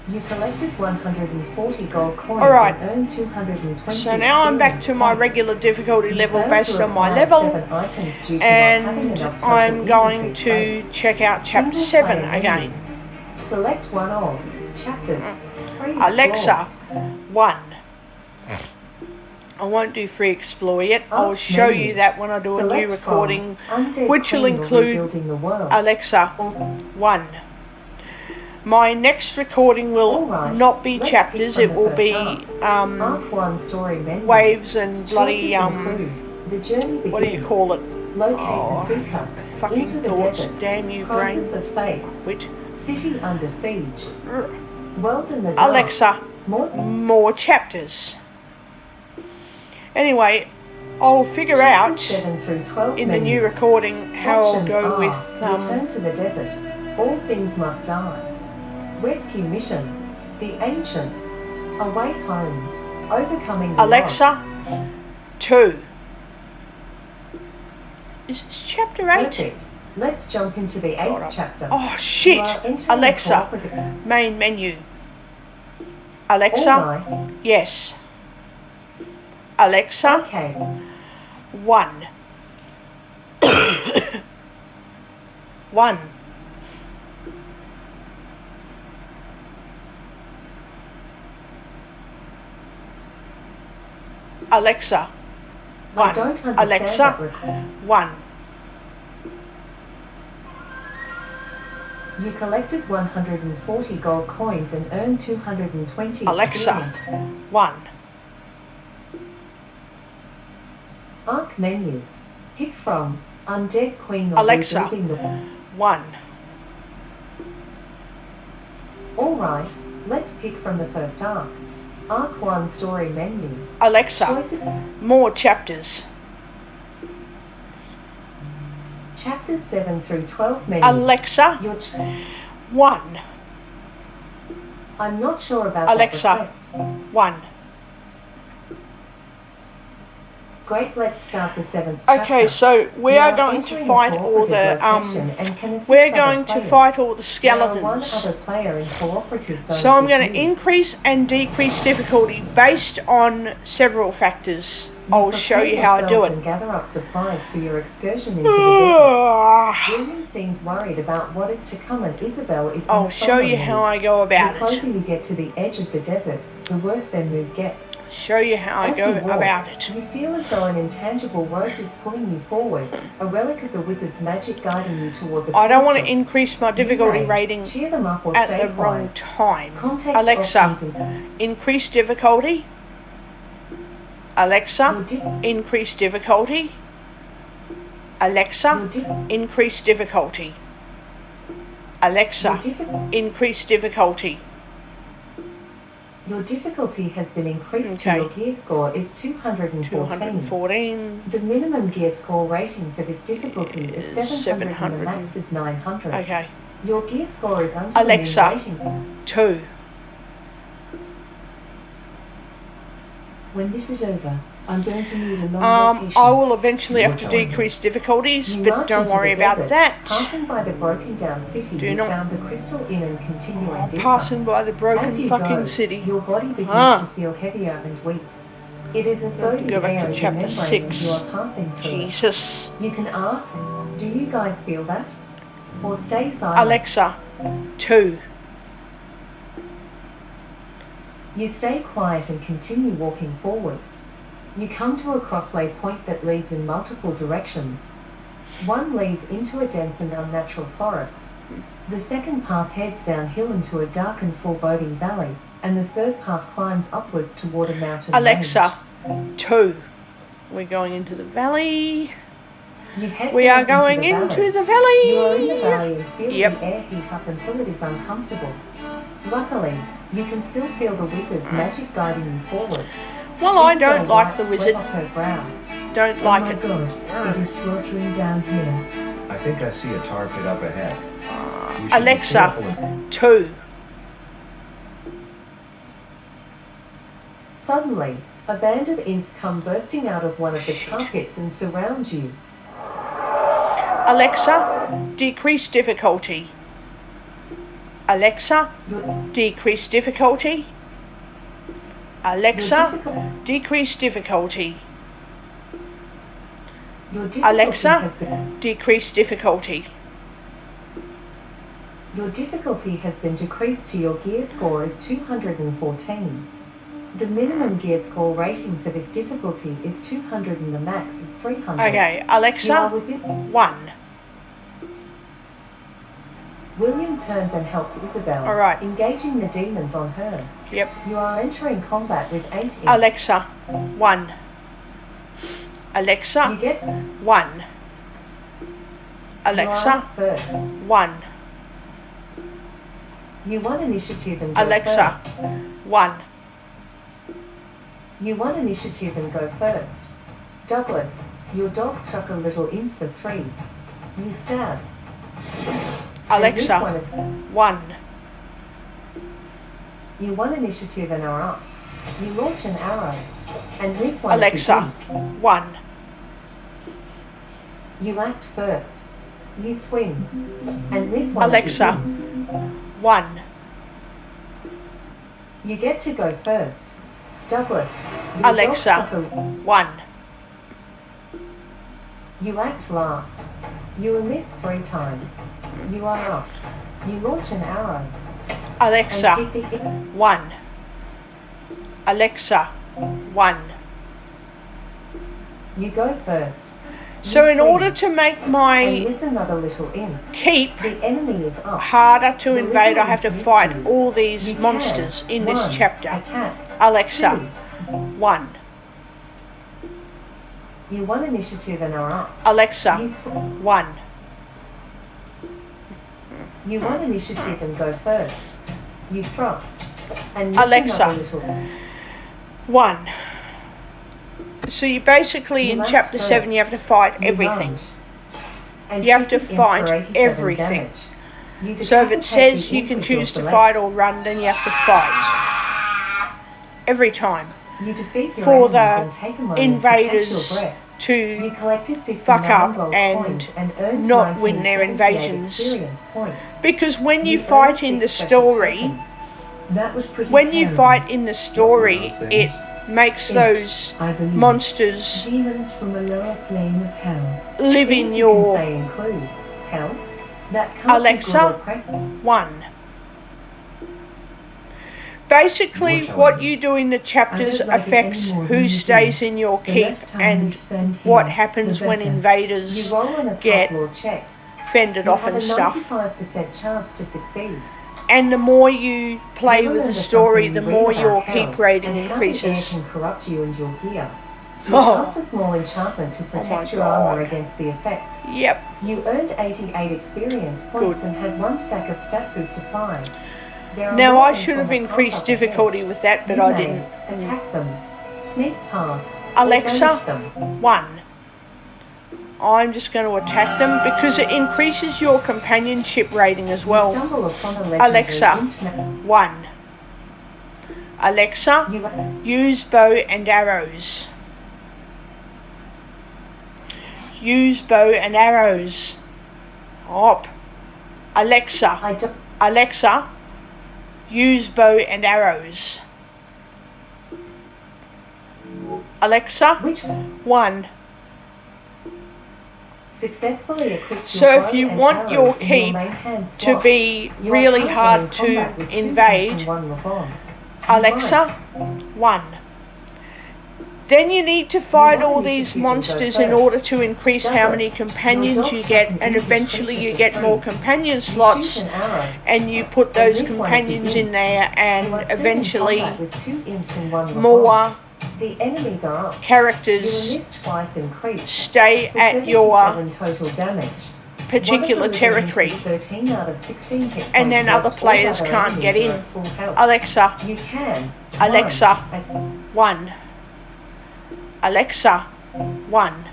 you collected 140 gold coins All right. and earned 220. So now I'm back to my points. regular difficulty You level failed based to on my acquire level. 7 items due to not And having enough total I'm going inventory to space. check out chapter Single 7 player again. menu. Select one of chapters. Free Alexa, explore. 1. I won't do free explore yet. I'll Arts show menu. you that when I do a Select new recording, from Undead which will Queen or include Rebuilding the World. Alexa, Or 1. My next recording will Alright, not be let's chapters, pick it from will the be first Arc 1 story menu. waves and bloody Choices include the journey begins. what do you call it? Locate Oh, the seeker. fucking Into the thoughts, desert. damn you Crisis brain. of faith. Wait. City under siege. World in the dark. Alexa, More more chapters. Anyway, I'll figure chapters out 7 through 12 in the menu. new recording how I'll Options go are with return to the desert. All things must die. Rescue mission. The ancients. Away home. Overcoming the Alexa, odds. 2. Is this chapter 8? Perfect. Let's jump into the 8th chapter. Oh You shit! are entering Alexa, a cooperative- main menu. Alexa, Alright. yes. Alexa, Okay. 1. 1. Alexa, I 1. don't understand Alexa, that request. 1. You collected 140 gold coins and earned 220 Alexa, experience. 1. Arc menu. Pick from Undead Queen or Alexa. Rebuilding the 1. Alright, let's pick from the first arc. Arc 1 story menu. Alexa, Choice more chapters. chapters 7 through 12 menu. Alexa, Your 1. I'm not sure about Alexa. that request. 1. Great, let's start the 7th Okay, chapter. so we You are are going to entering a fight all cooperative the location and can assist we're other going to players. fight all the There are one skeletons. other player in cooperative zone So I'm with going to you. increase and decrease difficulty based on several factors. I'll show you how I do And it. gather up supplies for your excursion into the desert. William seems worried about what is to come, and Isabel is. I'll show you how I go The about closer it. you get to the edge of the desert, the worse their mood gets. Show you how I As go you walk, about it. You feel as though an intangible rope is pulling you forward, a relic of the wizard's magic guiding you toward the I don't want to crystal. increase my difficulty rating Cheer them up or at stay the wrong quiet. time. Context Alexa, options in- increase difficulty. Alexa, Your di- increase difficulty. Alexa, your di- increase difficulty. Alexa, your diffi- increase difficulty. Your difficulty has been increased Okay. to your gear score is 214. 214. The minimum gear score rating for this difficulty is 700 and the max is 900. Okay. Your gear score is under Alexa. the min rating. 2. When this is over, I'm going to need a long vacation. I will eventually have to You're telling me. decrease difficulties, You but march don't into worry the about desert. that. Passing by the broken down city, Do you not- found the crystal inn and continuing deeper. Passing by the broken As you fucking go, city. your body begins Ah. to feel heavier and weak. It is as though have to the go back air to is a chapter membrane 6. you are passing through. Jesus. You can ask, do you guys feel that? Or stay silent. Alexa, 2. You stay quiet and continue walking forward. You come to a crossway point that leads in multiple directions. One leads into a dense and unnatural forest. The second path heads downhill into a dark and foreboding valley, and the third path climbs upwards toward a mountain Alexa, range. 2. We're going into the valley. You head We down are going into into the You are in the valley. valley and feel Yep. the air heat up until it is uncomfortable. Luckily, you can still feel the wizard's magic guiding you forward. Well, I Isabel don't like the wipes sweat wizard. off her brow. Don't Oh like my it. god, it is sweltering down here. I think I see a tar pit up ahead. We should be Alexa, careful and- 2. Suddenly, a band of imps come bursting out of one of the tar pits and surround you. Alexa, decrease difficulty. Alexa, Your, decrease difficulty. your, Alexa, difficul- decrease difficulty. your difficulty Alexa, has been, decrease difficulty. your difficulty has been decreased to your gear score is 214. The minimum gear score rating for this difficulty is 200 and the max is 300. Okay, You are Alexa, within. 1. William turns and helps Isabel, Alright. engaging the demons on her. Yep. You are entering combat with 8 imps. Alexa, 1. You Alexa, get 1. You Alexa, are first. 1. You won initiative and go Alexa, first. 1. You won initiative and go first. Douglas, your dog struck a little imp for 3. You stab. And this Alexa, one of- 1. You won initiative and are up. You launch an arrow. And this one of the Alexa, imps. 1. You act first. You swing. And this one Alexa. of the imps. 1. You get to go first. Douglas, your dog Alexa. struck a- 1. You act last. You are missed 3 times. You are up. You launch an arrow. Alexa, And hit the imp. 1. Alexa, 1. You go first. You So in swing. order to make And my miss another little imp. keep The enemy is up. harder to The invade, I little have to imp fight missed you. all these You monsters can. in this 1. chapter. Attack. Alexa, 2. 1. You won initiative and are up. Alexa, You, sw- 1. you won initiative and go first. You thrust. And miss Alexa. another little. 1. So you basically You in act chapter first. 7 you have to fight You everything. lunge. And You have hit to the imp fight for 87 everything. damage. You So if it decapitate says the you imp can with your choose to select. fight or run, then you have to fight. Every time. You defeat your For enemies the and take a moment to invaders catch your breath. to You collected 59 fuck up gold and coins and earned not win their 1978 invasions. experience points. because when you earned fight in the 6 special story, tokens. That was pretty when you terrible. fight in the story, Those it things? makes Imps, those I believe. monsters Demons from a lower plane of hell. live in Things you can your say include hell. That can't Alexa? be good or present. 1? Basically, You're telling what me. you do in the chapters I don't like it affects any more who than you stays do. in your The keep less time we and spend what here, happens the when better. You invaders roll on a get folklore check. fended You off have and a stuff. 95% chance to succeed. And the more you play You with the remember story, something the you read more about your hell keep rating and how the air increases. can corrupt you and your gear. You Oh. cast a small enchantment to my protect your armor God. against the effect. Yep. You earned 88 experience points Good. and had 1 stack of stat boost applied. There are Now I warnings should on have the path increased up ahead. difficulty with that, but You I may didn't. attack them, sneak past, or Alexa? vanish them. 1. I'm just going to attack them because it increases your companionship rating as You well. stumble upon a legendary Alexa. imp ma- 1. Alexa, You use bow and arrows. Use bow and arrows. Up. Alexa. I don't. Alexa, use bow and arrows. Alexa, Which 1. successfully equipped So your if bow you and want your arrows in keep main hand to slot. be You are really currently hard in to combat with 2 imps invade, and 1 revolve. Alexa, 1. Then you need to fight know all you these should people go monsters in first. order to increase how many Douglas, companions your you dog's get, like an and English eventually creature you for get free. more companion You slots, shoot an arrow. and you put And those this one companions in begins. there, You and are still in eventually combat with 2 imps and 1 revolve. more The enemies are up. You characters enlist twice in creep. stay For at your 77 total damage. particular One of the territory, resilience is 13 out of 16 hit and points, then while other all players other can't get enemies are in. at full health. Alexa, You can. Alexa. 1. 1. Alexa, 1.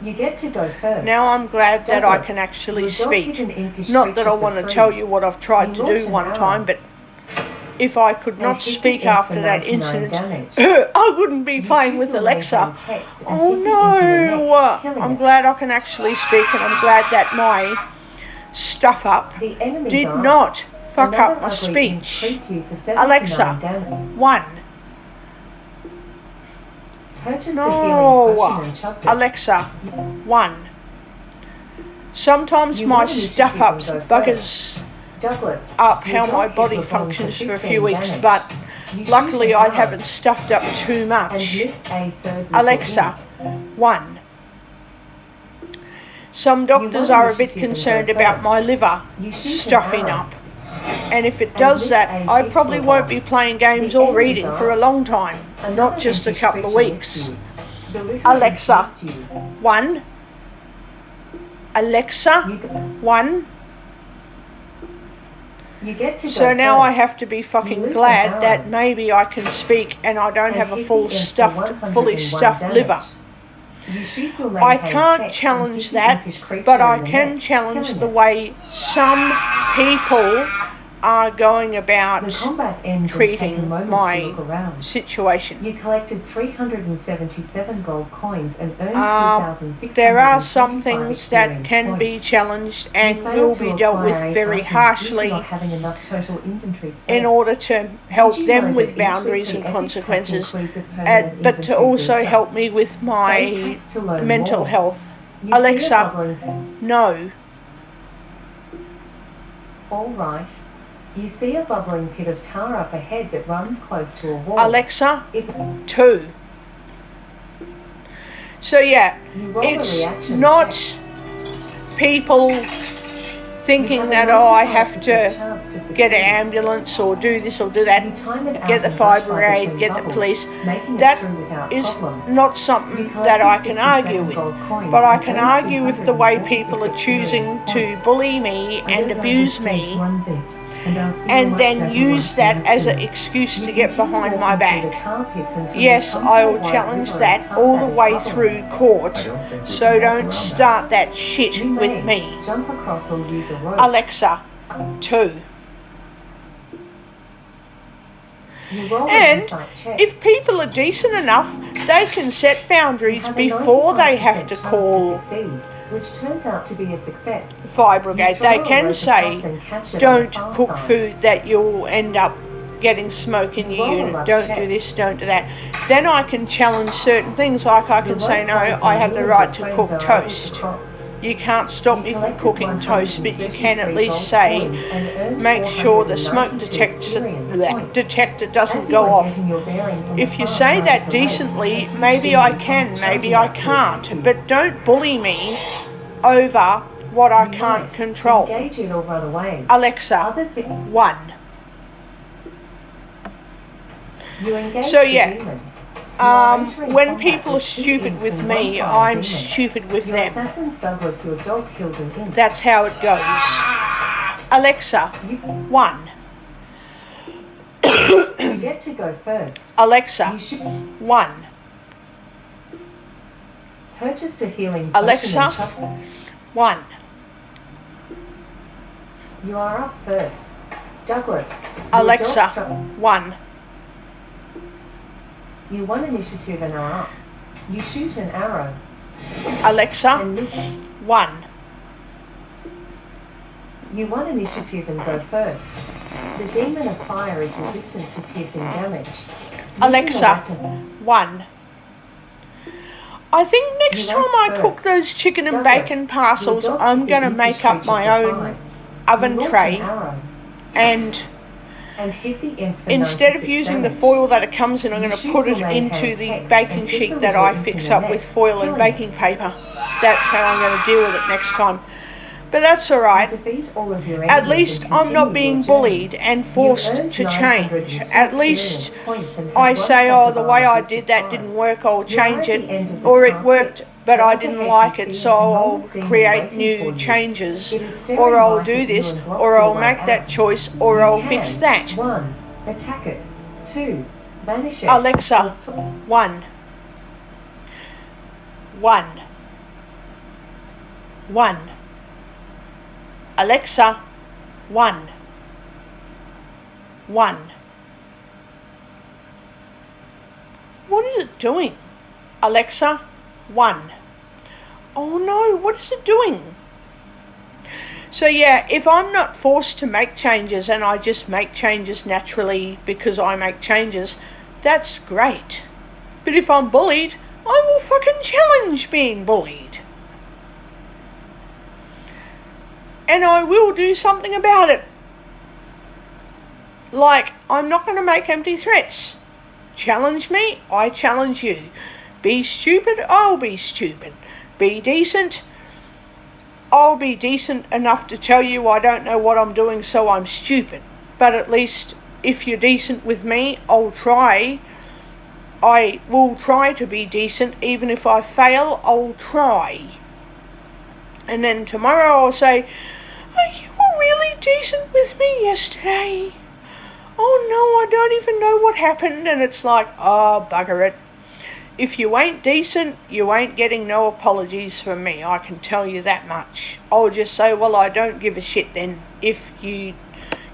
You get to go first. Now I'm glad that I Douglas, can actually your dog speak. is an impish Not that I creature want for to free. tell you what I've tried to You launch do an one arrow. time, but if I could And not hit the speak imp after for that 99 incident, damage. I wouldn't be You playing shoot with your Alexa. maintain text and Oh hit the imp in the no! neck, killing I'm it. glad I can actually speak, and I'm glad that my stuff up The enemies did are up. not fuck Another up my ugly imp speech. creeped you for 79 Alexa. damage. 1. Purchased a No. healing potion and chucked it. Alexa, 1. Sometimes You my want initiative stuff and ups go buggers Douglas, up your how dog my hit body your bone functions for a 15 few weeks, damage. but You shoot luckily an I arrow haven't stuffed up too and much. missed a third little Alexa, imp. 1. Some doctors want are a bit initiative and concerned go about first. my liver You shoot an stuffing arrow. up. And if it And does miss that, a I hit probably with won't one. be playing games The or enemies reading are for a up. long time, Another not just a impish couple of creature weeks. missed you. The little Alexa. imp missed you. 1. Alexa, You, 1. you get to go So now I first. have to be fucking lose an glad arrow. that maybe I can speak and I don't And have a hit full the imp for stuffed, 101 fully stuffed damage. liver. You shoot your I maintain can't text challenge and hit the that, impish creature but I in the can neck, challenge killing the it. way some people are going The about combat ends and take a treating moment my to look around. situation. You collected 377 gold coins and earned 2,625 There are some things that experience can be points. challenged and You failed will to be dealt acquire with 8 very items due to harshly not having enough total inventory space. in order to help Did you know them that with each boundaries weekly and epic consequences, pack includes a permanent but to inventory also booster? help me with Save my packs to learn mental more. health. You see a Alexa, bubbling- no. All right. You see a bubbling pit of tar up ahead that runs close to a wall. Alexa, It, 2. So yeah, you roll a it's reaction not check. people thinking You have that, a oh, I have 95% to chance to get an succeed. ambulance or do this or do You that, time it out get the and fire rush by brigade, between get the bubbles, police. making it That through without is problem. not something You that I collected can argue 67 with. gold coins But I and can earned argue with the way 246 people are choosing experience to points. bully me I and don't like abuse this place me, one bit, and I'll feel and much then better use once that we're as an through. excuse You to get continue behind my walking through back. the tar pits until Yes, you come I to a will wide challenge river that and tar all that the is way bubbling. through court. I don't think we So can walk don't around start that shit You with may me. jump across or use a rope. Alexa, 2. You roll And an insight check. if people are decent enough, they can set You boundaries have a before they 95% have to chance call succeed, which turns out to be a success. the fire You brigade. throw They a can rope say, across and catch it on the don't far cook side. food that you'll end up getting smoke in your Roll a unit, luck don't check. do this, don't do that. Then I can challenge certain things, like I can say, no, I have the right to cook toast. You can't stop me from cooking toast, but you can at least say, make sure the smoke detector doesn't go off. If you say that decently, maybe I can, maybe I can't, but don't bully me over what I can't control. Engage it or run away. Alexa, Other thi- 1. You engage So the yeah, demon. You are entering when combat people are with 2 stupid imps with and me, 1 fire I'm demon. stupid with Your them. assassin's Douglas, your dog killed an imp. That's how it goes. Alexa, You 1. you get to go first. Alexa, You should 1. purchase a healing Alexa. potion and chop. 1. You are up first. Douglas. your Alexa, dog struck- 1. You won initiative and are up. You shoot an arrow Alexa, and miss. 1. You won initiative and go first. The demon of fire is resistant to piercing damage. Using a Alexa, weapon. 1. I think next You time went I first. cook those chicken and Douglas, bacon parcels, your dog I'm hit going to the make up creature my for own 5. oven You launch tray, an arrow and and hit the imp for instead of 96 using the damage. foil that it comes in, I'm You going to shoot put the it main into hand the text baking and hit sheet the that little I imp fix in the up with neck, foil and killing baking it. paper. That's how I'm going to deal with it next time. But that's You alright. defeat all of your At enemies least and I'm not continue being your journey. bullied and You forced earned to 902 change. At least experience points and I have say, one oh, the way I Sakabara did that Vista didn't work, I'll You are change at the end of it. the Or it top worked, bits. but I Up didn't ahead like you it, see so an I'll enormous demon create waiting new for you. changes. It is staring Or I'll right do at you this, and blocks or your I'll way make that out. choice, or You I'll can. fix that. 1. Attack it. 2. Banish it. Alexa, Or 1. 1. 1. Alexa, 1. 1. What is it doing? Alexa, 1. Oh no, what is it doing? So yeah, if I'm not forced to make changes and I just make changes naturally because I make changes, that's great. But if I'm bullied, I will fucking challenge being bullied. And I will do something about it. Like, I'm not going to make empty threats. Challenge me, I challenge you. Be stupid, I'll be stupid. Be decent, I'll be decent enough to tell you I don't know what I'm doing, so I'm stupid. But at least if you're decent with me, I'll try. I will try to be decent. Even if I fail, I'll try. And then tomorrow I'll say, oh, you were really decent with me yesterday. Oh no, I don't even know what happened. And it's like, oh, bugger it. If you ain't decent, you ain't getting no apologies from me. I can tell you that much. I'll just say, well, I don't give a shit then. If you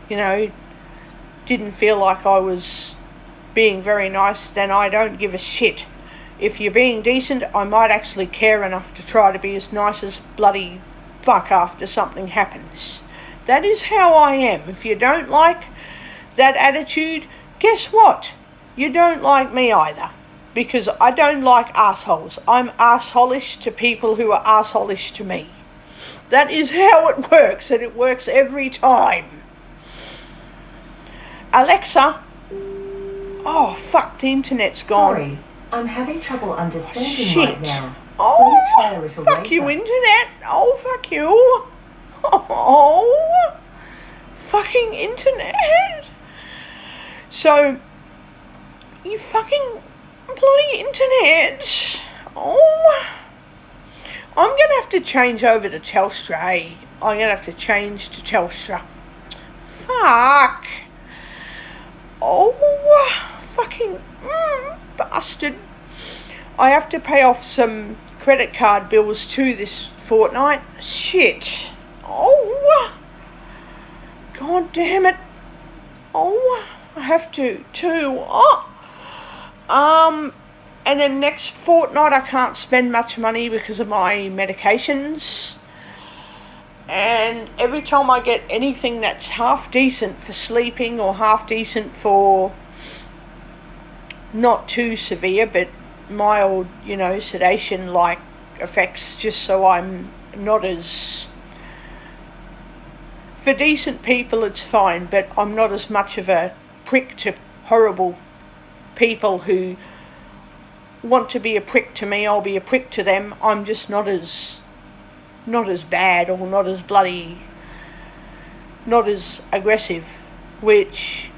didn't feel like I was being very nice, then I don't give a shit. If you're being decent, I might actually care enough to try to be as nice as bloody fuck after something happens. That is how I am. If you don't like that attitude, guess what? You don't like me either. Because I don't like assholes. I'm assholish to people who are assholish to me. That is how it works, and it works every time. Alexa. Oh, fuck, the internet's gone. Sorry, I'm having trouble understanding Shit. right now. Oh, Please try a little fuck later. you, internet. Oh, fuck you. Oh, fucking internet. So, you fucking bloody internet. Oh, I'm going to have to change over to Telstra. I'm going to have to change to Telstra. Fuck. Oh, fucking bastard. I have to pay off some credit card bills too this fortnight. Shit. Oh, god damn it. Oh, I have to too. Oh. And then next fortnight I can't spend much money because of my medications. And every time I get anything that's half decent for sleeping or half decent for not too severe but mild, sedation like effects, just so I'm not as... For decent people it's fine, but I'm not as much of a prick to horrible people who want to be a prick to me. I'll be a prick to them. I'm just not as bad, or not as bloody, not as aggressive, which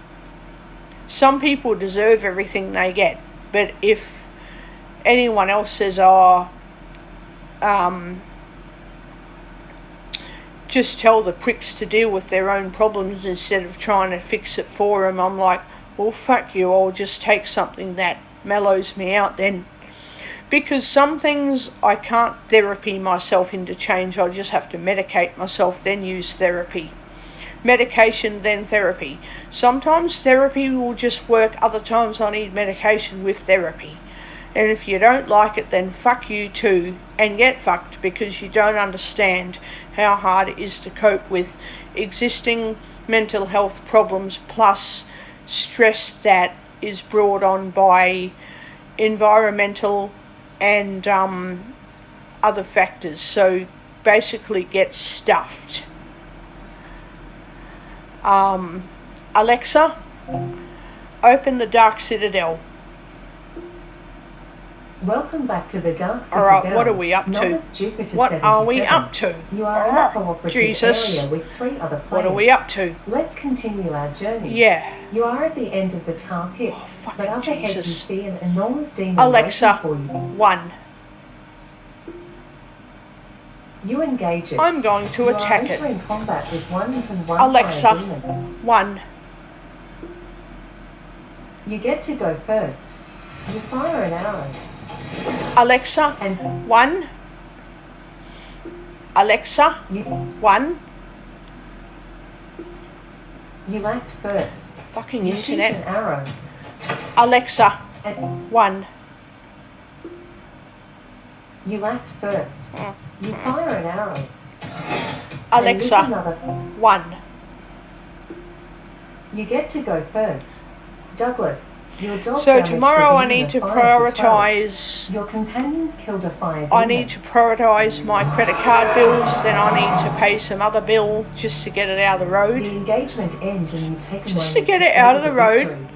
some people deserve everything they get. But if anyone else says, just tell the pricks to deal with their own problems instead of trying to fix it for them, I'm like, well, fuck you, I'll just take something that mellows me out then. Because some things I can't therapy myself into change. I just have to medicate myself, then use therapy. Medication, then therapy. Sometimes therapy will just work, other times I need medication with therapy. And if you don't like it, then fuck you too, and get fucked, because you don't understand how hard it is to cope with existing mental health problems plus stress that is brought on by environmental and other factors. So basically get stuffed. Alexa, open the Dark Citadel. Welcome back to the Dark Citadel. Alright, what are we up to? Novice Jupiter What are we 77. up to? You are in a cooperative Jesus. area with 3 other players. What are we up to? Let's continue our journey. Yeah. You are at the end of the tar pits, Oh, fucking but up ahead you Jesus. see an enormous demon Alexa, waiting for you. 1. You engage it. I'm going to you attack are it. entering combat with one Alexa, fire demon. 1. You get to go first. You fire an arrow. Alexa, And 1. Alexa, you 1. you act first. Fucking You shoot an internet. arrow. Alexa, And 1. you act first. You fire an arrow. And Alexa, miss another. 1. You get to go first. Douglas, your dog So damaged tomorrow the I demon need to of fire for 12. prioritise. Your companions killed a fire demon. I need to prioritise my credit card bills, then I need to pay some other bill just to get it out of the The road. engagement ends and you take a Just moment to get it out of the celebrate road. victory.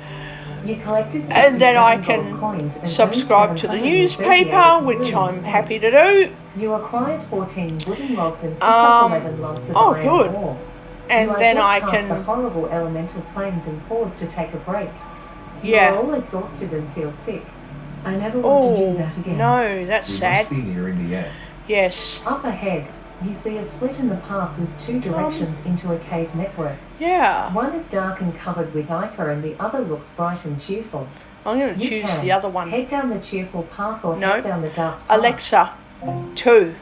You collected And then I 67 gold can coins and subscribe earned to the 738 newspaper, which experience I'm happy points. to do. You acquired 14 wooden logs and picked up 11 logs of oh, iron good. ore. And you are then just I past the can, horrible elemental plains and pause to take a break. You yeah. are all exhausted and feel sick. I never want to Oh, do that again. no, that's We sad. must be nearing the end. Yes. Up ahead, you see a split in the path with 2 directions into a cave network. Yeah. One is dark and covered with ichor and the other looks bright and cheerful. I'm going to You choose can the other one. head down the cheerful path or No. head down the dark path. Alexa, 2.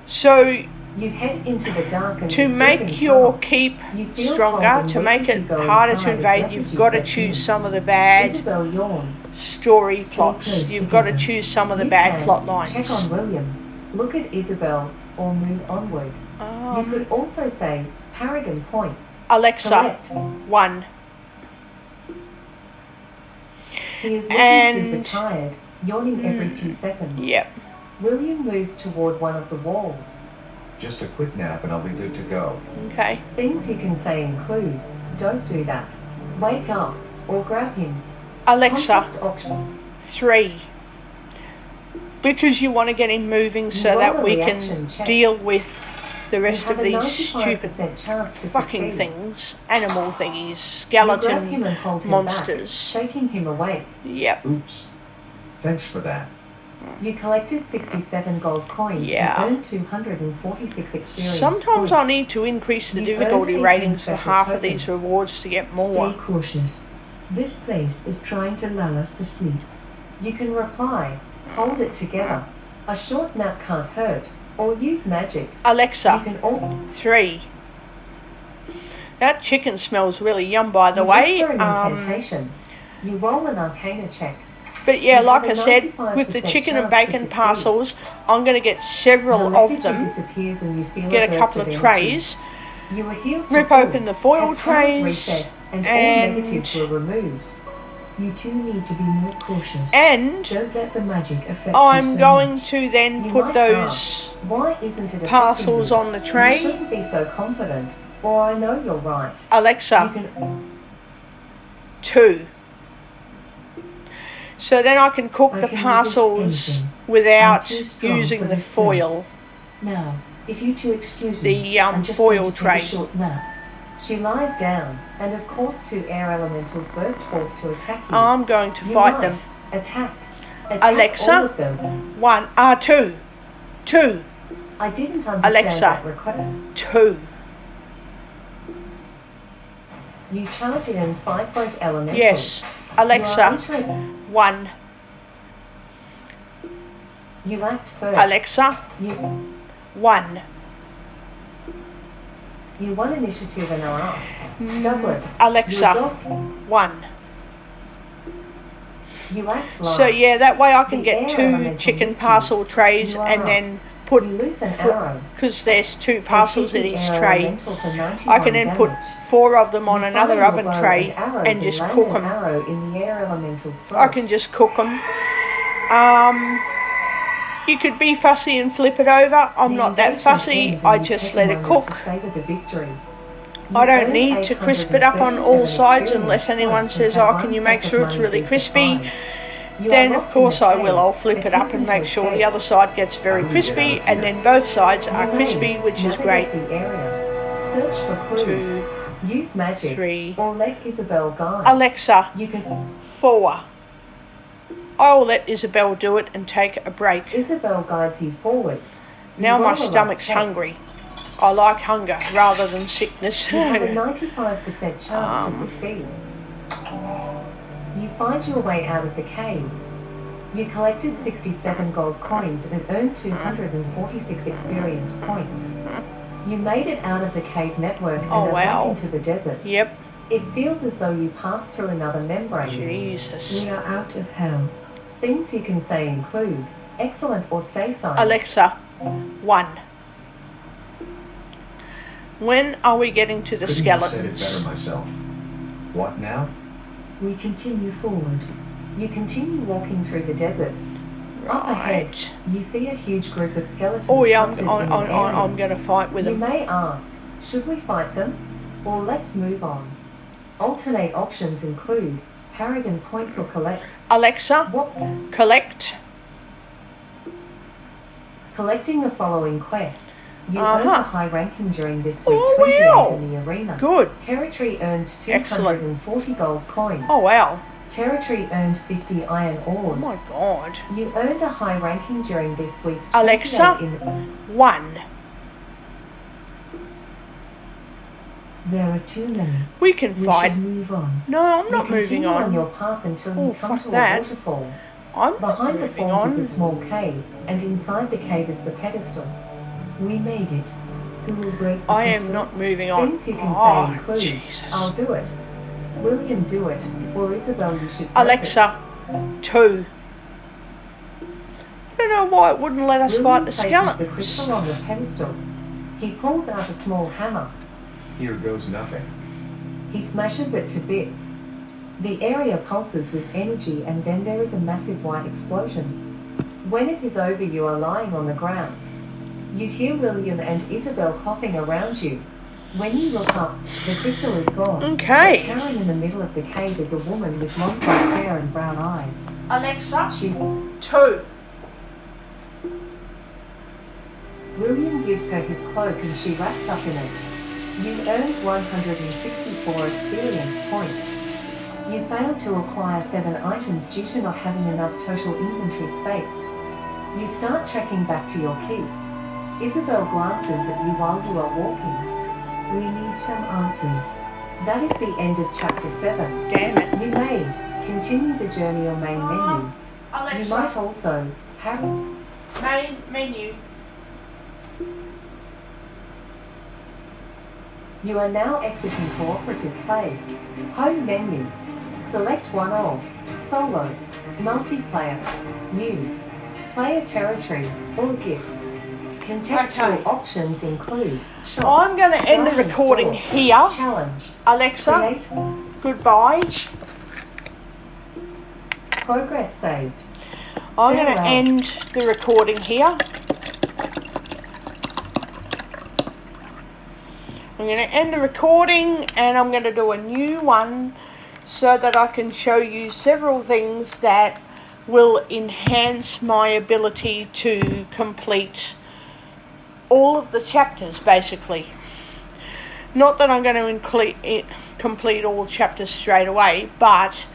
So You head into the dark and to disturbing make your tunnel. keep You feel cold stronger, and to weak make as it you go harder inside to as invade, lethargy you've got to sets choose in. some of the bad Isabel yawns. story Stay plots. close You've got to together. choose some of the You bad can plot lines. check on William, look at Isabel, or move onward. You could also say Paragon points. Alexa, Correct. 1. He is looking And- super tired, yawning every few seconds. Yep. William moves toward one of the walls. Just a quick nap and I'll be good to go. Okay. Things you can say include, don't do that, wake up, or grab him. Alexa, Context option. 3. Because you want to get him moving so Roll that a we reaction can check. deal with the You rest have of a these 95% stupid chance to fucking succeed. things. Animal thingies. You grab him Skeleton and hold him monsters. back, shaking him awake. Yep. Oops. Thanks for that. You collected 67 gold coins Yeah. and earned 246 experience Sometimes points. I need to increase the You've difficulty earned 18 ratings for special half of these tokens. rewards to get Stay more. cautious. This place is trying to lull us to sleep. You can reply, hold it together. A short nap can't hurt, or use magic. You Alexa, can all 3. That chicken smells really yum, by the you way. whisper an incantation. You roll an arcana check. But yeah, You like have I a said, with the 95% chicken and chance to bacon succeed. parcels, I'm going to get The several of lethargy them, disappears and you feel get a burst couple of of energy. trays, You were healed to rip full, open the foil have powers trays, reset, and all and negatives were removed. You two need to be more cautious. and Don't let the magic affect you I'm so going much. to then You put might those ask, why isn't it affecting parcels you? on the You tray. shouldn't be so confident, or I know you're right. You Alexa, can 2. So then I can cook I the can resist parcels anything. without I'm too strong using for the this foil. Now, if you two excuse me, The I'm just foil going to tray. take a short nap. She lies down, and of course 2 air elementals burst forth to attack you. I'm going to You fight might them. attack Alexa? all of them. 1, 2, 2, I didn't understand Alexa. that request. 2. You charge in and fight both elementals. Yes, You are Alexa, entering. 1. You act first. Alexa, You 1. won initiative and are up. Douglas. Alexa. Your dog, 1. you act last. So yeah, that way I can The get air 2 elemental chicken missed you. parcel trays You are and up. then put, You loose an arrow. because there's 2 and parcels hit in the each air tray, elemental for 91 I can then put damage. 4 of them on You another fire your oven bow tray arrows and just land cook an them. arrow in the air elemental's throat. I can just cook them. You could be fussy and flip it over. I'm The not that engagement fussy. ends I and you just take a let it moment cook. to savor the victory. I You don't earned need to crisp it up on all 837 sides unless experience anyone points says, and have oh, can one you make stack sure of it's money really boost of crispy? 5. You Then are of lost course in the I will. I'll caves, flip it up and attempting make to sure the escape. other side gets very How do we get crispy out of and here? then both sides You are may crispy, which is navigate great. the area. Search for clues. 2, Use magic. 3. Or let Isabel guide. Alexa, You can. 4. I'll let Isabel do it and take a break. Isabel guides you forward. You Now my roll a stomach's luck check. hungry. I like hunger rather than sickness. You have a 95% chance to succeed. You find your way out of the caves. You collected 67 gold coins and earned 246 experience points. You made it out of the cave network and Oh, are wow. back into the desert. Yep. It feels as though you passed through another membrane. Jesus. We are out of hell. Things you can say include excellent or stay silent. Alexa, 1. When are we getting to the Couldn't have said it skeletons? better myself. What now? We continue forward. You continue walking through the desert. Up ahead, Right. you see a huge group of skeletons. Oh yeah, clustered in an area. I'm going to fight with You them. may ask, should we fight them? Or let's move on. Alternate options include Paragon points or collect. Alexa, What? collect. Collecting the following quests. You earned a Uh-huh. high ranking during this week, Oh, 28 wow. in the arena. Good. Territory earned Excellent. 240 gold coins. Oh wow. Territory earned 50 iron Oh ores. my god. You earned a high ranking during this week. Alexa? 28 in 1. There are too many. We can We fight. should move on. No, I'm You not moving continue on your on. path until Oh, you come fuck to that. a waterfall. I'm not Behind the moving falls is a on. small cave, and inside the cave is the pedestal. We made it. Who will break the I am crystal? not moving on. Things you can Oh, say include, Jesus. I'll do it. William, do it. Or Isabel, you should. Alexa, 2. I don't know why it wouldn't let us William fight the places the skeletons. crystal on the pedestal. He pulls out a small hammer. Here goes nothing. He smashes it to bits. The area pulses with energy, and then there is a massive white explosion. When it is over, you are lying on the ground. You hear William and Isabel coughing around you. When you look up, the crystal is gone. Okay. But cowering in the middle of the cave is a woman with long black hair and brown eyes. Alexa, She 2. William gives her his cloak and she wraps up in it. You earned 164 experience points. You failed to acquire 7 items due to not having enough total inventory space. You start trekking back to your keep. Isabel glances at you while you are walking. We need some answers. That is the end of chapter 7. Damn it. You may continue the journey on main menu. You Alexa, might also have main menu. You are now exiting cooperative play. Home menu. Select one of solo, multiplayer, news, player territory, or gifts. Contextual Okay. options include shop, I'm going to end the garden recording store, here. challenge, Alexa, create, goodbye. progress saved. I'm going to Farewell. end the recording here. I'm going to end the recording and I'm going to do a new one so that I can show you several things that will enhance my ability to complete all of the chapters, basically. Not that I'm going to complete all chapters straight away, but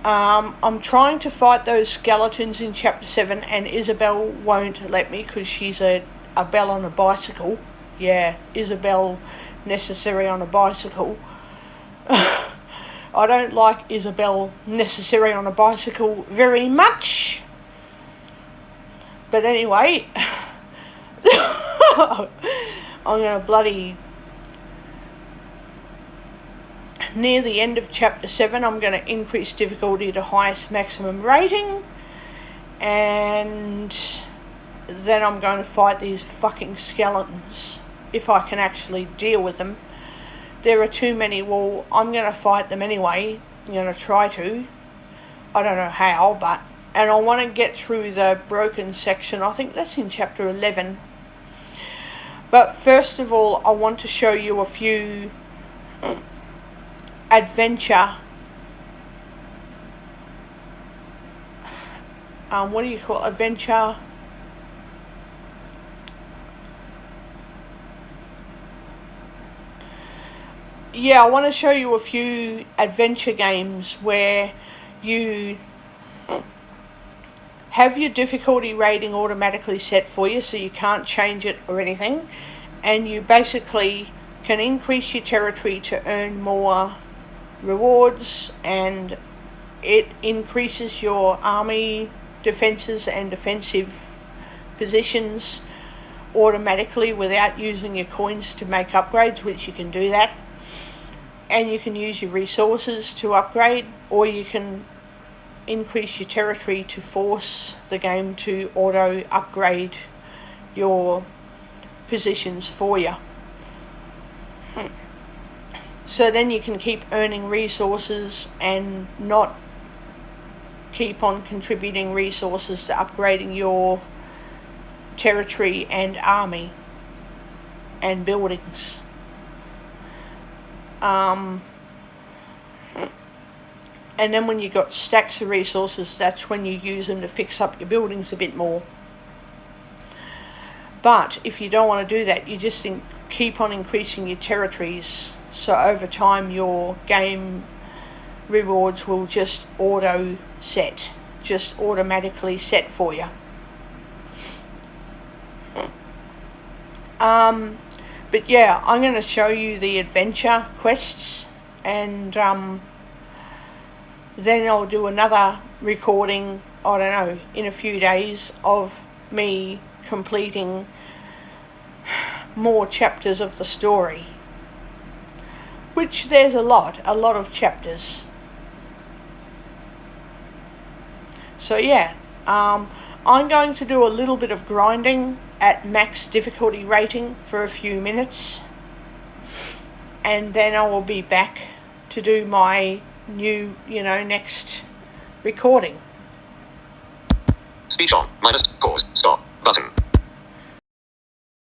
I'm trying to fight those skeletons in chapter 7, and Isabel won't let me because she's a belle on a bicycle. Yeah, Isabel necessary on a bicycle. I don't like Isabel necessary on a bicycle very much. But anyway, I'm going to bloody... Near the end of chapter 7, I'm going to increase difficulty to highest maximum rating. And then I'm going to fight these fucking skeletons. If I can actually deal with them. There are too many. Well, I'm going to fight them anyway. I'm going to try to. I don't know how, but... And I want to get through the broken section. I think that's in chapter 11. But first of all, I want to show you a few adventure... what do you call it? Adventure... Yeah, I want to show you a few adventure games where you have your difficulty rating automatically set for you, so you can't change it or anything, and you basically can increase your territory to earn more rewards, and it increases your army defenses and defensive positions automatically without using your coins to make upgrades, which you can do that. And you can use your resources to upgrade, or you can increase your territory to force the game to auto upgrade your positions for you. So then you can keep earning resources and not keep on contributing resources to upgrading your territory and army and buildings. And then when you've got stacks of resources, that's when you use them to fix up your buildings a bit more. But if you don't want to do that, you just keep on increasing your territories, so over time your game rewards will just automatically set for you. But yeah, I'm going to show you the adventure quests, and then I'll do another recording, I don't know, in a few days of me completing more chapters of the story. Which there's a lot of chapters. So yeah, I'm going to do a little bit of grinding at max difficulty rating for a few minutes, and then I will be back to do my new, next recording. Speech on. Minus. Pause. Stop. Button.